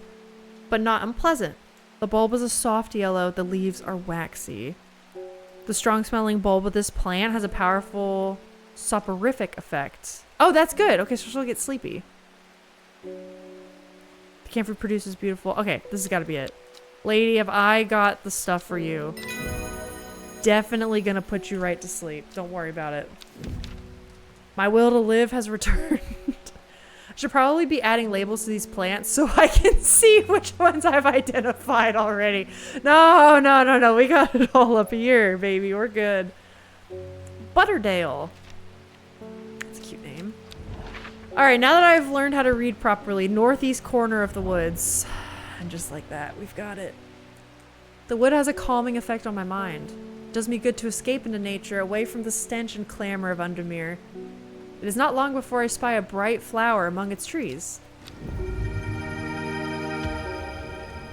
but not unpleasant. The bulb is a soft yellow, the leaves are waxy. The strong-smelling bulb of this plant has a powerful soporific effect. Oh, that's good. Okay, so she'll get sleepy. The camphor produces beautiful... Okay, this has got to be it. Lady, have I got the stuff for you? Definitely gonna put you right to sleep. Don't worry about it. My will to live has returned. I should probably be adding labels to these plants so I can see which ones I've identified already. No, no, no, no. We got it all up here, baby. We're good. Butterdale. That's a cute name. All right, now that I've learned how to read properly, northeast corner of the woods. And just like that, we've got it. The wood has a calming effect on my mind. It does me good to escape into nature, away from the stench and clamor of Undermere. It is not long before I spy a bright flower among its trees.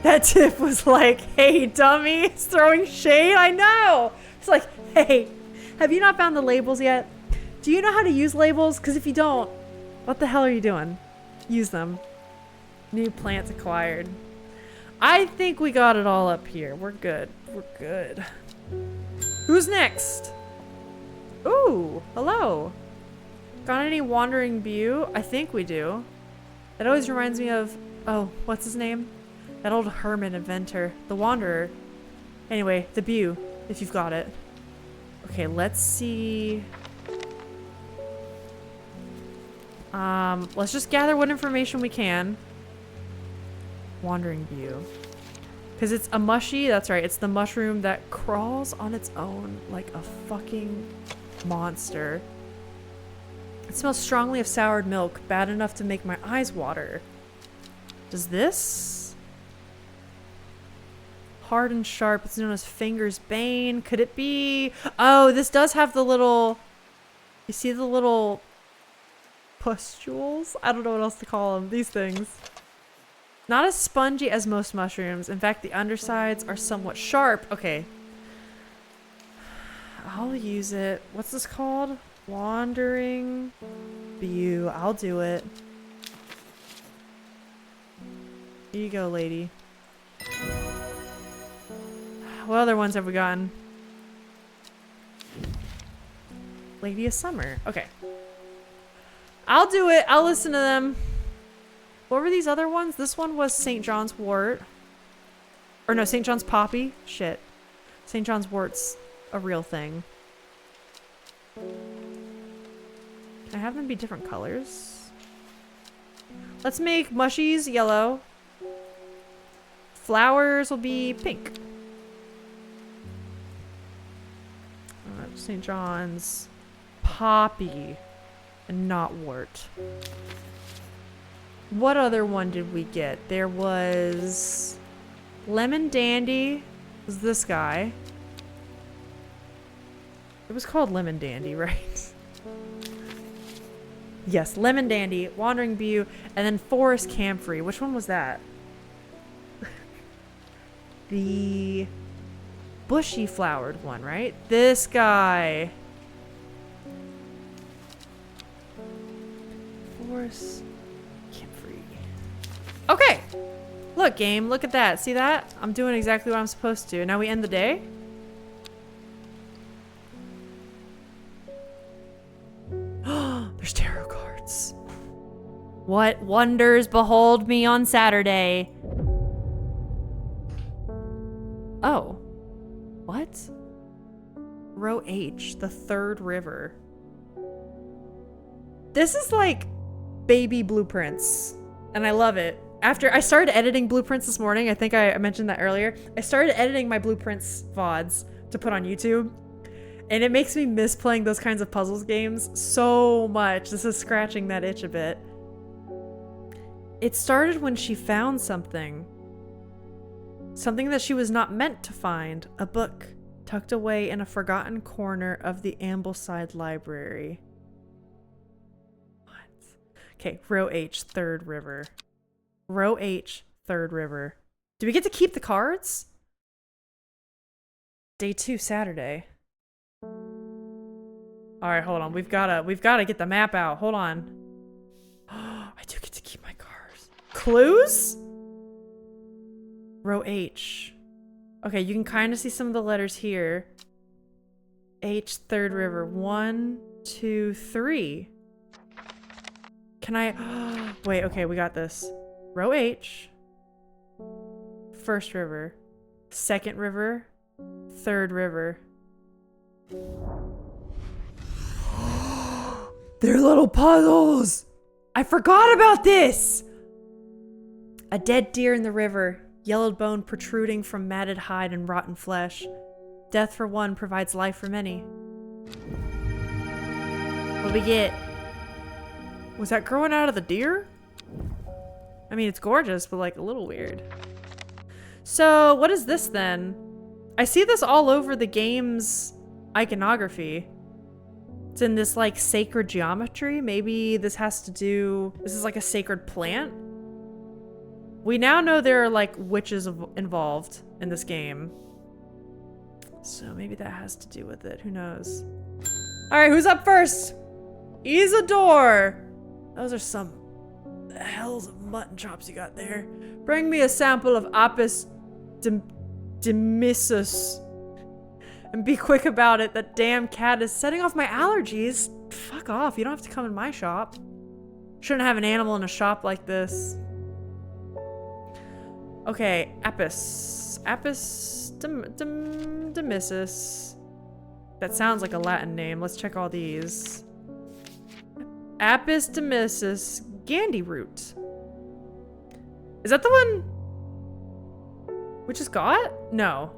That tip was like, hey, dummy, it's throwing shade. I know. It's like, hey, have you not found the labels yet? Do you know how to use labels? Because if you don't, what the hell are you doing? Use them. New plants acquired. I think we got it all up here. We're good. We're good. Who's next? Ooh, hello. Got any wandering beau? I think we do. That always reminds me of, oh, what's his name? That old hermit inventor, the wanderer. Anyway, the beau, if you've got it. Okay, let's see. Let's just gather what information we can. Wandering beau. Because it's a mushy, that's right, it's the mushroom that crawls on its own like a fucking monster. It smells strongly of soured milk, bad enough to make my eyes water. Does this? Hard and sharp, it's known as Finger's Bane. Could it be? Oh, this does have the little, you see the little pustules? I don't know what else to call them, these things. Not as spongy as most mushrooms. In fact, the undersides are somewhat sharp. Okay. I'll use it. What's this called? Wandering beau. I'll do it. Here you go, lady. What other ones have we gotten? Lady of Summer. Okay. I'll do it. I'll listen to them. What were these other ones? This one was St. John's wort. Or no, St. John's poppy. Shit. St. John's wort's a real thing. Can I have them be different colors? Let's make mushies yellow. Flowers will be pink. St. John's poppy and not wort. What other one did we get? There was Lemon Dandy. Was this guy? It was called Lemon Dandy, right? Yes, Lemon Dandy, Wandering Beau, and then Forest Camphor. Which one was that? The bushy flowered one, right? This guy. Forest Camphor. Okay. Look, game, look at that. See that? I'm doing exactly what I'm supposed to. Now we end the day? There's tarot cards. What wonders behold me on Saturday? Oh. What? Row H, the third river. This is like baby blueprints, and I love it. After I started editing blueprints this morning, I think I mentioned that earlier, I started editing my blueprints VODs to put on YouTube, and it makes me miss playing those kinds of puzzles games so much. This is scratching that itch a bit. It started when she found something. Something that she was not meant to find. A book tucked away in a forgotten corner of the Ambleside Library. What? Okay, row H, third river. Row H, third river. Do we get to keep the cards? Day 2, Saturday. All right, hold on. We've gotta get the map out. Hold on. I do get to keep my cards. Clues? Row H. Okay, you can kind of see some of the letters here. H, third river. 1, 2, 3. Can I? Wait, okay, we got this. Row H. First river. Second river. Third river. They're little puzzles! I forgot about this! A dead deer in the river. Yellowed bone protruding from matted hide and rotten flesh. Death for one provides life for many. What do we get? Was that growing out of the deer? I mean, it's gorgeous, but like a little weird. So, what is this then? I see this all over the game's iconography. It's in this like sacred geometry. Maybe this has to do... This is like a sacred plant? We now know there are like witches involved in this game. So maybe that has to do with it. Who knows? Alright, who's up first? Isadore! Those are some hells of mutton chops you got there. Bring me a sample of Apis demissus. And be quick about it. That damn cat is setting off my allergies. Fuck off. You don't have to come in my shop. Shouldn't have an animal in a shop like this. Okay, Apis. Apis demissus. That sounds like a Latin name. Let's check all these. Apis demissus Gandy root. Is that the one we just got? No.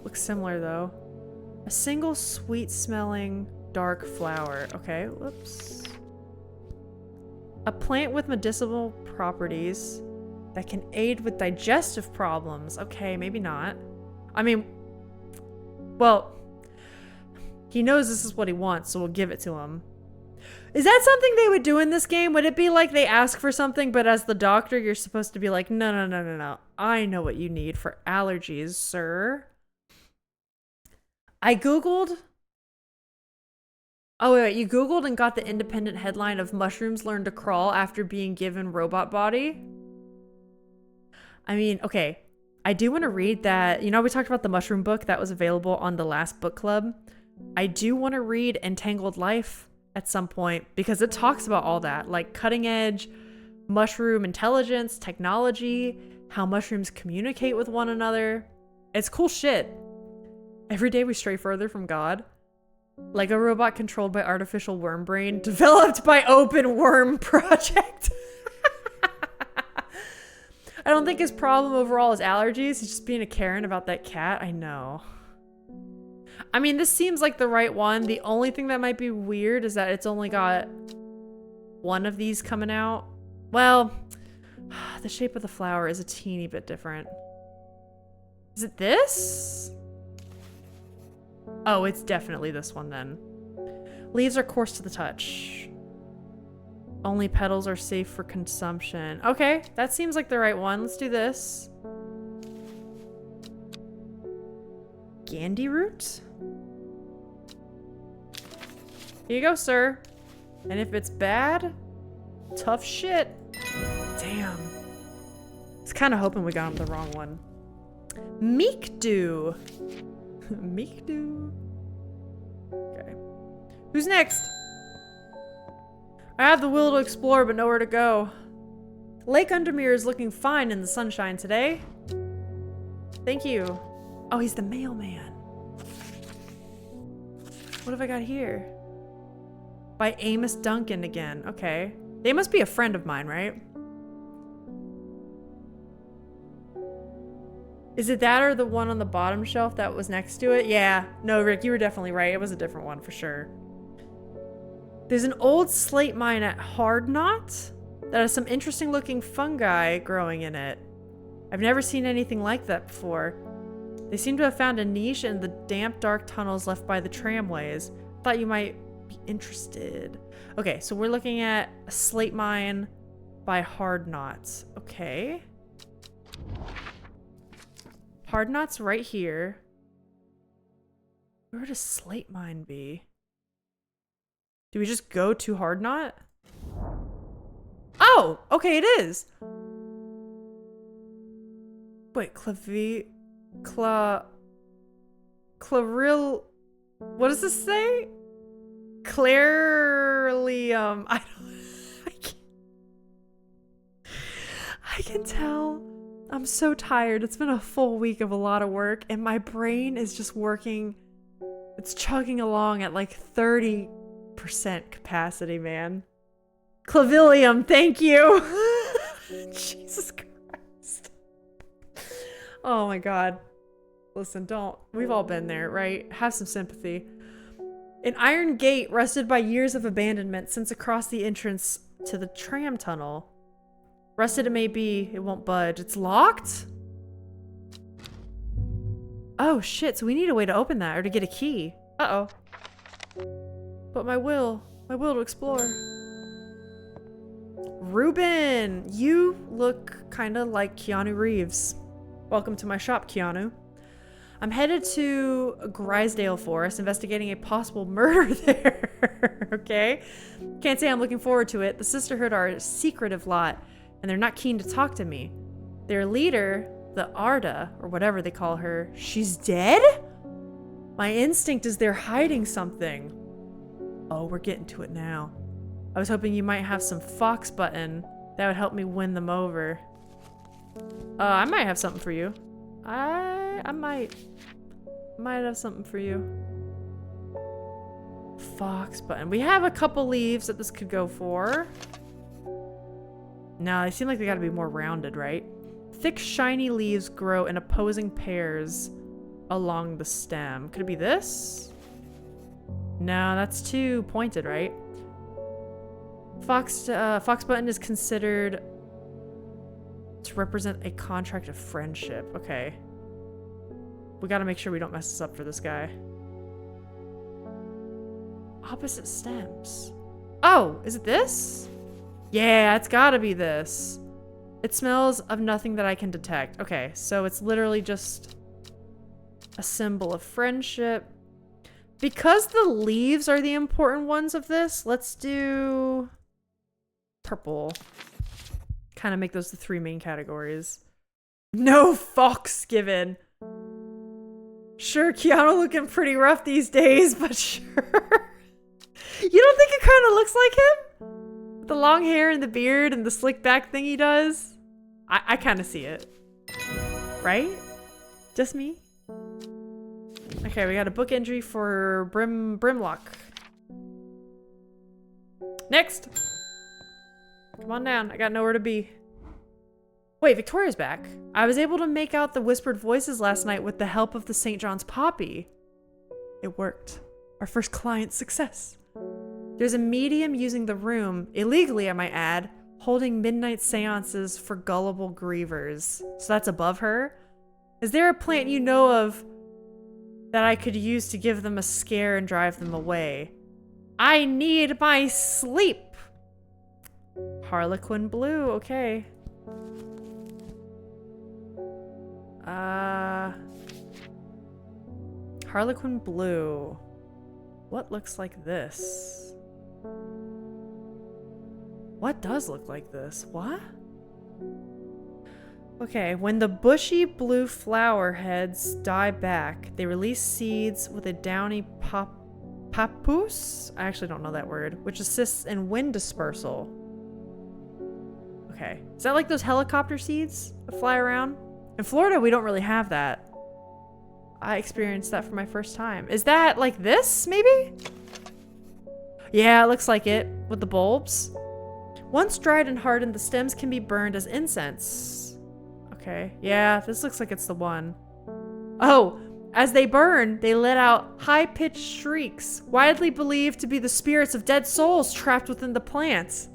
Looks similar though. A single sweet smelling dark flower. Okay, whoops. A plant with medicinal properties that can aid with digestive problems. Okay, maybe not. I mean, well, he knows this is what he wants, so we'll give it to him. Is that something they would do in this game? Would it be like they ask for something, but as the doctor, you're supposed to be like, no, no, no, no, no. I know what you need for allergies, sir. I Googled. Oh, wait, you Googled and got the independent headline of mushrooms learn to crawl after being given robot body? I mean, okay. I do want to read that. You know, we talked about the mushroom book that was available on the last book club. I do want to read Entangled Life at some point because it talks about all that, like cutting edge mushroom intelligence, technology, how mushrooms communicate with one another. It's cool shit. Every day we stray further from God. Like a robot controlled by artificial worm brain, developed by Open Worm Project. I don't think his problem overall is allergies. He's just being a Karen about that cat. I know. I mean, this seems like the right one. The only thing that might be weird is that it's only got one of these coming out. Well, the shape of the flower is a teeny bit different. Is it this? Oh, it's definitely this one then. Leaves are coarse to the touch. Only petals are safe for consumption. Okay, that seems like the right one. Let's do this. Gandy root? Here you go, sir. And if it's bad, tough shit. Damn. was kind of hoping we got him the wrong one. Meekdew. Meekdew. Okay. Who's next? I have the will to explore, but nowhere to go. Lake Undermere is looking fine in the sunshine today. Thank you. Oh, he's the mailman. What have I got here? By Amos Duncan again. Okay. They must be a friend of mine, right? Is it that or the one on the bottom shelf that was next to it? Yeah. No, Rick, you were definitely right. It was a different one for sure. There's an old slate mine at Hard Knot that has some interesting looking fungi growing in it. I've never seen anything like that before. They seem to have found a niche in the damp, dark tunnels left by the tramways. Thought you might be interested. Okay, so we're looking at a slate mine by Hard Knots. Okay. Hard Knot's right here. Where would a slate mine be? Do we just go to Hard Knot? Oh, okay, it is. Wait, Claril, what does this say? Clarilium. I can tell. I'm so tired. It's been a full week of a lot of work, and my brain is just working. It's chugging along at like 30% capacity, man. Clavilium, thank you. Jesus Christ. Oh my God. Listen, we've all been there, right? Have some sympathy. An iron gate rusted by years of abandonment sits across the entrance to the tram tunnel. Rusted it may be, it won't budge. It's locked? Oh shit, so we need a way to open that or to get a key. Uh-oh. But my will to explore. Ruben, you look kind of like Keanu Reeves. Welcome to my shop, Keanu. I'm headed to Grisdale Forest, investigating a possible murder there. Okay? Can't say I'm looking forward to it. The Sisterhood are a secretive lot, and they're not keen to talk to me. Their leader, the Arda, or whatever they call her, she's dead? My instinct is they're hiding something. Oh, we're getting to it now. I was hoping you might have some fox button that would help me win them over. I might have something for you. I might have something for you. Fox button. We have a couple leaves that this could go for. No, they seem like they gotta be more rounded, right? Thick, shiny leaves grow in opposing pairs along the stem. Could it be this? No, that's too pointed, right? Fox button is considered to represent a contract of friendship. Okay. We gotta make sure we don't mess this up for this guy. Opposite stems. Oh, is it this? Yeah, it's gotta be this. It smells of nothing that I can detect. Okay, so it's literally just a symbol of friendship. Because the leaves are the important ones of this, let's do purple. Kind of make those the three main categories. No fox given. Sure, Keanu looking pretty rough these days, but sure. You don't think it kind of looks like him? The long hair and the beard and the slick back thing he does? I kind of see it. Right? Just me? Okay, we got a book entry for Brimlock. Next! Come on down, I got nowhere to be. Wait, Victoria's back. I was able to make out the whispered voices last night with the help of the St. John's Poppy. It worked. Our first client success. There's a medium using the room, illegally I might add, holding midnight seances for gullible grievers. So that's above her? Is there a plant you know of that I could use to give them a scare and drive them away? I need my sleep! Harlequin blue, okay. Harlequin blue. What looks like this? What does look like this? What? Okay, when the bushy blue flower heads die back, they release seeds with a downy papoose? I actually don't know that word, which assists in wind dispersal. Okay. Is that like those helicopter seeds that fly around? In Florida, we don't really have that. I experienced that for my first time. Is that like this, maybe? Yeah, it looks like it, with the bulbs. Once dried and hardened, the stems can be burned as incense. Okay, yeah, this looks like it's the one. Oh, as they burn, they let out high-pitched shrieks, widely believed to be the spirits of dead souls trapped within the plant.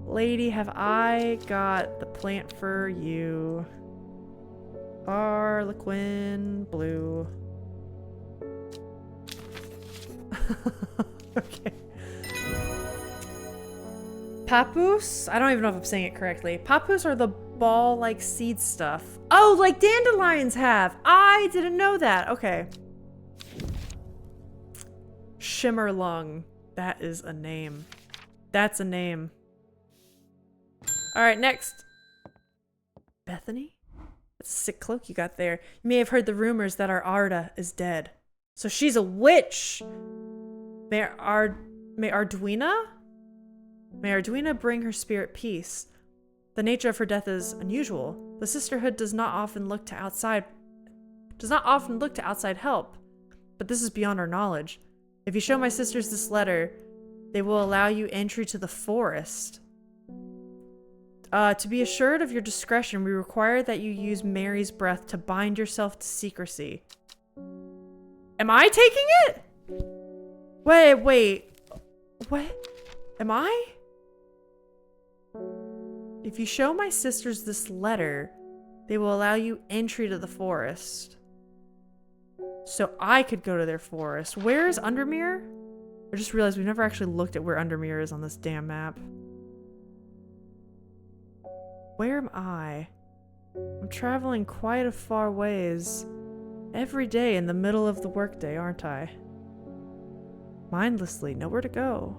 Lady, have I got the plant for you. Harlequin blue. Okay. Papoose? I don't even know if I'm saying it correctly. Papoose are the ball-like seed stuff. Oh, like dandelions have. I didn't know that. Okay. Shimmerlung. That is a name. That's a name. All right, next. Bethany? That's a sick cloak you got there. You may have heard the rumors that our Arda is dead. So she's a witch. May Arduina bring her spirit peace. The nature of her death is unusual. The sisterhood does not often look to outside help, but this is beyond our knowledge. If you show my sisters this letter, they will allow you entry to the forest. To be assured of your discretion, we require that you use Mary's breath to bind yourself to secrecy. Am I taking it? Wait. What? Am I? If you show my sisters this letter, they will allow you entry to the forest. So I could go to their forest. Where is Undermere? I just realized we've never actually looked at where Undermere is on this damn map. Where am I? I'm traveling quite a far ways. Every day in the middle of the workday, aren't I? Mindlessly, nowhere to go.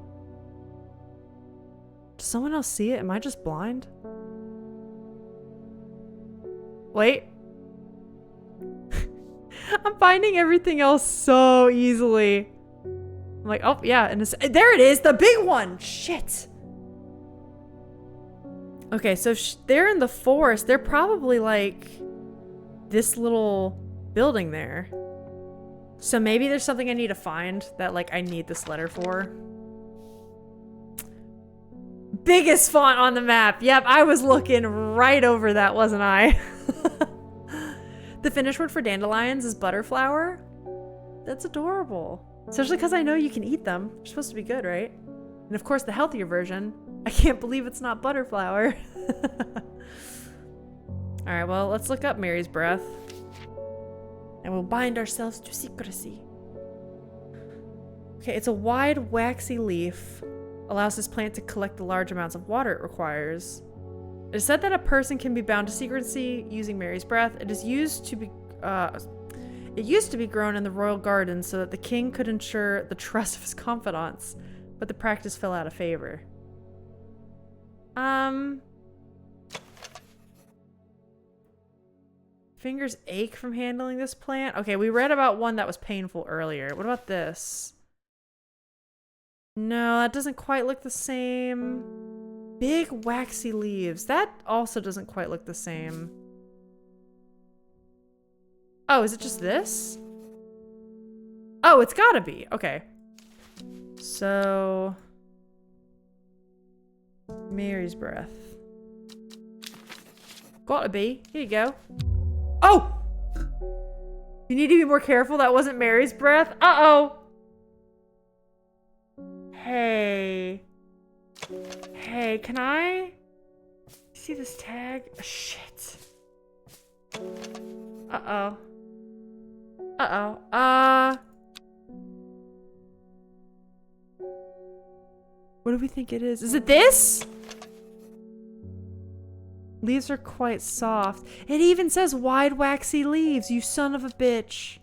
Does someone else see it? Am I just blind? Wait. I'm finding everything else so easily. I'm like, oh yeah, and there it is, the big one! Shit! Okay, so they're in the forest. They're probably like this little building there. So maybe there's something I need to find that like I need this letter for. Biggest font on the map. Yep, I was looking right over that, wasn't I? The Finnish word for dandelions is butterflower. That's adorable. Especially because I know you can eat them. They're supposed to be good, right? And of course, the healthier version. I can't believe it's not butterflower. Alright, well, let's look up Mary's breath. And we'll bind ourselves to secrecy. Okay, it's a wide, waxy leaf. Allows this plant to collect the large amounts of water it requires. It is said that a person can be bound to secrecy using Mary's breath. It used to be grown in the royal garden so that the king could ensure the trust of his confidants, but the practice fell out of favor. Fingers ache from handling this plant. Okay, we read about one that was painful earlier. What about this? No, that doesn't quite look the same. Big waxy leaves. That also doesn't quite look the same. Oh, is it just this? Oh, it's gotta be. Okay. So... Mary's breath. Gotta be. Here you go. Oh! You need to be more careful. That wasn't Mary's breath. Uh-oh. Hey. Hey, can I see this tag? Oh, shit. Uh-oh. Uh-oh. What do we think it is? Is it this? Leaves are quite soft. It even says wide waxy leaves, you son of a bitch.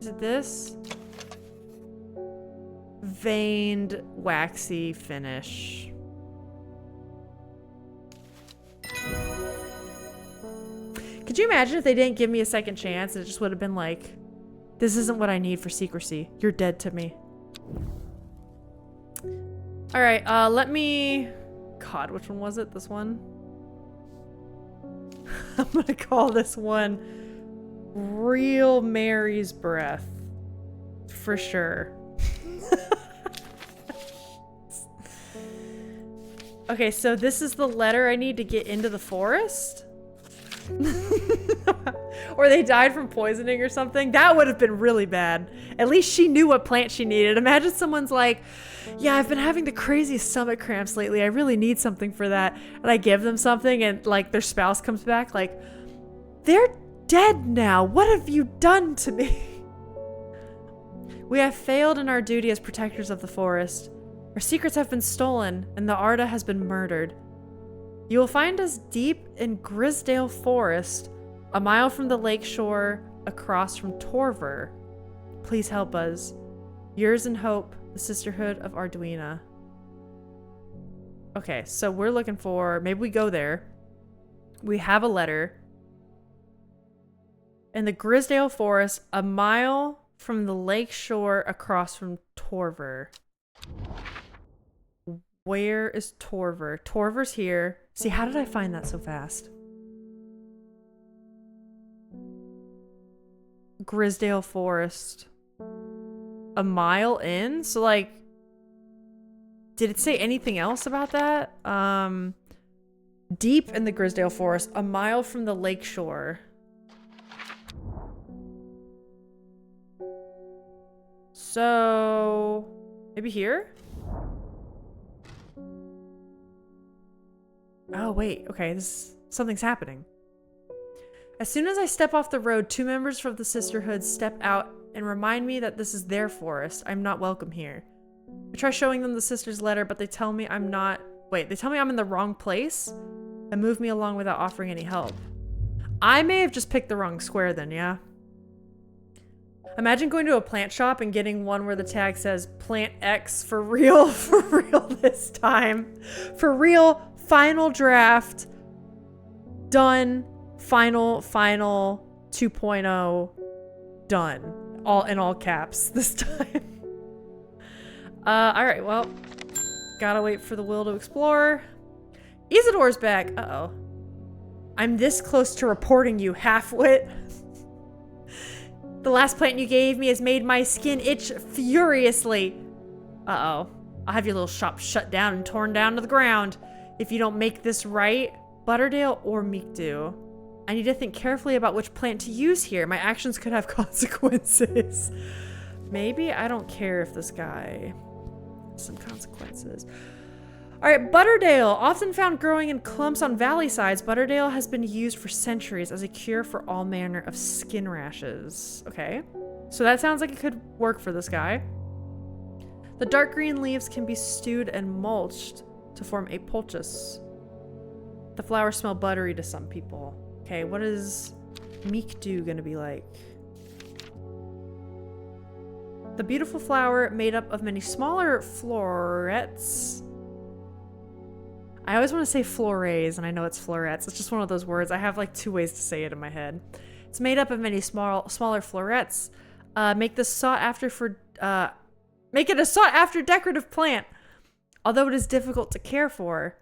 Is it this? Veined waxy finish. Could you imagine if they didn't give me a second chance and it just would have been like, this isn't what I need for secrecy. You're dead to me. All right, let me... God, which one was it? This one? I'm gonna call this one Real Mary's Breath. For sure. Okay, so this is the letter I need to get into the forest? Or they died from poisoning or something? That would have been really bad. At least she knew what plant she needed. Imagine someone's like, yeah, I've been having the craziest stomach cramps lately. I really need something for that. And I give them something and like their spouse comes back like, they're dead now. What have you done to me? We have failed in our duty as protectors of the forest. Our secrets have been stolen, and the Arda has been murdered. You will find us deep in Grisdale Forest, a mile from the lake shore, across from Torver. Please help us. Yours in hope, the Sisterhood of Arduina. Okay, so we're looking for... Maybe we go there. We have a letter. In the Grisdale Forest, a mile from the lake shore, across from Torver. Where is Torver? Torver's here. See, how did I find that so fast? Grisdale Forest. A mile in? So, like, did it say anything else about that? Deep in the Grisdale Forest, a mile from the lake shore. So, maybe here? Oh, wait. Okay, something's happening. As soon as I step off the road, 2 members from the Sisterhood step out and remind me that this is their forest. I'm not welcome here. I try showing them the sister's letter, but they tell me I'm not... Wait, they tell me I'm in the wrong place and move me along without offering any help. I may have just picked the wrong square then, yeah? Imagine going to a plant shop and getting one where the tag says Plant X for real this time. For real, final draft, done, final 2.0, done. All in all caps this time. Alright, well, gotta wait for the will to explore. Isidore's back. Uh-oh. I'm this close to reporting you, half-wit. The last plant you gave me has made my skin itch furiously. Uh-oh. I'll have your little shop shut down and torn down to the ground if you don't make this right. Butterdale or Meekdew. I need to think carefully about which plant to use here. My actions could have consequences. Maybe I don't care if this guy has some consequences. All right, Butterdale, often found growing in clumps on valley sides, Butterdale has been used for centuries as a cure for all manner of skin rashes. Okay, so that sounds like it could work for this guy. The dark green leaves can be stewed and mulched to form a poultice. The flowers smell buttery to some people. Okay, what is Meekdew gonna be like? The beautiful flower made up of many smaller florets. I always want to say flores, and I know it's florets. It's just one of those words. I have like 2 ways to say it in my head. It's made up of many smaller florets. Make it a sought after decorative plant. Although it is difficult to care for.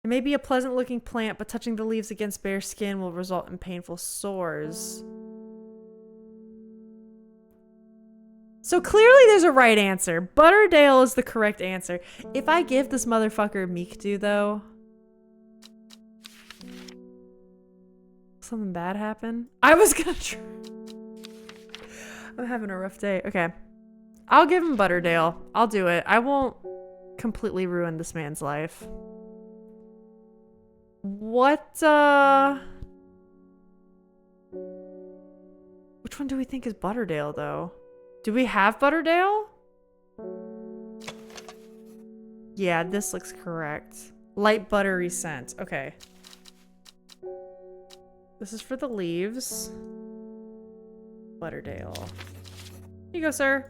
It may be a pleasant looking plant, but touching the leaves against bare skin will result in painful sores. So clearly there's a right answer. Butterdale is the correct answer. If I give this motherfucker Meekdew though, something bad happen? I was gonna try. I'm having a rough day. Okay. I'll give him Butterdale. I'll do it. I won't completely ruin this man's life. What, which one do we think is Butterdale though? Do we have Butterdale? Yeah, this looks correct. Light buttery scent. Okay. This is for the leaves. Butterdale. Here you go, sir.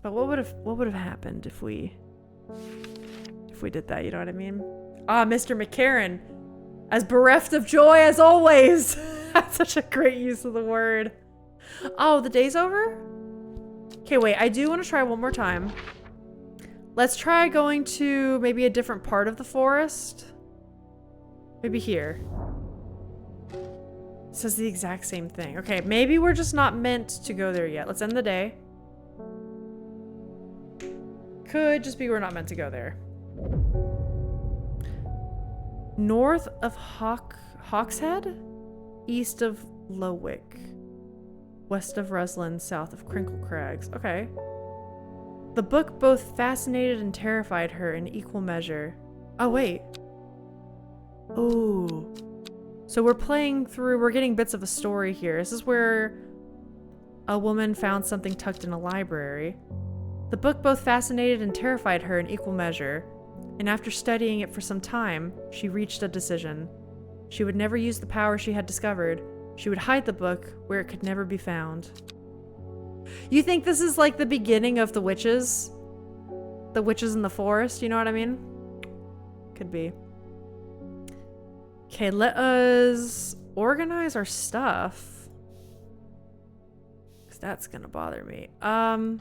But what would have happened if we did that, you know what I mean? Ah, Mr. McCarran. As bereft of joy as always. That's such a great use of the word. Oh, the day's over? Okay, wait. I do want to try one more time. Let's try going to maybe a different part of the forest. Maybe here. It says the exact same thing. Okay, maybe we're just not meant to go there yet. Let's end the day. Could just be we're not meant to go there. North of Hawkshead? East of Lowick. West of Rusland, south of Crinkle Crags. Okay. The book both fascinated and terrified her in equal measure. Oh, wait. Oh. So we're getting bits of a story here. This is where a woman found something tucked in a library. The book both fascinated and terrified her in equal measure, and after studying it for some time, she reached a decision. She would never use the power she had discovered. She would hide the book where it could never be found. You think this is like the beginning of the witches? The witches in the forest, you know what I mean? Could be. Okay, let us organize our stuff. Because that's gonna bother me. I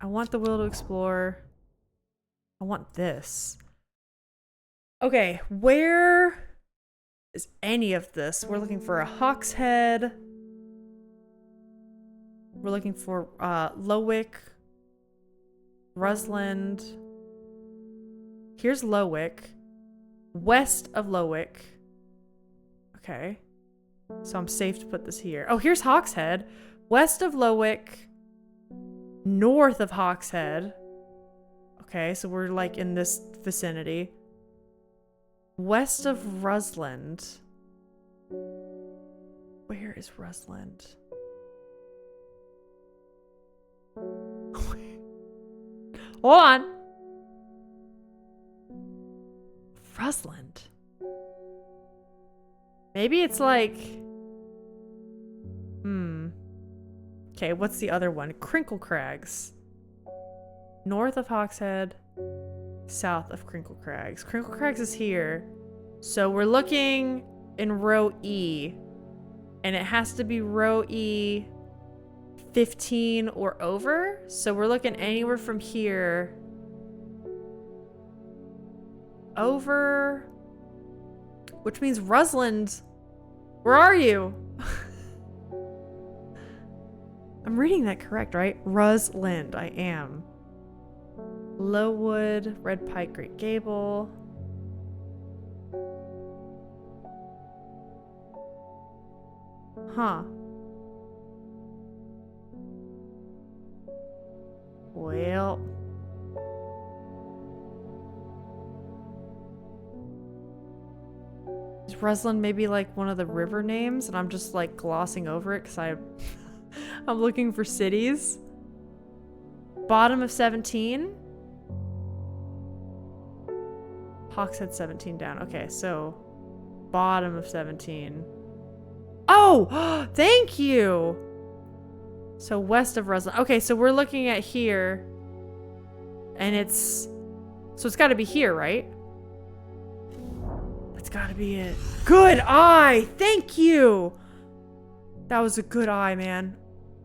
want the will to explore. I want this. Okay, where is any of this? We're looking for a Hawkshead. We're looking for Lowick. Rusland. Here's Lowick. West of Lowick. Okay. So I'm safe to put this here. Oh, here's Hawkshead. West of Lowick. North of Hawkshead. Okay, so we're like in this vicinity. West of Rusland. Where is Rusland? Hold on. Rusland. Maybe it's like... Okay, what's the other one? Crinkle Crags. North of Hawkshead. South of Crinkle Crags. Crinkle Crags is here. So we're looking in row E. And it has to be row E 15 or over. So we're looking anywhere from here over, which means Rusland. Where are you? I'm reading that correct, right? Rusland, I am. Lowood, Red Pike, Great Gable. Huh. Well. Is Rusland maybe like one of the river names and I'm just like glossing over it because I'm looking for cities? Bottom of 17? Hawkshead 17 down. Okay, so bottom of 17. Oh, thank you. So west of Rusland. Okay, so we're looking at here. And so it's got to be here, right? That's got to be it. Good eye. Thank you. That was a good eye, man.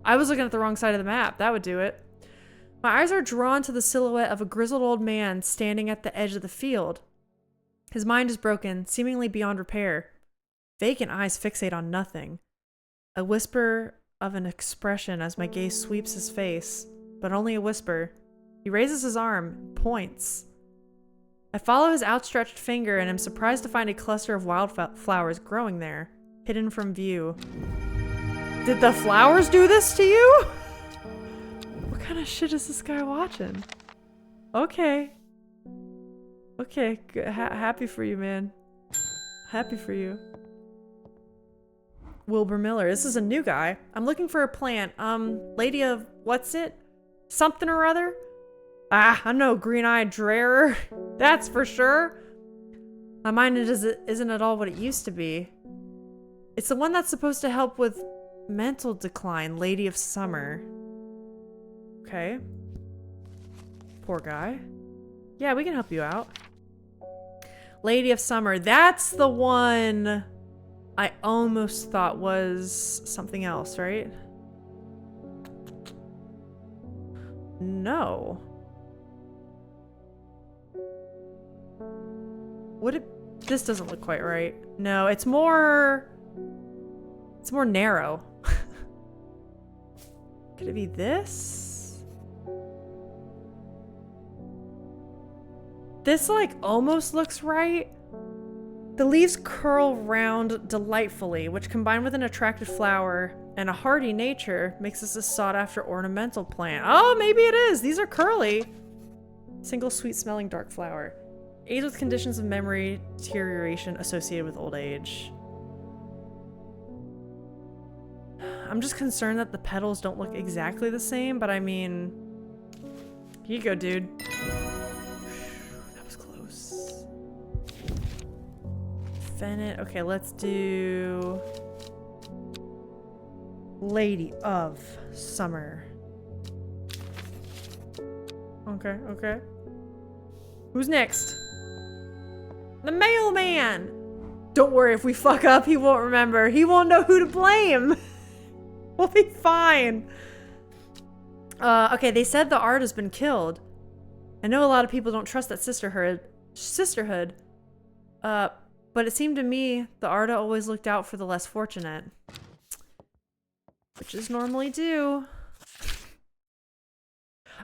I was looking at the wrong side of the map. That would do it. My eyes are drawn to the silhouette of a grizzled old man standing at the edge of the field. His mind is broken, seemingly beyond repair. Vacant eyes fixate on nothing. A whisper of an expression as my gaze sweeps his face, but only a whisper. He raises his arm, points. I follow his outstretched finger and am surprised to find a cluster of wildflowers growing there, hidden from view. Did the flowers do this to you? What kind of shit is this guy watching? Okay. Okay, good. Happy for you, man. Happy for you. Wilbur Miller. This is a new guy. I'm looking for a plant. Lady of... what's it? Something or other? Ah, I know, green-eyed drearer. That's for sure. My mind isn't at all what it used to be. It's the one that's supposed to help with mental decline. Lady of Summer. Okay. Poor guy. Yeah, we can help you out. Lady of Summer. That's the one I almost thought was something else, right? No. Would it... This doesn't look quite right. No, it's more... It's more narrow. Could it be this? This, like, almost looks right. The leaves curl round delightfully, which combined with an attractive flower and a hardy nature makes this a sought-after ornamental plant. Oh, maybe it is. These are curly. Single sweet-smelling dark flower. Aids with conditions of memory deterioration associated with old age. I'm just concerned that the petals don't look exactly the same, but I mean... Here you go, dude. That was close. Fennec. Okay, let's do... Lady of Summer. Okay, okay. Who's next? The mailman! Don't worry, if we fuck up, he won't remember. He won't know who to blame. We'll be fine. Okay, they said the art has been killed. I know a lot of people don't trust that sisterhood. But it seemed to me the Arda always looked out for the less fortunate. Witches normally do.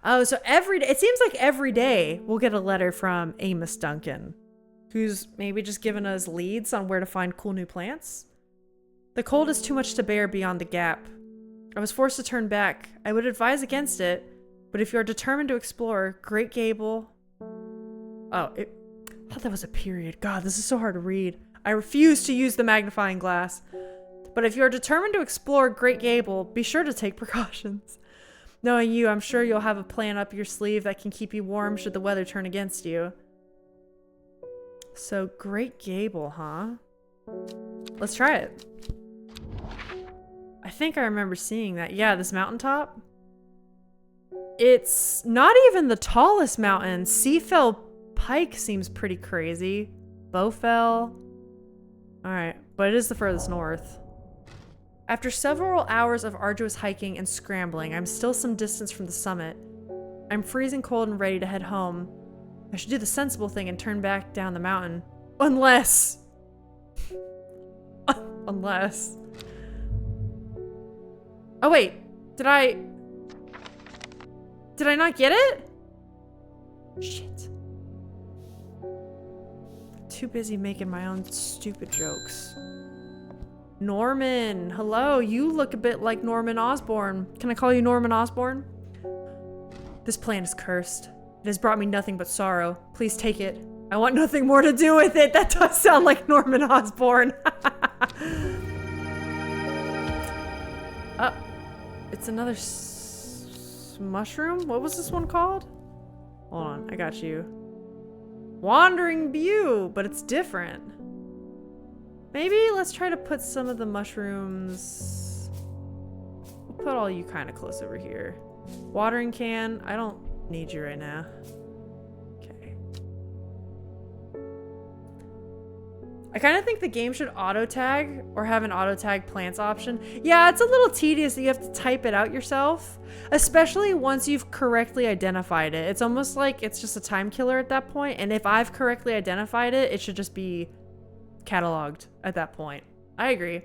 Oh, so every day, it seems like every day we'll get a letter from Amos Duncan, who's maybe just giving us leads on where to find cool new plants. The cold is too much to bear beyond the gap. I was forced to turn back. I would advise against it, but if you are determined to explore Great Gable... Oh, I thought that was a period. God, this is so hard to read. I refuse to use the magnifying glass. But if you are determined to explore Great Gable, be sure to take precautions. Knowing you, I'm sure you'll have a plan up your sleeve that can keep you warm should the weather turn against you. So, Great Gable, huh? Let's try it. I think I remember seeing that. Yeah, this mountaintop. It's not even the tallest mountain. Seafell Pike seems pretty crazy. Bowfell. Alright, but it is the furthest north. After several hours of arduous hiking and scrambling, I'm still some distance from the summit. I'm freezing cold and ready to head home. I should do the sensible thing and turn back down the mountain. Unless... Unless... Oh wait, did I not get it? Shit. Too busy making my own stupid jokes. Norman, hello, you look a bit like Norman Osborn. Can I call you Norman Osborn? This plant is cursed. It has brought me nothing but sorrow. Please take it. I want nothing more to do with it. That does sound like Norman Osborn. It's another mushroom? What was this one called? Hold on, I got you. Wandering View, but it's different. Maybe let's try to put some of the mushrooms... We'll put all you kind of close over here. Watering can, I don't need you right now. Okay. I kind of think the game should auto-tag or have an auto-tag plants option. Yeah, it's a little tedious that you have to type it out yourself, especially once you've correctly identified it. It's almost like it's just a time killer at that point, and if I've correctly identified it, it should just be cataloged at that point. I agree.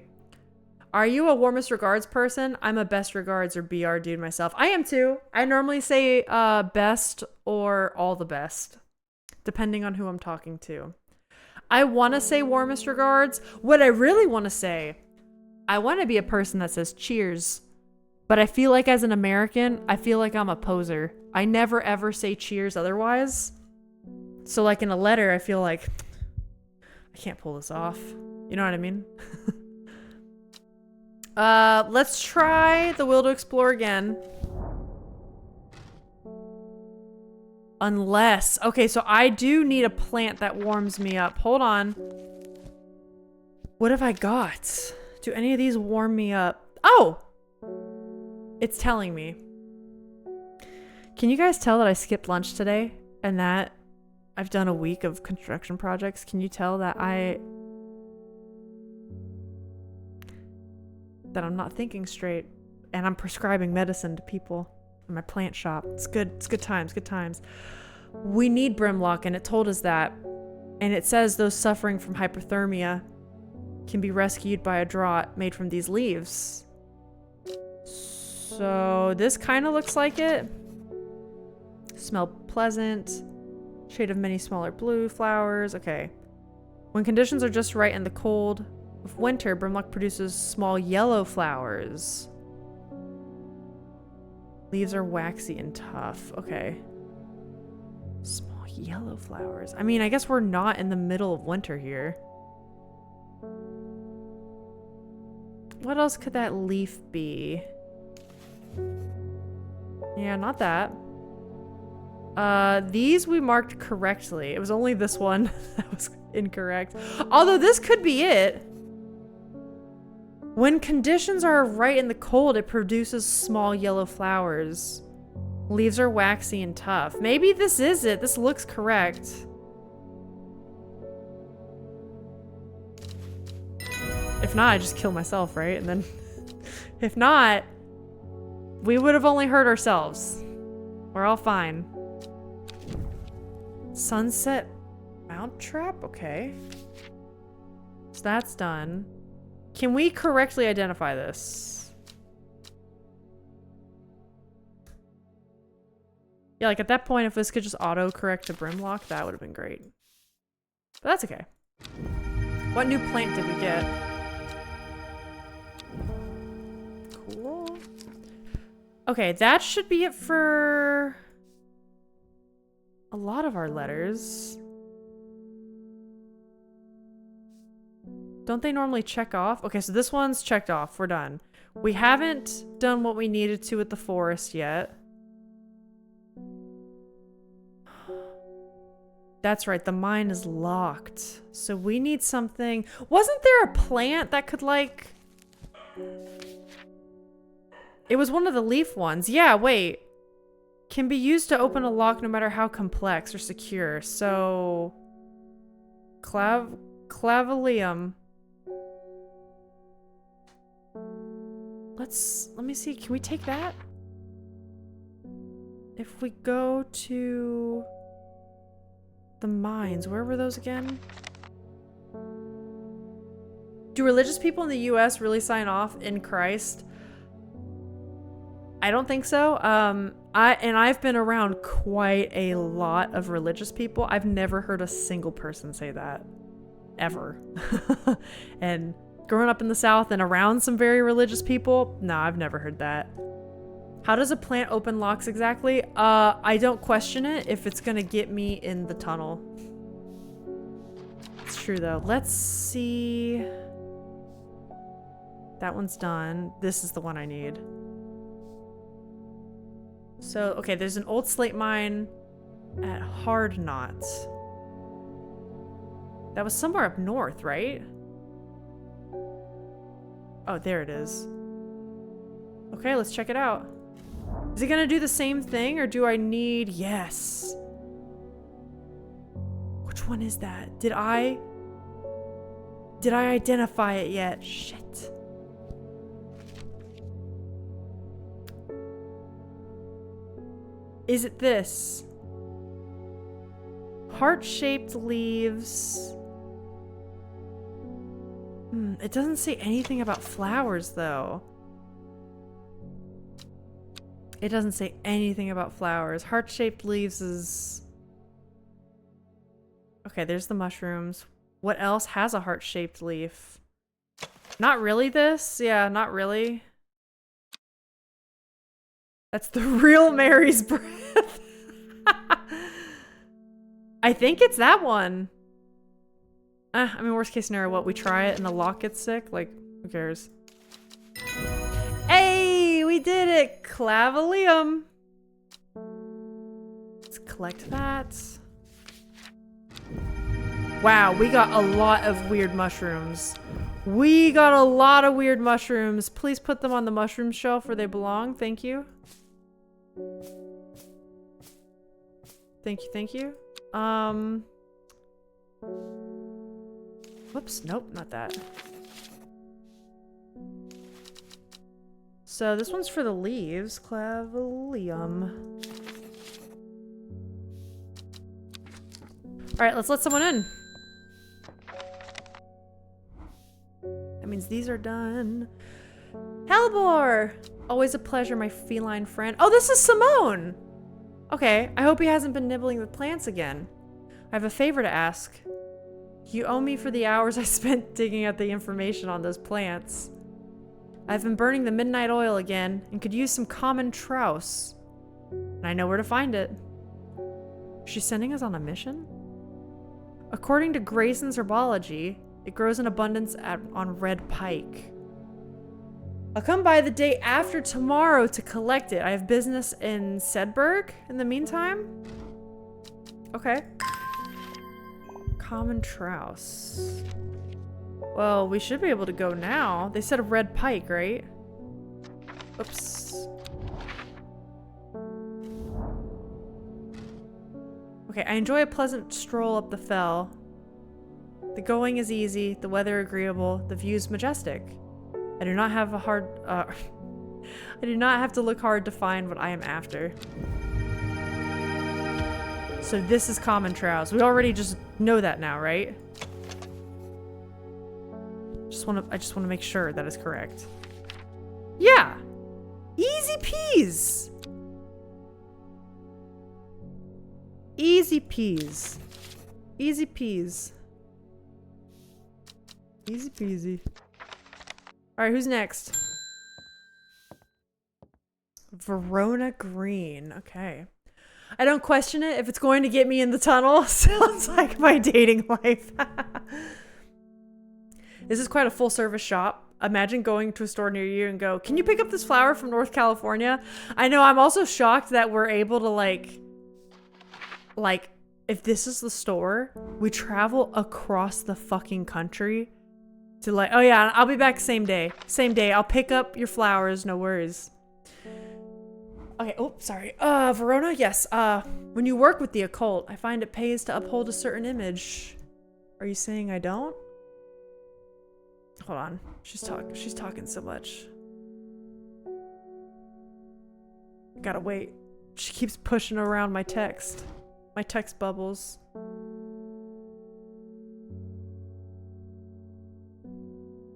Are you a warmest regards person? I'm a best regards or BR dude myself. I am too. I normally say best or all the best, depending on who I'm talking to. I want to say warmest regards. What I really want to say, I want to be a person that says cheers. But I feel like as an American, I feel like I'm a poser. I never ever say cheers otherwise. So like in a letter, I feel like I can't pull this off. You know what I mean? Let's try the will to explore again. Unless, okay, so I do need a plant that warms me up. Hold on. What have I got? Do any of these warm me up? Oh! It's telling me. Can you guys tell that I skipped lunch today? And that I've done a week of construction projects. Can you tell that I'm not thinking straight, and I'm prescribing medicine to people in my plant shop. It's good. It's good times. Good times. We need brimlock, and it told us that. And it says those suffering from hypothermia can be rescued by a draught made from these leaves. So this kind of looks like it. Smell pleasant. Shade of many smaller blue flowers. Okay. When conditions are just right in the cold of winter, brimlock produces small yellow flowers. Leaves are waxy and tough. Okay. Small yellow flowers. I mean, I guess we're not in the middle of winter here. What else could that leaf be? Yeah, not that. These we marked correctly. It was only this one that was incorrect. Although this could be it. When conditions are right in the cold, it produces small yellow flowers. Leaves are waxy and tough. Maybe this is it. This looks correct. If not, I just kill myself, right? And then if not, we would have only hurt ourselves. We're all fine. Sunset mount trap? Okay. So that's done. Can we correctly identify this? Yeah, like at that point, if this could just auto-correct to brimlock, that would have been great. But that's okay. What new plant did we get? Cool. Okay, that should be it for a lot of our letters. Don't they normally check off? Okay, so this one's checked off. We're done. We haven't done what we needed to with the forest yet. That's right, the mine is locked. So we need something. Wasn't there a plant that could like... It was one of the leaf ones. Yeah, wait. Can be used to open a lock no matter how complex or secure. So... Clavalium. Let me see. Can we take that? If we go to the mines, where were those again? Do religious people in the US really sign off in Christ? I don't think so. I've been around quite a lot of religious people. I've never heard a single person say that. Ever. And growing up in the South and around some very religious people, no, I've never heard that. How does a plant open locks exactly? I don't question it if it's gonna get me in the tunnel. It's true though. Let's see. That one's done. This is the one I need. So, okay, there's an old slate mine at Hard Knot. That was somewhere up north, right? Oh, there it is. Okay, let's check it out. Is it gonna do the same thing, or do I need... Yes. Which one is that? Did I identify it yet? Shit. Is it this? Heart-shaped leaves. It doesn't say anything about flowers, though. It doesn't say anything about flowers. Heart-shaped leaves is... Okay, there's the mushrooms. What else has a heart-shaped leaf? Not really this? Yeah, not really. That's the real Mary's breath. I think it's that one. I mean, worst case scenario, what? We try it and the lock gets sick? Like, who cares? Hey, we did it! Clavalium. Let's collect that. Wow, we got a lot of weird mushrooms. We got a lot of weird mushrooms. Please put them on the mushroom shelf where they belong. Thank you. Thank you, thank you. Whoops, nope, not that. So this one's for the leaves. Clavolium. Alright, let's let someone in. That means these are done. Hellbore! Always a pleasure, my feline friend. Oh, this is Simone! Okay, I hope he hasn't been nibbling the plants again. I have a favor to ask. You owe me for the hours I spent digging out the information on those plants. I've been burning the midnight oil again and could use some common trouse. And I know where to find it. She's sending us on a mission? According to Grayson's herbology, it grows in abundance on red pike. I'll come by the day after tomorrow to collect it. I have business in Sedberg in the meantime. Okay. Common trouse. Well, we should be able to go now. They said a red pike, right? Oops. Okay, I enjoy a pleasant stroll up the fell. The going is easy, the weather agreeable, the view's majestic. I do not have to look hard to find what I am after. So this is common trouse. We already just know that now, right? I just want to make sure that is correct. Yeah. Easy peas. Easy peas. Easy peas. Easy peasy. Alright, who's next? Verona Green. Okay. I don't question it if it's going to get me in the tunnel. Sounds like my dating life. This is quite a full-service shop. Imagine going to a store near you and go, can you pick up this flower from North California? I know, I'm also shocked that we're able to like, if this is the store, we travel across the fucking country to like, oh yeah, I'll be back same day. Same day, I'll pick up your flowers, no worries. Okay, oh, sorry. Verona, yes. When you work with the occult, I find it pays to uphold a certain image. Are you saying I don't? Hold on. She's talking so much. Gotta wait. She keeps pushing around my text. My text bubbles.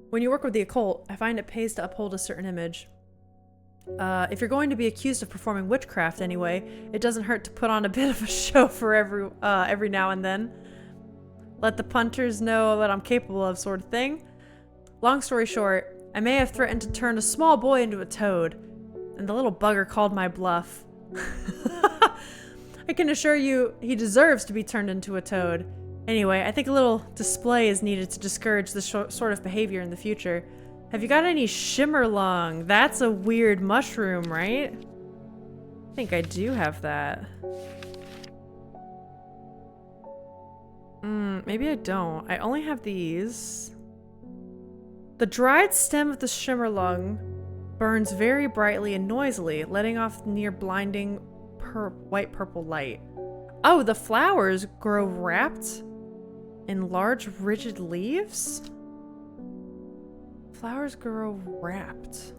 When you work with the occult, I find it pays to uphold a certain image. If you're going to be accused of performing witchcraft anyway, it doesn't hurt to put on a bit of a show for every now and then. Let the punters know what I'm capable of, sort of thing. Long story short, I may have threatened to turn a small boy into a toad, and the little bugger called my bluff. I can assure you, he deserves to be turned into a toad. Anyway, I think a little display is needed to discourage this sort of behavior in the future. Have you got any shimmerlung? That's a weird mushroom, right? I think I do have that. Maybe I don't. I only have these. The dried stem of the shimmerlung burns very brightly and noisily, letting off near blinding white-purple light. Oh, the flowers grow wrapped in large, rigid leaves? Flowers grow wrapped.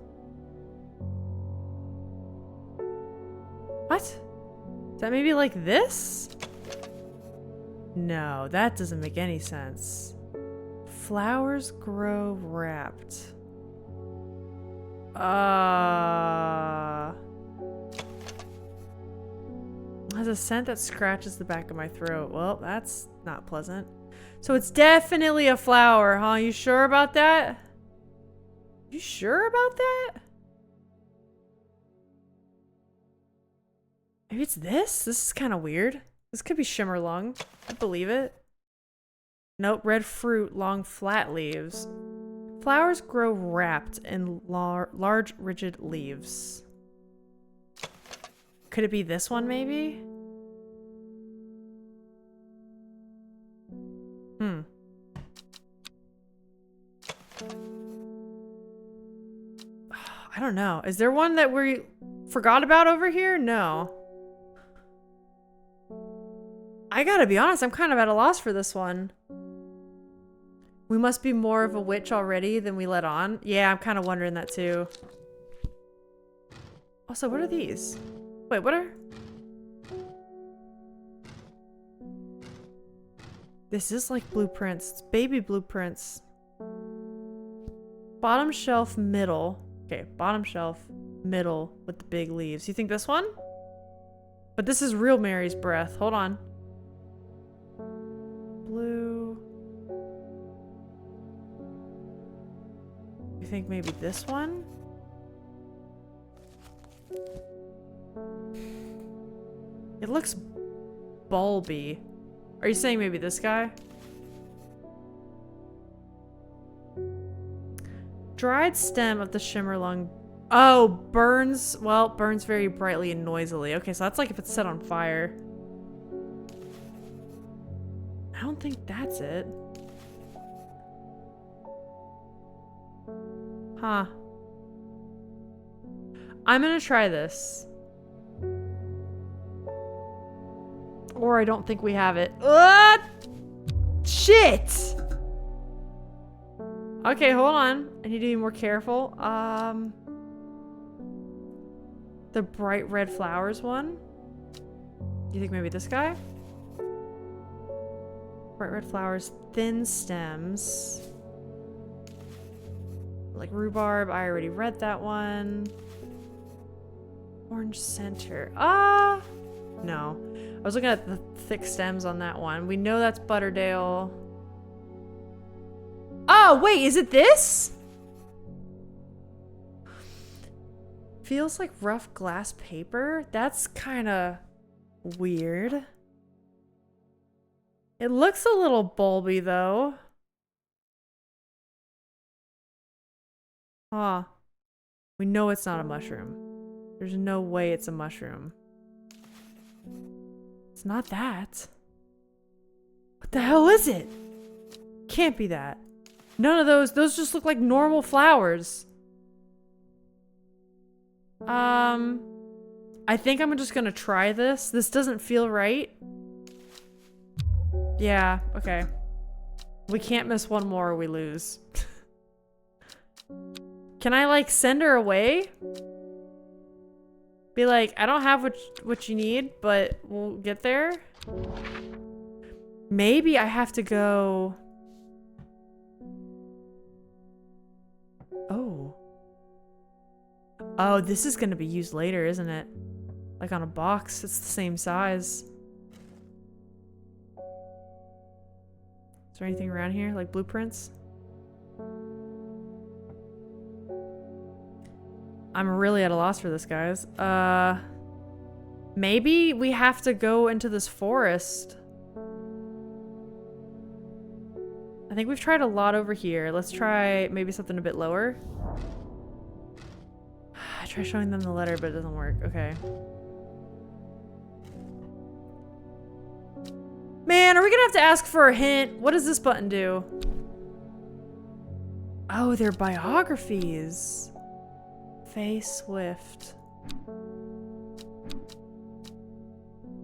What? Is that maybe like this? No, that doesn't make any sense. Flowers grow wrapped. Has a scent that scratches the back of my throat. Well, that's not pleasant. So it's definitely a flower, huh? You sure about that? You sure about that? Maybe it's this? This is kind of weird. This could be shimmerlung. I believe it. Nope, red fruit, long flat leaves. Flowers grow wrapped in large rigid leaves. Could it be this one maybe? I don't know. Is there one that we forgot about over here? No. I gotta be honest, I'm kind of at a loss for this one. We must be more of a witch already than we let on. Yeah, I'm kind of wondering that too. Also, what are these? Wait, what are... This is like blueprints. It's baby blueprints. Bottom shelf, middle. Okay, bottom shelf, middle with the big leaves. You think this one? But this is real Mary's breath. Hold on. Blue. You think maybe this one? It looks bulby. Are you saying maybe this guy? Dried stem of the shimmerlung. Oh, burns. Well, burns very brightly and noisily. Okay, so that's like if it's set on fire. I don't think that's it. Huh. I'm gonna try this. Or I don't think we have it. Shit! Okay, hold on. I need to be more careful. The bright red flowers one. You think maybe this guy? Bright red flowers, thin stems. Like rhubarb, I already read that one. Orange center. No. I was looking at the thick stems on that one. We know that's Butterdale. Oh, wait, is it this? Feels like rough glass paper. That's kind of weird. It looks a little bulby, though. Huh. We know it's not a mushroom. There's no way it's a mushroom. It's not that. What the hell is it? Can't be that. None of those. Those just look like normal flowers. I think I'm just gonna try this. This doesn't feel right. Yeah, okay. We can't miss one more or we lose. Can I, like, send her away? Be like, I don't have what you need, but we'll get there. Maybe I have to go... Oh. Oh, this is gonna be used later, isn't it? Like on a box. It's the same size. Is there anything around here? Like blueprints? I'm really at a loss for this, guys. Maybe we have to go into this forest. I think we've tried a lot over here. Let's try maybe something a bit lower. I try showing them the letter, but it doesn't work. Okay. Man, are we gonna have to ask for a hint? What does this button do? Oh, they're biographies. Faye Swift.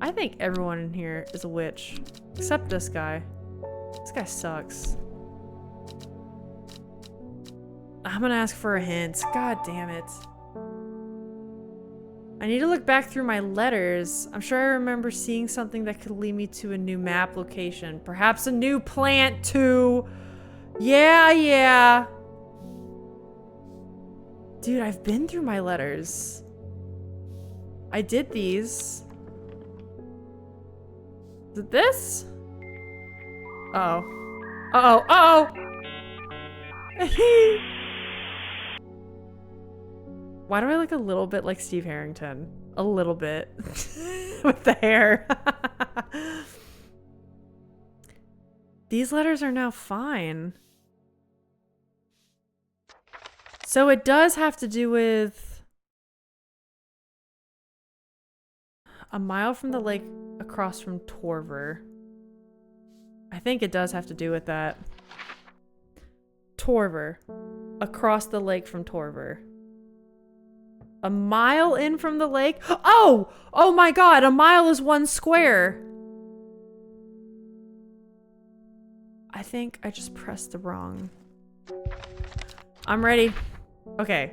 I think everyone in here is a witch. Except this guy. This guy sucks. I'm gonna ask for a hint. God damn it. I need to look back through my letters. I'm sure I remember seeing something that could lead me to a new map location. Perhaps a new plant too. Yeah. Dude, I've been through my letters. I did these. Is it this? Uh-oh. Uh-oh. Uh-oh. Why do I look a little bit like Steve Harrington? A little bit. With the hair. These letters are now fine. So it does have to do with a mile from the lake across from Torver. I think it does have to do with that. Torver. Across the lake from Torver. A mile in from the lake? Oh! Oh my god, a mile is 1 square. I think I just pressed the wrong. I'm ready. Okay.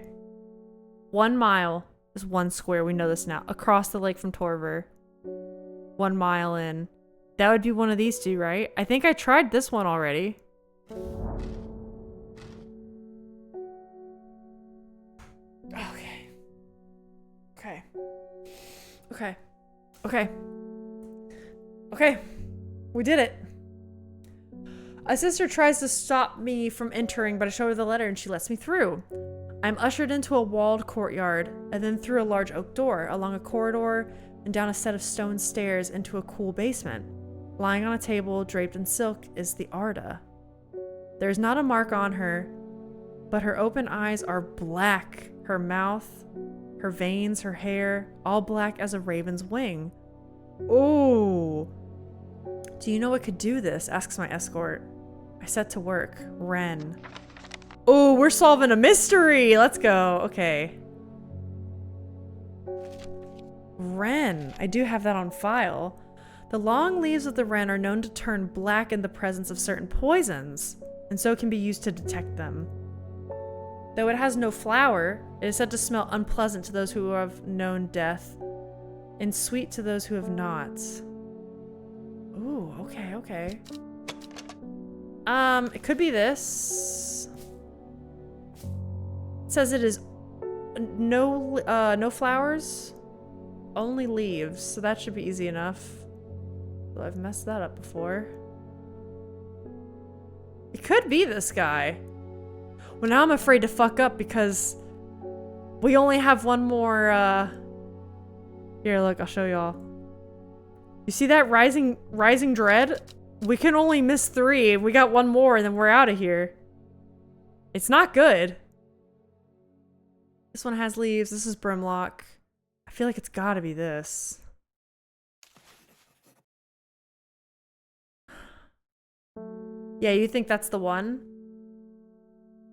1 mile is 1 square. We know this now. Across the lake from Torver. 1 mile in. That would be one of these two, right? I think I tried this one already. Okay. Okay. Okay. Okay. Okay. We did it. A sister tries to stop me from entering, but I show her the letter and she lets me through. I'm ushered into a walled courtyard and then through a large oak door, along a corridor, and down a set of stone stairs into a cool basement. Lying on a table, draped in silk, is the Arda. There's not a mark on her, but her open eyes are black. Her mouth, her veins, her hair, all black as a raven's wing. Ooh. Do you know what could do this? Asks my escort. I set to work. Ren. Oh, we're solving a mystery. Let's go. Okay. Wren. I do have that on file. The long leaves of the wren are known to turn black in the presence of certain poisons, and so can be used to detect them. Though it has no flower, it is said to smell unpleasant to those who have known death, and sweet to those who have not. Ooh, okay, okay. It could be this. It says it is no flowers, only leaves, so that should be easy enough. Well, I've messed that up before. It could be this guy. Well, now I'm afraid to fuck up because we only have one more, Here, look, I'll show y'all. You see that rising dread? We can only miss 3. We got one more and then we're out of here. It's not good. This one has leaves. This is Brimlock. I feel like it's gotta be this. Yeah, you think that's the one?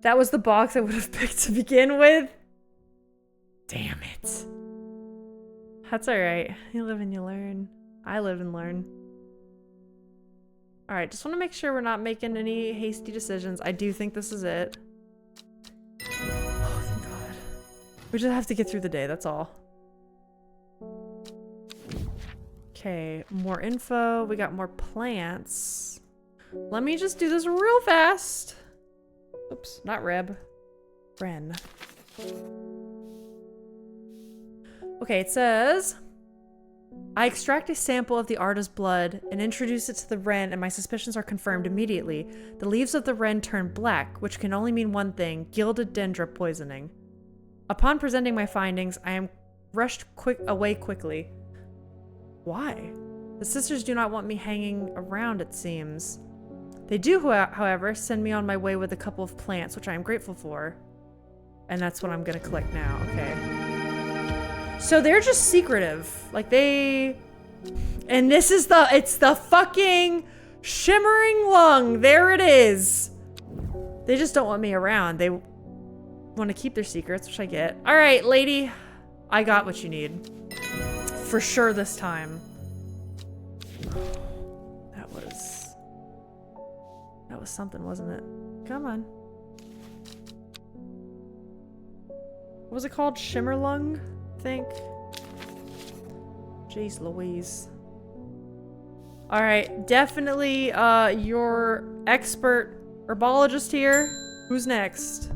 That was the box I would have picked to begin with? Damn it. That's alright. You live and you learn. I live and learn. Alright, just want to make sure we're not making any hasty decisions. I do think this is it. Oh, thank God. We just have to get through the day, that's all. Okay, more info. We got more plants. Let me just do this real fast. Oops, not Reb. Ren. Okay, it says, I extract a sample of the Arda's blood and introduce it to the wren, and my suspicions are confirmed immediately. The leaves of the wren turn black, which can only mean one thing, gilded dendra poisoning. Upon presenting my findings, I am rushed away quickly. Why? The sisters do not want me hanging around, it seems. They do, however, send me on my way with a couple of plants, which I am grateful for. And that's what I'm gonna collect now, okay. So they're just secretive. Like they... And this is it's the fucking shimmering lung. There it is. They just don't want me around. They want to keep their secrets, which I get. All right, lady. I got what you need. For sure this time. That was something, wasn't it? Come on. What was it called? Shimmerlung, I think. Jeez Louise. Alright, definitely your expert herbologist here. Who's next?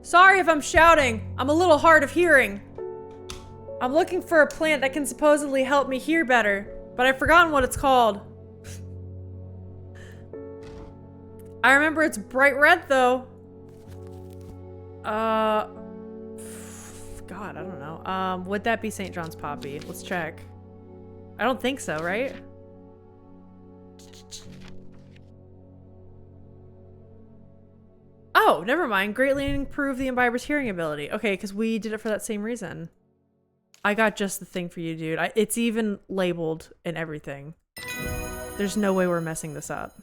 Sorry if I'm shouting. I'm a little hard of hearing. I'm looking for a plant that can supposedly help me hear better, but I've forgotten what it's called. I remember it's bright red though. God, I don't know. Would that be St. John's poppy? Let's check. I don't think so, right? Oh, never mind. Greatly improve the imbiber's hearing ability. Okay, because we did it for that same reason. I got just the thing for you, dude. It's even labeled and everything. There's no way we're messing this up.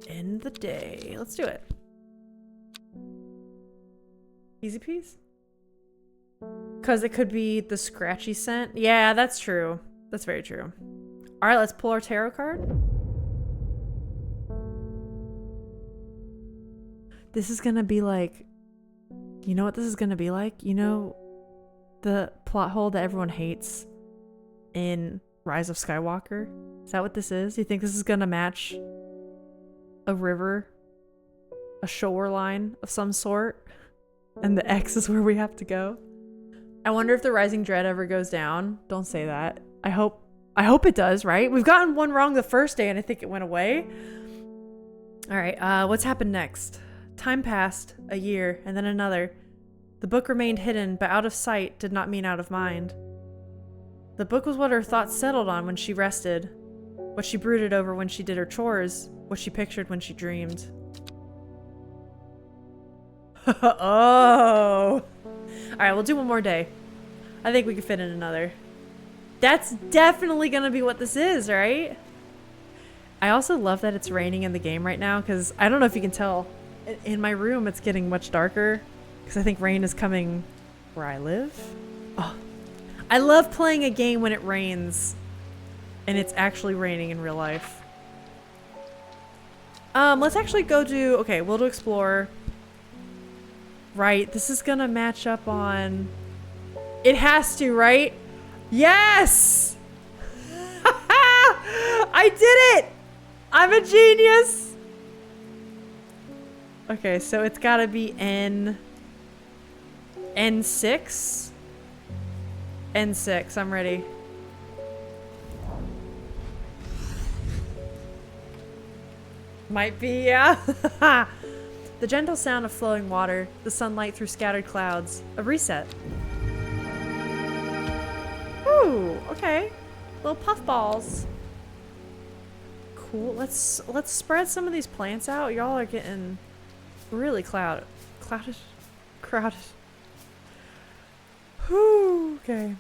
End the day. Let's do it. Easy peas? Because it could be the scratchy scent. Yeah, that's true. That's very true. All right, let's pull our tarot card. This is gonna be like, you know what this is gonna be like? You know the plot hole that everyone hates in Rise of Skywalker? Is that what this is? You think this is gonna match a river? A shoreline of some sort? And the X is where we have to go? I wonder if the Rising Dread ever goes down. Don't say that. I hope it does, right? We've gotten one wrong the first day and I think it went away. All right, what's happened next? Time passed, a year, and then another. The book remained hidden, but out of sight did not mean out of mind. The book was what her thoughts settled on when she rested, what she brooded over when she did her chores, what she pictured when she dreamed. Oh. Alright, we'll do one more day. I think we can fit in another. That's definitely gonna be what this is, right? I also love that it's raining in the game right now, because I don't know if you can tell. In my room, it's getting much darker, because I think rain is coming where I live. Oh, I love playing a game when it rains, and it's actually raining in real life. Let's actually go do, okay, we'll do explore. Right, this is gonna match up on, it has to, right? Yes! I did it! I'm a genius! Okay, so it's gotta be N6? N6, I'm ready. Might be, yeah. The gentle sound of flowing water, the sunlight through scattered clouds. A reset. Ooh, okay. Little puffballs. Cool. Let's spread some of these plants out. Y'all are getting really crowded. Whew, okay.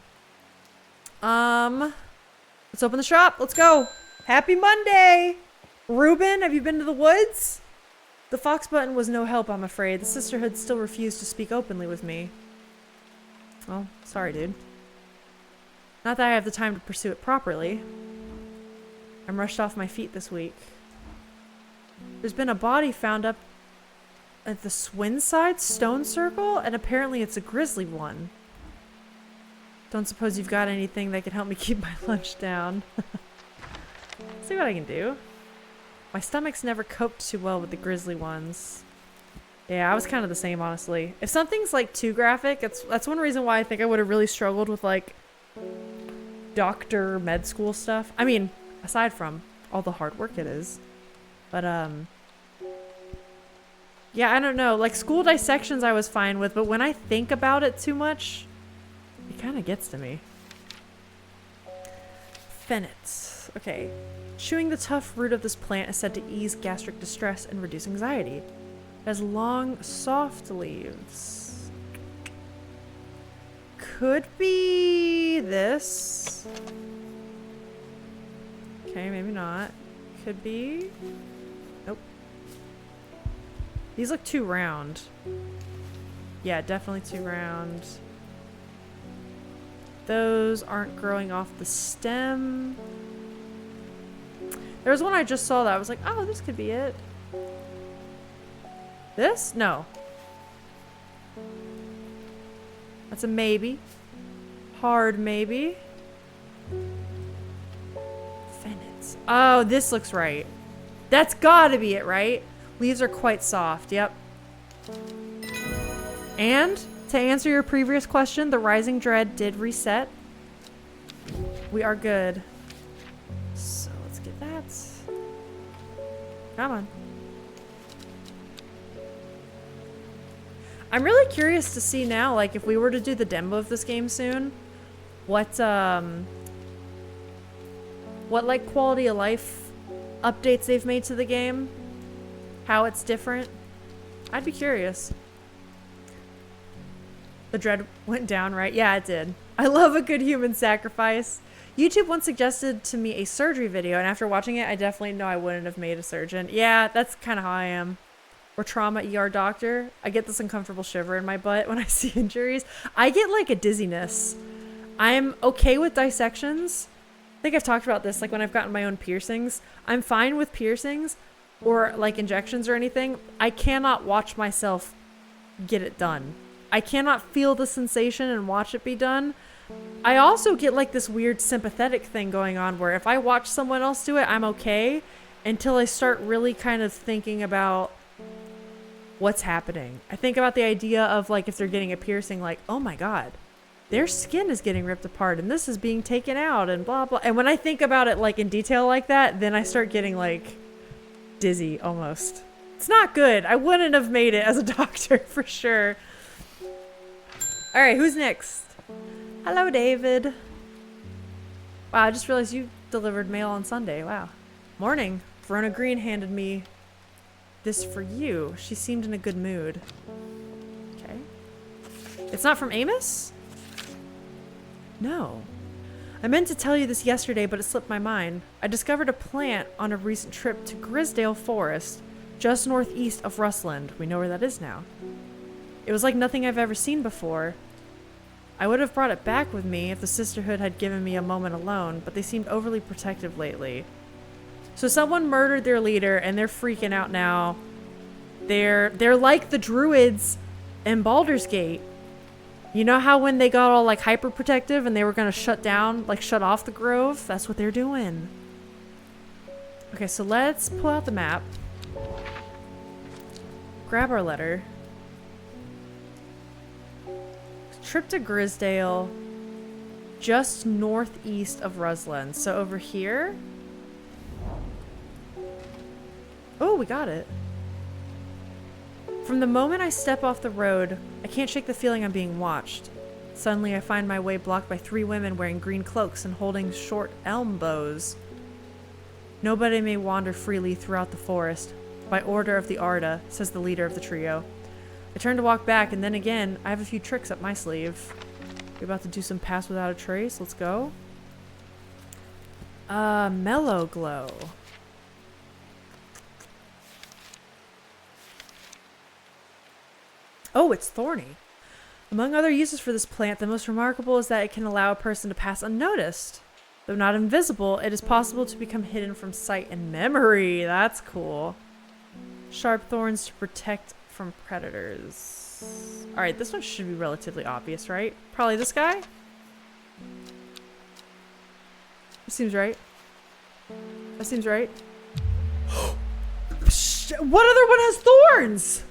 Let's open the shop. Let's go. Happy Monday! Ruben, have you been to the woods? The fox button was no help, I'm afraid. The sisterhood still refused to speak openly with me. Well, sorry, dude. Not that I have the time to pursue it properly. I'm rushed off my feet this week. There's been a body found up at the Swinside Stone Circle, and apparently it's a grisly one. Don't suppose you've got anything that can help me keep my lunch down. See what I can do. My stomach's never coped too well with the grisly ones. Yeah, I was kind of the same, honestly. If something's like too graphic, that's one reason why I think I would have really struggled with like doctor med school stuff. I mean, aside from all the hard work it is. But yeah, I don't know. Like school dissections I was fine with, but when I think about it too much, it kind of gets to me. Fennets. Okay. Chewing the tough root of this plant is said to ease gastric distress and reduce anxiety. It has long, soft leaves. Could be this. Okay, maybe not. Could be. Nope. These look too round. Yeah, definitely too round. Those aren't growing off the stem. There was one I just saw that I was like, oh, this could be it. This? No. That's a maybe. Hard maybe. Fennets. Oh, this looks right. That's gotta be it, right? Leaves are quite soft. Yep. And to answer your previous question, the Rising Dread did reset. We are good. So let's get that. Come on. I'm really curious to see now, like, if we were to do the demo of this game soon, what like quality of life updates they've made to the game, how it's different. I'd be curious. The dread went down, right? Yeah, it did. I love a good human sacrifice. YouTube once suggested to me a surgery video, and after watching it, I definitely know I wouldn't have made a surgeon. Yeah, that's kind of how I am. Or trauma ER doctor. I get this uncomfortable shiver in my butt when I see injuries. I get like a dizziness. I'm okay with dissections, I think I've talked about this, like when I've gotten my own piercings. I'm fine with piercings or like injections or anything. I cannot watch myself get it done. I cannot feel the sensation and watch it be done. I also get like this weird sympathetic thing going on where if I watch someone else do it, I'm okay until I start really kind of thinking about what's happening. I think about the idea of like if they're getting a piercing, like, oh my God, their skin is getting ripped apart and this is being taken out and blah, blah. And when I think about it like in detail like that, then I start getting like dizzy almost. It's not good. I wouldn't have made it as a doctor for sure. All right, who's next? Hello, David. Wow, I just realized you delivered mail on Sunday. Wow. Morning. Verona Green handed me this for you. She seemed in a good mood. Okay. It's not from Amos? No. I meant to tell you this yesterday, but it slipped my mind. I discovered a plant on a recent trip to Grisdale Forest, just northeast of Rustland. We know where that is now. It was like nothing I've ever seen before. I would have brought it back with me if the sisterhood had given me a moment alone, but they seemed overly protective lately. So someone murdered their leader and they're freaking out now. They're like the druids in Baldur's Gate. You know how when they got all like hyper protective and they were gonna shut down, like shut off the grove? That's what they're doing. Okay, so let's pull out the map. Grab our letter. Trip to Grisdale, just northeast of Rusland. So over here. Oh, we got it. From the moment I step off the road, I can't shake the feeling I'm being watched. Suddenly I find my way blocked by 3 women wearing green cloaks and holding short elm bows. Nobody may wander freely throughout the forest. By order of the Arda, says the leader of the trio. I turn to walk back, and then again, I have a few tricks up my sleeve. We're about to do some pass without a trace. Let's go. Mellow glow. Oh, it's thorny. Among other uses for this plant, the most remarkable is that it can allow a person to pass unnoticed. Though not invisible, it is possible to become hidden from sight and memory. That's cool. Sharp thorns to protect from predators. Alright, this one should be relatively obvious, right? Probably this guy? Seems right. That seems right. What other one has thorns?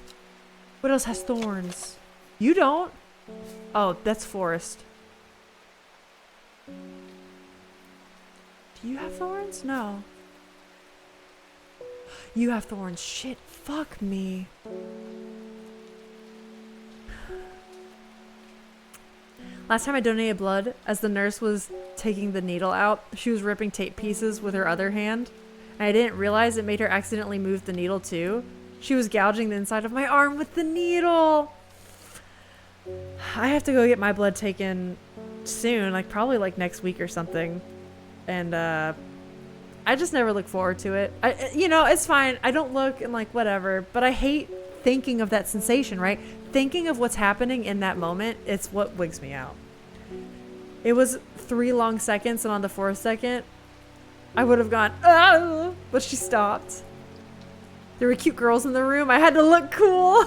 What else has thorns? You don't. Oh, that's forest. Do you have thorns? No. You have thorns. Shit, fuck me. Last time I donated blood, as the nurse was taking the needle out, she was ripping tape pieces with her other hand. And I didn't realize it made her accidentally move the needle too. She was gouging the inside of my arm with the needle. I have to go get my blood taken soon, like probably like next week or something. And I just never look forward to it. You know, it's fine. I don't look and like whatever, but I hate thinking of that sensation, right? Thinking of what's happening in that moment, it's what wigs me out. It was 3 long seconds, and on the 4th second, I would have gone, oh, but she stopped. There were cute girls in the room. I had to look cool.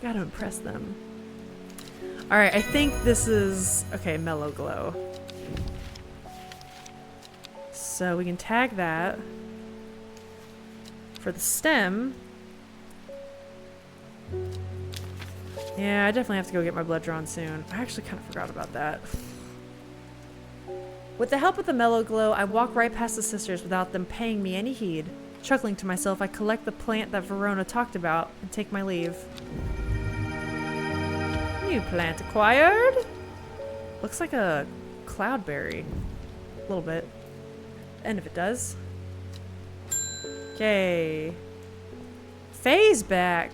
Gotta impress them. All right, I think this is, okay, mellow glow. So we can tag that. For the stem. Yeah, I definitely have to go get my blood drawn soon. I actually kind of forgot about that. With the help of the mellow glow, I walk right past the sisters without them paying me any heed. Chuckling to myself, I collect the plant that Verona talked about and take my leave. New plant acquired. Looks like a cloudberry. A little bit. End of it does. Okay. Faye's back.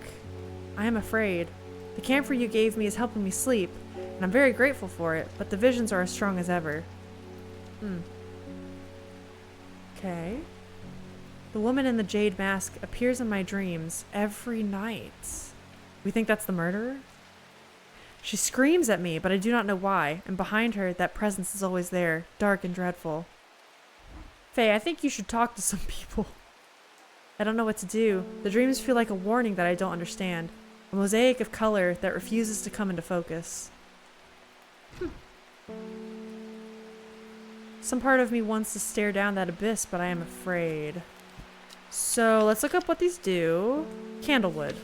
I am afraid. The camphor you gave me is helping me sleep, and I'm very grateful for it, but the visions are as strong as ever. Okay. The woman in the jade mask appears in my dreams every night. We think that's the murderer? She screams at me, but I do not know why, and behind her, that presence is always there, dark and dreadful. Faye, I think you should talk to some people. I don't know what to do. The dreams feel like a warning that I don't understand. A mosaic of color that refuses to come into focus. Some part of me wants to stare down that abyss, but I am afraid. So let's look up what these do. Candlewood.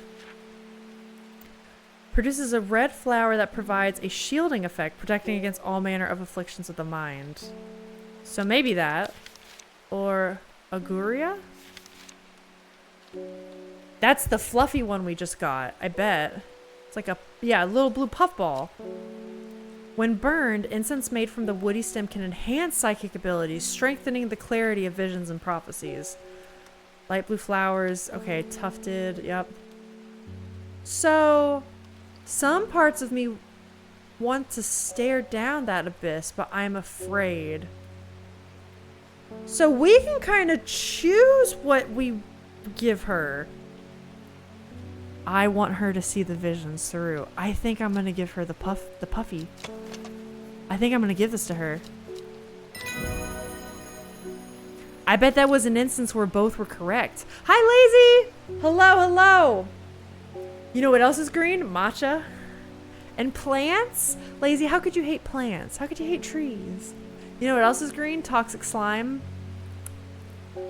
Produces a red flower that provides a shielding effect, protecting against all manner of afflictions of the mind. So maybe that. Or Auguria? That's the fluffy one we just got, I bet. It's like a little blue puffball. When burned, incense made from the woody stem can enhance psychic abilities, strengthening the clarity of visions and prophecies. Light blue flowers, okay, tufted, yep. So, some parts of me want to stare down that abyss, but I'm afraid. So we can kind of choose what we give her. I want her to see the visions through. I think I'm gonna give her the puffy. I think I'm gonna give this to her. I bet that was an instance where both were correct. Hi, Lazy! Hello, hello! You know what else is green? Matcha. And plants? Lazy, how could you hate plants? How could you hate trees? You know what else is green? Toxic slime.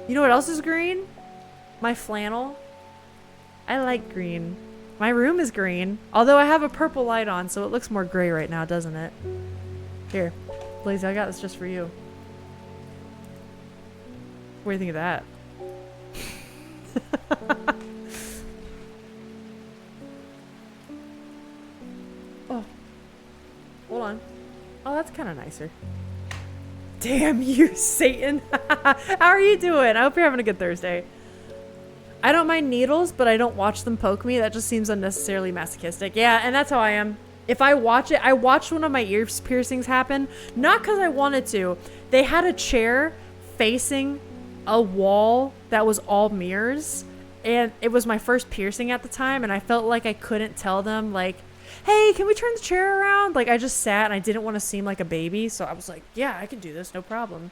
You know what else is green? My flannel. I like green. My room is green. Although I have a purple light on, so it looks more gray right now, doesn't it? Here. Lazy, I got this just for you. What do you think of that? Oh. Hold on. Oh, that's kind of nicer. Damn you, Satan. How are you doing? I hope you're having a good Thursday. I don't mind needles, but I don't watch them poke me. That just seems unnecessarily masochistic. Yeah, and that's how I am. If I watch it, I watched one of my ear piercings happen. Not because I wanted to. They had a chair facing a wall that was all mirrors. And it was my first piercing at the time. And I felt like I couldn't tell them, like, hey, can we turn the chair around? Like, I just sat and I didn't want to seem like a baby. So I was like, yeah, I can do this. No problem.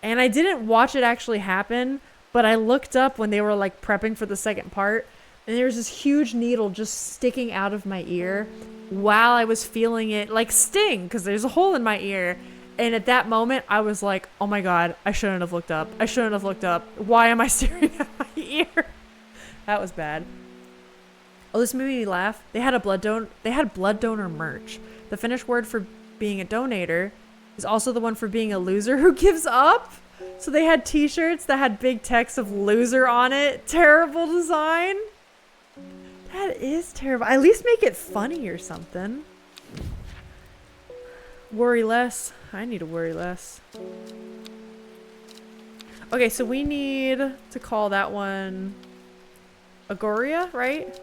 And I didn't watch it actually happen. But I looked up when they were like prepping for the second part, and there was this huge needle just sticking out of my ear while I was feeling it like sting, because there's a hole in my ear. And at that moment, I was like, oh my God, I shouldn't have looked up. I shouldn't have looked up. Why am I staring at my ear? That was bad. Oh, this made me laugh. They had blood donor merch. The Finnish word for being a donator is also the one for being a loser who gives up. So they had t-shirts that had big text of loser on it. Terrible design. That is terrible. At least make it funny or something. Worry less. I need to worry less. Okay, so we need to call that one Agoria, right?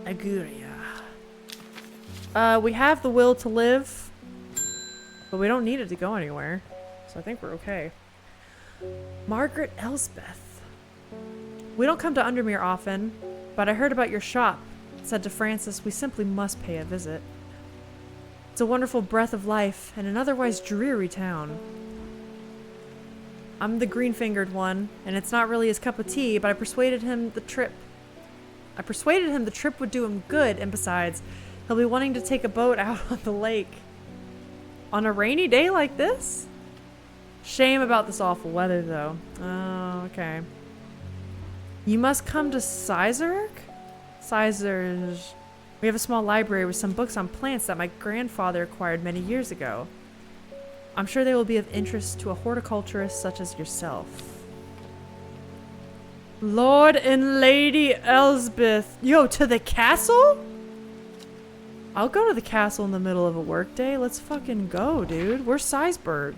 Agoria. We have the will to live, but we don't need it to go anywhere. So I think we're okay. Margaret Elsbeth. We don't come to Undermere often, but I heard about your shop. Said to Francis, we simply must pay a visit. It's a wonderful breath of life in an otherwise dreary town. I'm the green-fingered one, and it's not really his cup of tea, but I persuaded him the trip would do him good, and besides, he'll be wanting to take a boat out on the lake. On a rainy day like this? Shame about this awful weather, though. Oh, okay. You must come to Sizerk? Sizerk. We have a small library with some books on plants that my grandfather acquired many years ago. I'm sure they will be of interest to a horticulturist such as yourself. Lord and Lady Elsbeth. Yo, to the castle? I'll go to the castle in the middle of a workday. Let's fucking go, dude. Where's Sizeberg?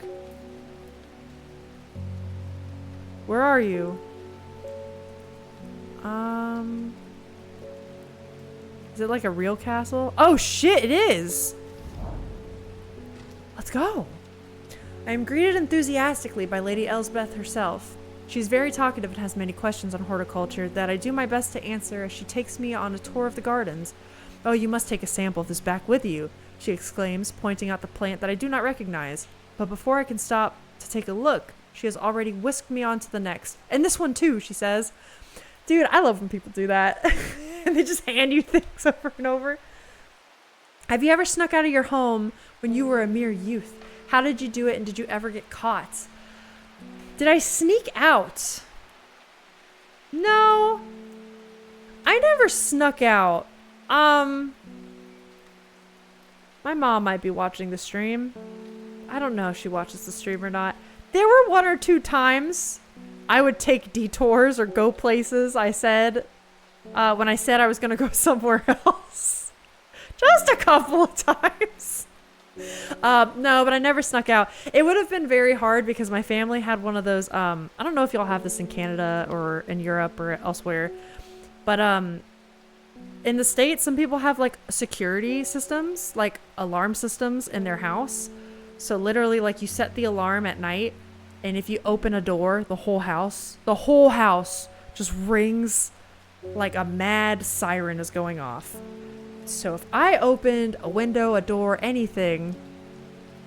Where are you? Is it like a real castle? Oh shit, it is! Let's go! I am greeted enthusiastically by Lady Elsbeth herself. She's very talkative and has many questions on horticulture that I do my best to answer as she takes me on a tour of the gardens. Oh, you must take a sample of this back with you, she exclaims, pointing out the plant that I do not recognize. But before I can stop, to take a look. She has already whisked me on to the next. And this one too, she says. Dude, I love when people do that. And they just hand you things over and over. Have you ever snuck out of your home when you were a mere youth? How did you do it, and did you ever get caught? Did I sneak out? No. I never snuck out. My mom might be watching the stream. I don't know if she watches the stream or not. There were 1 or 2 times I would take detours or go places I said when I said I was going to go somewhere else. Just a couple of times. No, but I never snuck out. It would have been very hard because my family had one of those, I don't know if y'all have this in Canada or in Europe or elsewhere, but in the States, some people have like security systems, like alarm systems in their house. So literally like you set the alarm at night, and if you open a door, the whole house just rings like a mad siren is going off. So if I opened a window, a door, anything,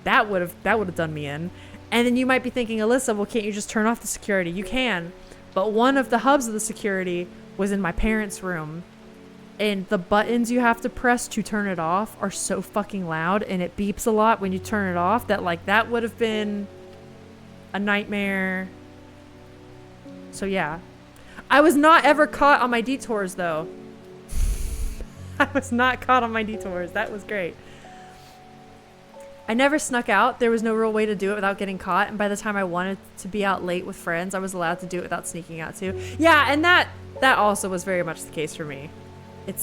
that would have done me in. And then you might be thinking, Alyssa, well, can't you just turn off the security? You can. But one of the hubs of the security was in my parents' room. And the buttons you have to press to turn it off are so fucking loud, and it beeps a lot when you turn it off, that like that would have been a nightmare. So yeah. I was not ever caught on my detours though. I was not caught on my detours. That was great. I never snuck out. There was no real way to do it without getting caught. And by the time I wanted to be out late with friends, I was allowed to do it without sneaking out too. Yeah, and that also was very much the case for me. It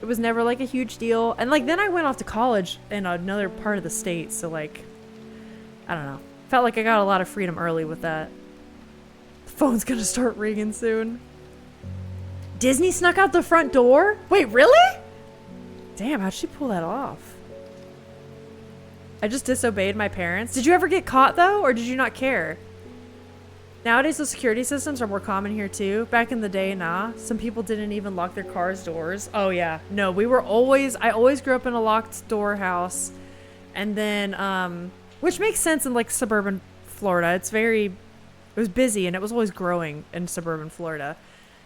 was never like a huge deal. And like then I went off to college in another part of the state. So like, I don't know. Felt like I got a lot of freedom early with that. The phone's gonna start ringing soon. Disney snuck out the front door? Wait, really? Damn, how'd she pull that off? I just disobeyed my parents. Did you ever get caught though, or did you not care? Nowadays, the security systems are more common here too. Back in the day, nah. Some people didn't even lock their cars' doors. Oh yeah. No, I always grew up in a locked door house. And then, which makes sense in like suburban Florida. It was busy and it was always growing in suburban Florida.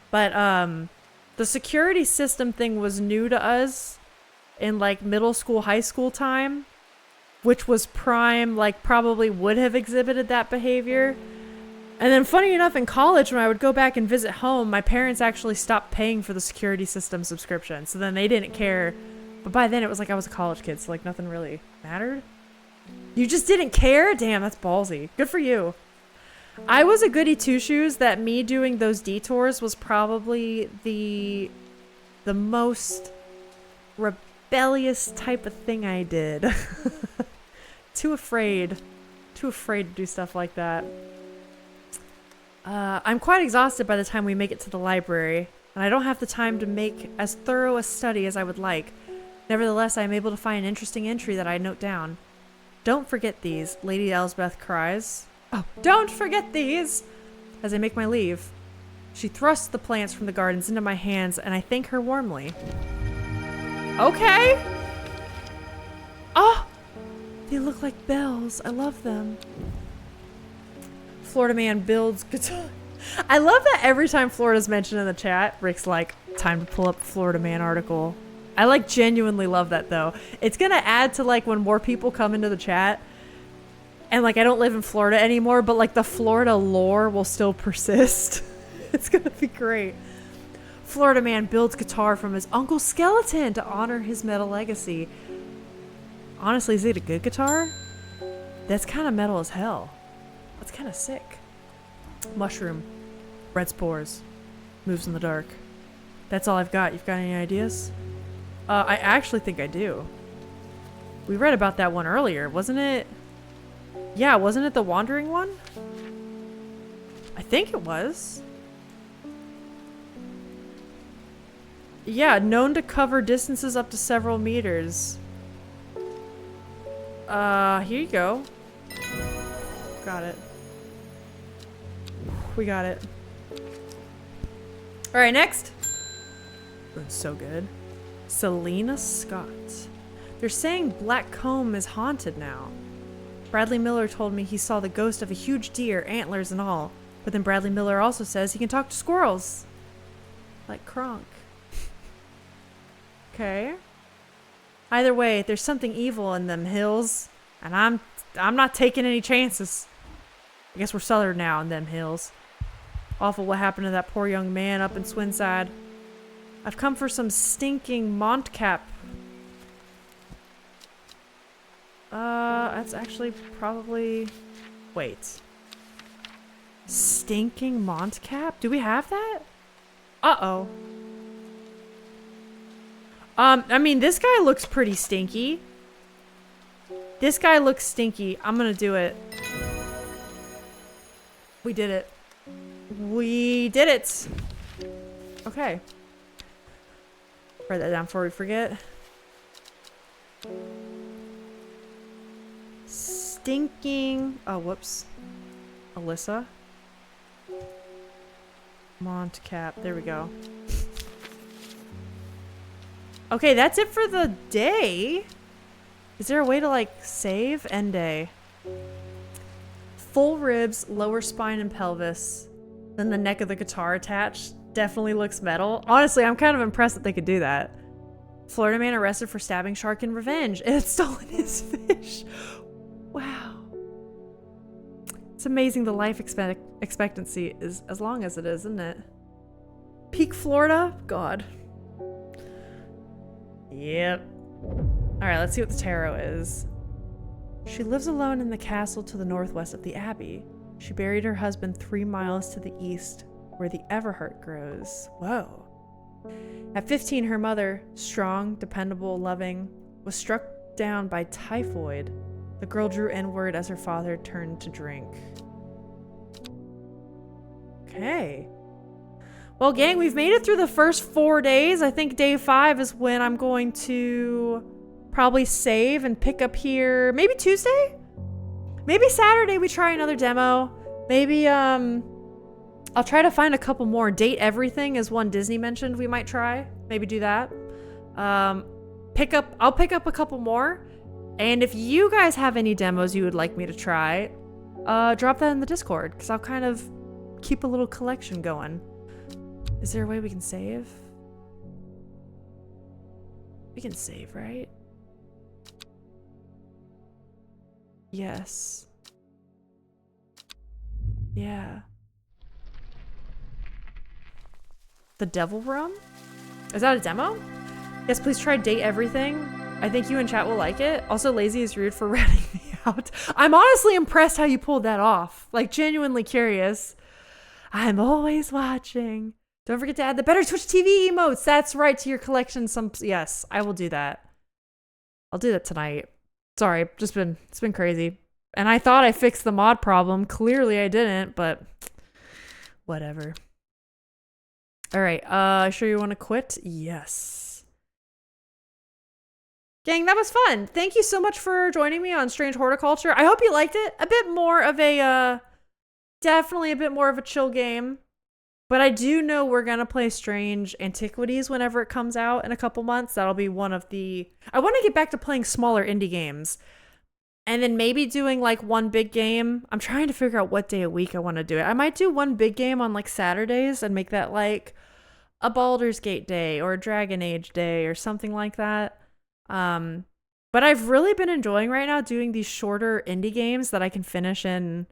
But the security system thing was new to us in like middle school, high school time, which was prime, like probably would have exhibited that behavior. And then funny enough, in college, when I would go back and visit home, my parents actually stopped paying for the security system subscription. So then they didn't care. But by then it was like I was a college kid, so like nothing really mattered. You just didn't care? Damn, that's ballsy. Good for you. I was a goody two-shoes that me doing those detours was probably the most rebellious type of thing I did. Too afraid to do stuff like that. I'm quite exhausted by the time we make it to the library, and I don't have the time to make as thorough a study as I would like. Nevertheless, I am able to find an interesting entry that I note down. Don't forget these, Lady Elsbeth cries. Oh, don't forget these! As I make my leave. She thrusts the plants from the gardens into my hands, and I thank her warmly. Okay! Oh! They look like bells. I love them. Florida man builds guitar. I love that every time Florida's mentioned in the chat, Rick's like, time to pull up Florida man article. I like genuinely love that though. It's gonna add to like when more people come into the chat, and like I don't live in Florida anymore, but like the Florida lore will still persist. It's gonna be great. Florida man builds guitar from his Uncle Skeleton to honor his metal legacy. Honestly, is it a good guitar? That's kind of metal as hell. That's kind of sick. Mushroom. Red spores. Moves in the dark. That's all I've got. You've got any ideas? I actually think I do. We read about that one earlier, wasn't it? Yeah, wasn't it the wandering one? I think it was. Yeah, known to cover distances up to several meters. Here you go. Got it. We got it. Alright, next. That's so good. Selena Scott. They're saying Black Comb is haunted now. Bradley Miller told me he saw the ghost of a huge deer, antlers and all. But then Bradley Miller also says he can talk to squirrels. Like Kronk. Okay. Either way, there's something evil in them hills, and I'm not taking any chances. I guess we're southern now in them hills. Awful what happened to that poor young man up in Swinside. I've come for some stinking Montcap. That's actually probably... Wait. Stinking Montcap? Do we have that? Uh-oh. I mean, this guy looks pretty stinky. This guy looks stinky. I'm gonna do it. We did it. We did it! Okay. Write that down before we forget. Stinking... Oh, whoops. Alyssa. Montcap. There we go. Okay, that's it for the day. Is there a way to, like, save? End day. Full ribs, lower spine and pelvis. Then the neck of the guitar attached. Definitely looks metal. Honestly, I'm kind of impressed that they could do that. Florida man arrested for stabbing shark in revenge. It had stolen his fish. Wow. It's amazing the life expectancy is as long as it is, isn't it? Peak Florida? God. Yep. Alright, let's see what the tarot is. She lives alone in the castle to the northwest of the abbey. She buried her husband 3 miles to the east, where the everheart grows. Whoa. At 15, her mother, strong, dependable, loving, was struck down by typhoid. The girl drew inward as her father turned to drink. Okay. Well, gang, we've made it through the first 4 days. I think day 5 is when I'm going to probably save and pick up here. Maybe Tuesday? Maybe Saturday we try another demo. Maybe, I'll try to find a couple more. Date Everything is one Disney mentioned we might try. Maybe do that. I'll pick up a couple more. And if you guys have any demos you would like me to try, drop that in the Discord, because I'll kind of keep a little collection going. Is there a way we can save? We can save, right? Yes. Yeah. The Devil Room? Is that a demo? Yes, please try Date Everything. I think you and chat will like it. Also, Lazy is rude for ratting me out. I'm honestly impressed how you pulled that off. Like, genuinely curious. I'm always watching. Don't forget to add the Better Twitch TV emotes. That's right, to your collection. Yes, I will do that. I'll do that tonight. Sorry, it's been crazy. And I thought I fixed the mod problem. Clearly I didn't, but whatever. All right, sure you want to quit? Yes. Gang, that was fun. Thank you so much for joining me on Strange Horticulture. I hope you liked it. A bit more of a, definitely a bit more of a chill game. But I do know we're going to play Strange Antiquities whenever it comes out in a couple months. That'll be one of the... I want to get back to playing smaller indie games. And then maybe doing like one big game. I'm trying to figure out what day a week I want to do it. I might do one big game on like Saturdays and make that like a Baldur's Gate day or a Dragon Age day or something like that. But I've really been enjoying right now doing these shorter indie games that I can finish in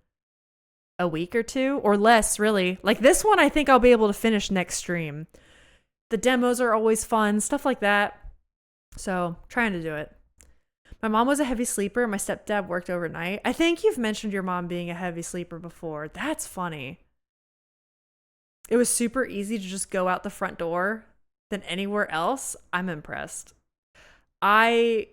a week or two or less, really. Like this one, I think I'll be able to finish next stream. The demos are always fun, stuff like that. So, trying to do it. My mom was a heavy sleeper. My stepdad worked overnight. I think you've mentioned your mom being a heavy sleeper before. That's funny. It was super easy to just go out the front door than anywhere else. I'm impressed. I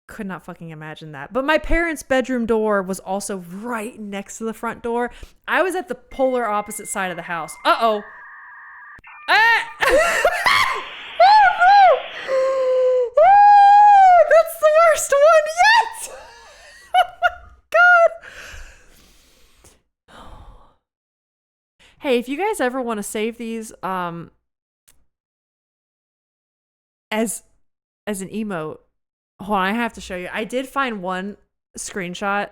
could not fucking imagine that. But my parents' bedroom door was also right next to the front door. I was at the polar opposite side of the house. Uh-oh. Ah! Oh, no! Oh, that's the worst one yet! Oh my god! Hey, if you guys ever want to save these as an emote, hold on, I have to show you. I did find one screenshot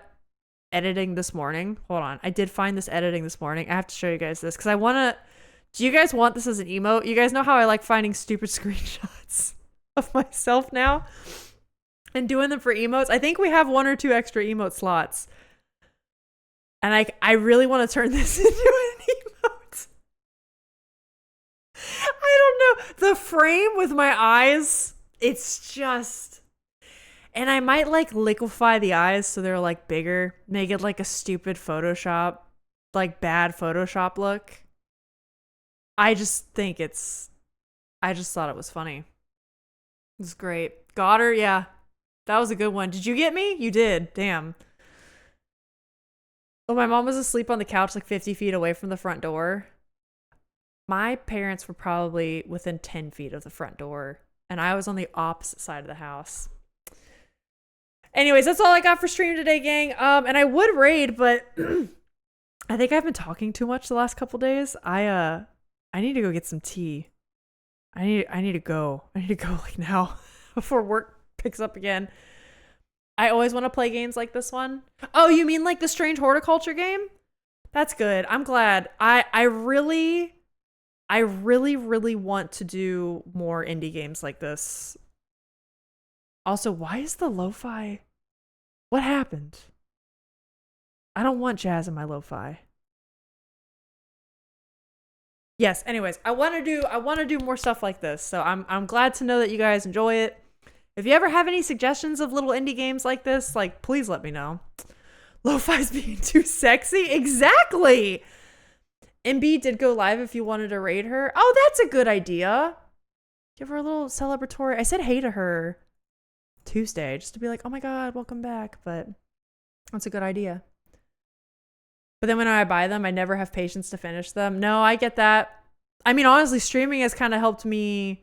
editing this morning. Hold on. I did find this editing this morning. I have to show you guys this because I want to. Do you guys want this as an emote? You guys know how I like finding stupid screenshots of myself now and doing them for emotes. I think we have 1 or 2 extra emote slots. And I really want to turn this into an emote. I don't know. The frame with my eyes, it's just... And I might like liquefy the eyes so they're like bigger. Make it like a stupid Photoshop, like bad Photoshop look. I just think I just thought it was funny. It's great. Got her? Yeah. That was a good one. Did you get me? You did. Damn. Oh, my mom was asleep on the couch like 50 feet away from the front door. My parents were probably within 10 feet of the front door, and I was on the opposite side of the house. Anyways, that's all I got for stream today, gang. And I would raid, but I think I've been talking too much the last couple days. I need to go get some tea. I need to go. I need to go like now before work picks up again. I always want to play games like this one. Oh, you mean like the strange horticulture game? That's good. I'm glad. I really want to do more indie games like this. Also, why is the lo-fi? What happened? I don't want jazz in my lo-fi. Yes, anyways, I want to do more stuff like this. So I'm glad to know that you guys enjoy it. If you ever have any suggestions of little indie games like this, like please let me know. Lo-fi's being too sexy. Exactly. MB did go live if you wanted to raid her. Oh, that's a good idea. Give her a little celebratory. I said hey to her Tuesday just to be like, oh my God, welcome back. But that's a good idea. But then when I buy them, I never have patience to finish them. No, I get that. I mean, honestly, streaming has kind of helped me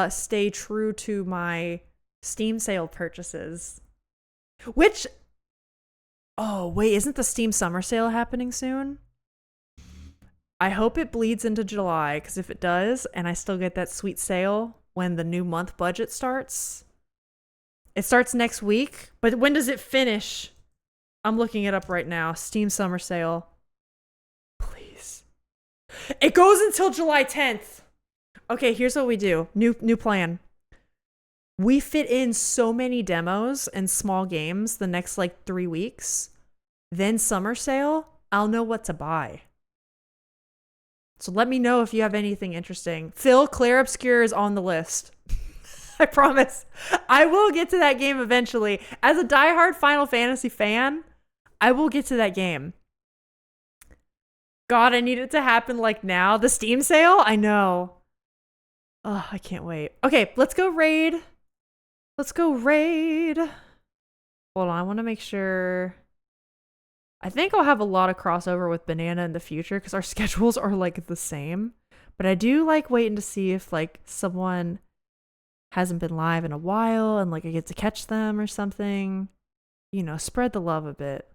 stay true to my Steam sale purchases. Which, oh, wait, isn't the Steam summer sale happening soon? I hope it bleeds into July, because if it does, and I still get that sweet sale when the new month budget starts. It starts next week, but when does it finish? I'm looking it up right now. Steam summer sale. Please. It goes until July 10th. Okay, here's what we do. New plan. We fit in so many demos and small games the next like 3 weeks. Then summer sale, I'll know what to buy. So let me know if you have anything interesting. Phil, Claire Obscure is on the list. I promise. I will get to that game eventually. As a diehard Final Fantasy fan, I will get to that game. God, I need it to happen like now. The Steam sale? I know. Oh, I can't wait. Okay, let's go raid. Let's go raid. Hold on, I want to make sure. I think I'll have a lot of crossover with Banana in the future because our schedules are like the same. But I do like waiting to see if like someone hasn't been live in a while and like I get to catch them or something. You know, spread the love a bit.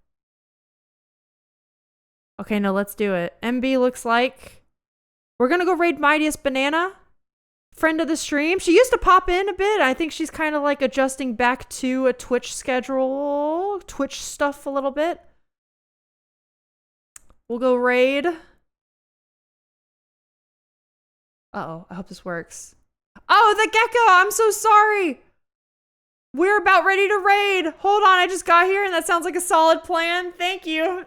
Okay, no, let's do it. MB looks like we're gonna go raid Mightiest Banana, friend of the stream. She used to pop in a bit. I think she's kind of like adjusting back to a Twitch schedule, Twitch stuff a little bit. We'll go raid. Uh-oh, I hope this works. Oh, the gecko! I'm so sorry! We're about ready to raid! Hold on, I just got here and that sounds like a solid plan. Thank you.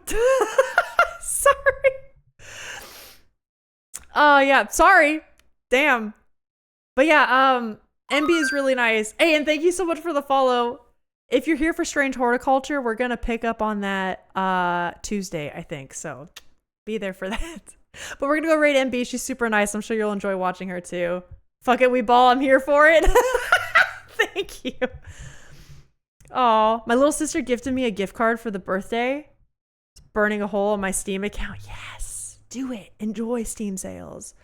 Sorry. Oh, yeah, sorry. Damn. But yeah, MB is really nice. Hey, and thank you so much for the follow. If you're here for Strange Horticulture, we're gonna pick up on that Tuesday, I think. So be there for that. But we're gonna go raid MB. She's super nice. I'm sure you'll enjoy watching her too. Fuck it, we ball. I'm here for it. Thank you. Oh, my little sister gifted me a gift card for the birthday. It's burning a hole in my Steam account. Yes, do it. Enjoy Steam sales.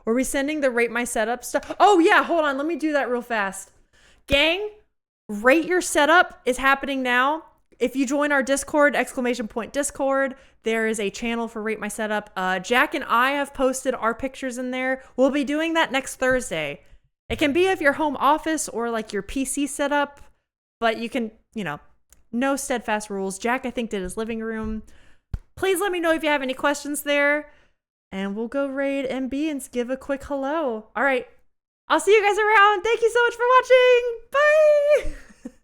Were we sending the rate my setup stuff? Oh yeah, hold on. Let me do that real fast. Gang, rate your setup is happening now. If you join our Discord, !Discord, there is a channel for Rate My Setup. Jack and I have posted our pictures in there. We'll be doing that next Thursday. It can be of your home office or like your PC setup, but you can, you know, No steadfast rules. Jack, I think, did his living room. Please let me know if you have any questions there. And we'll go raid MB and give a quick hello. All right. I'll see you guys around. Thank you so much for watching. Bye.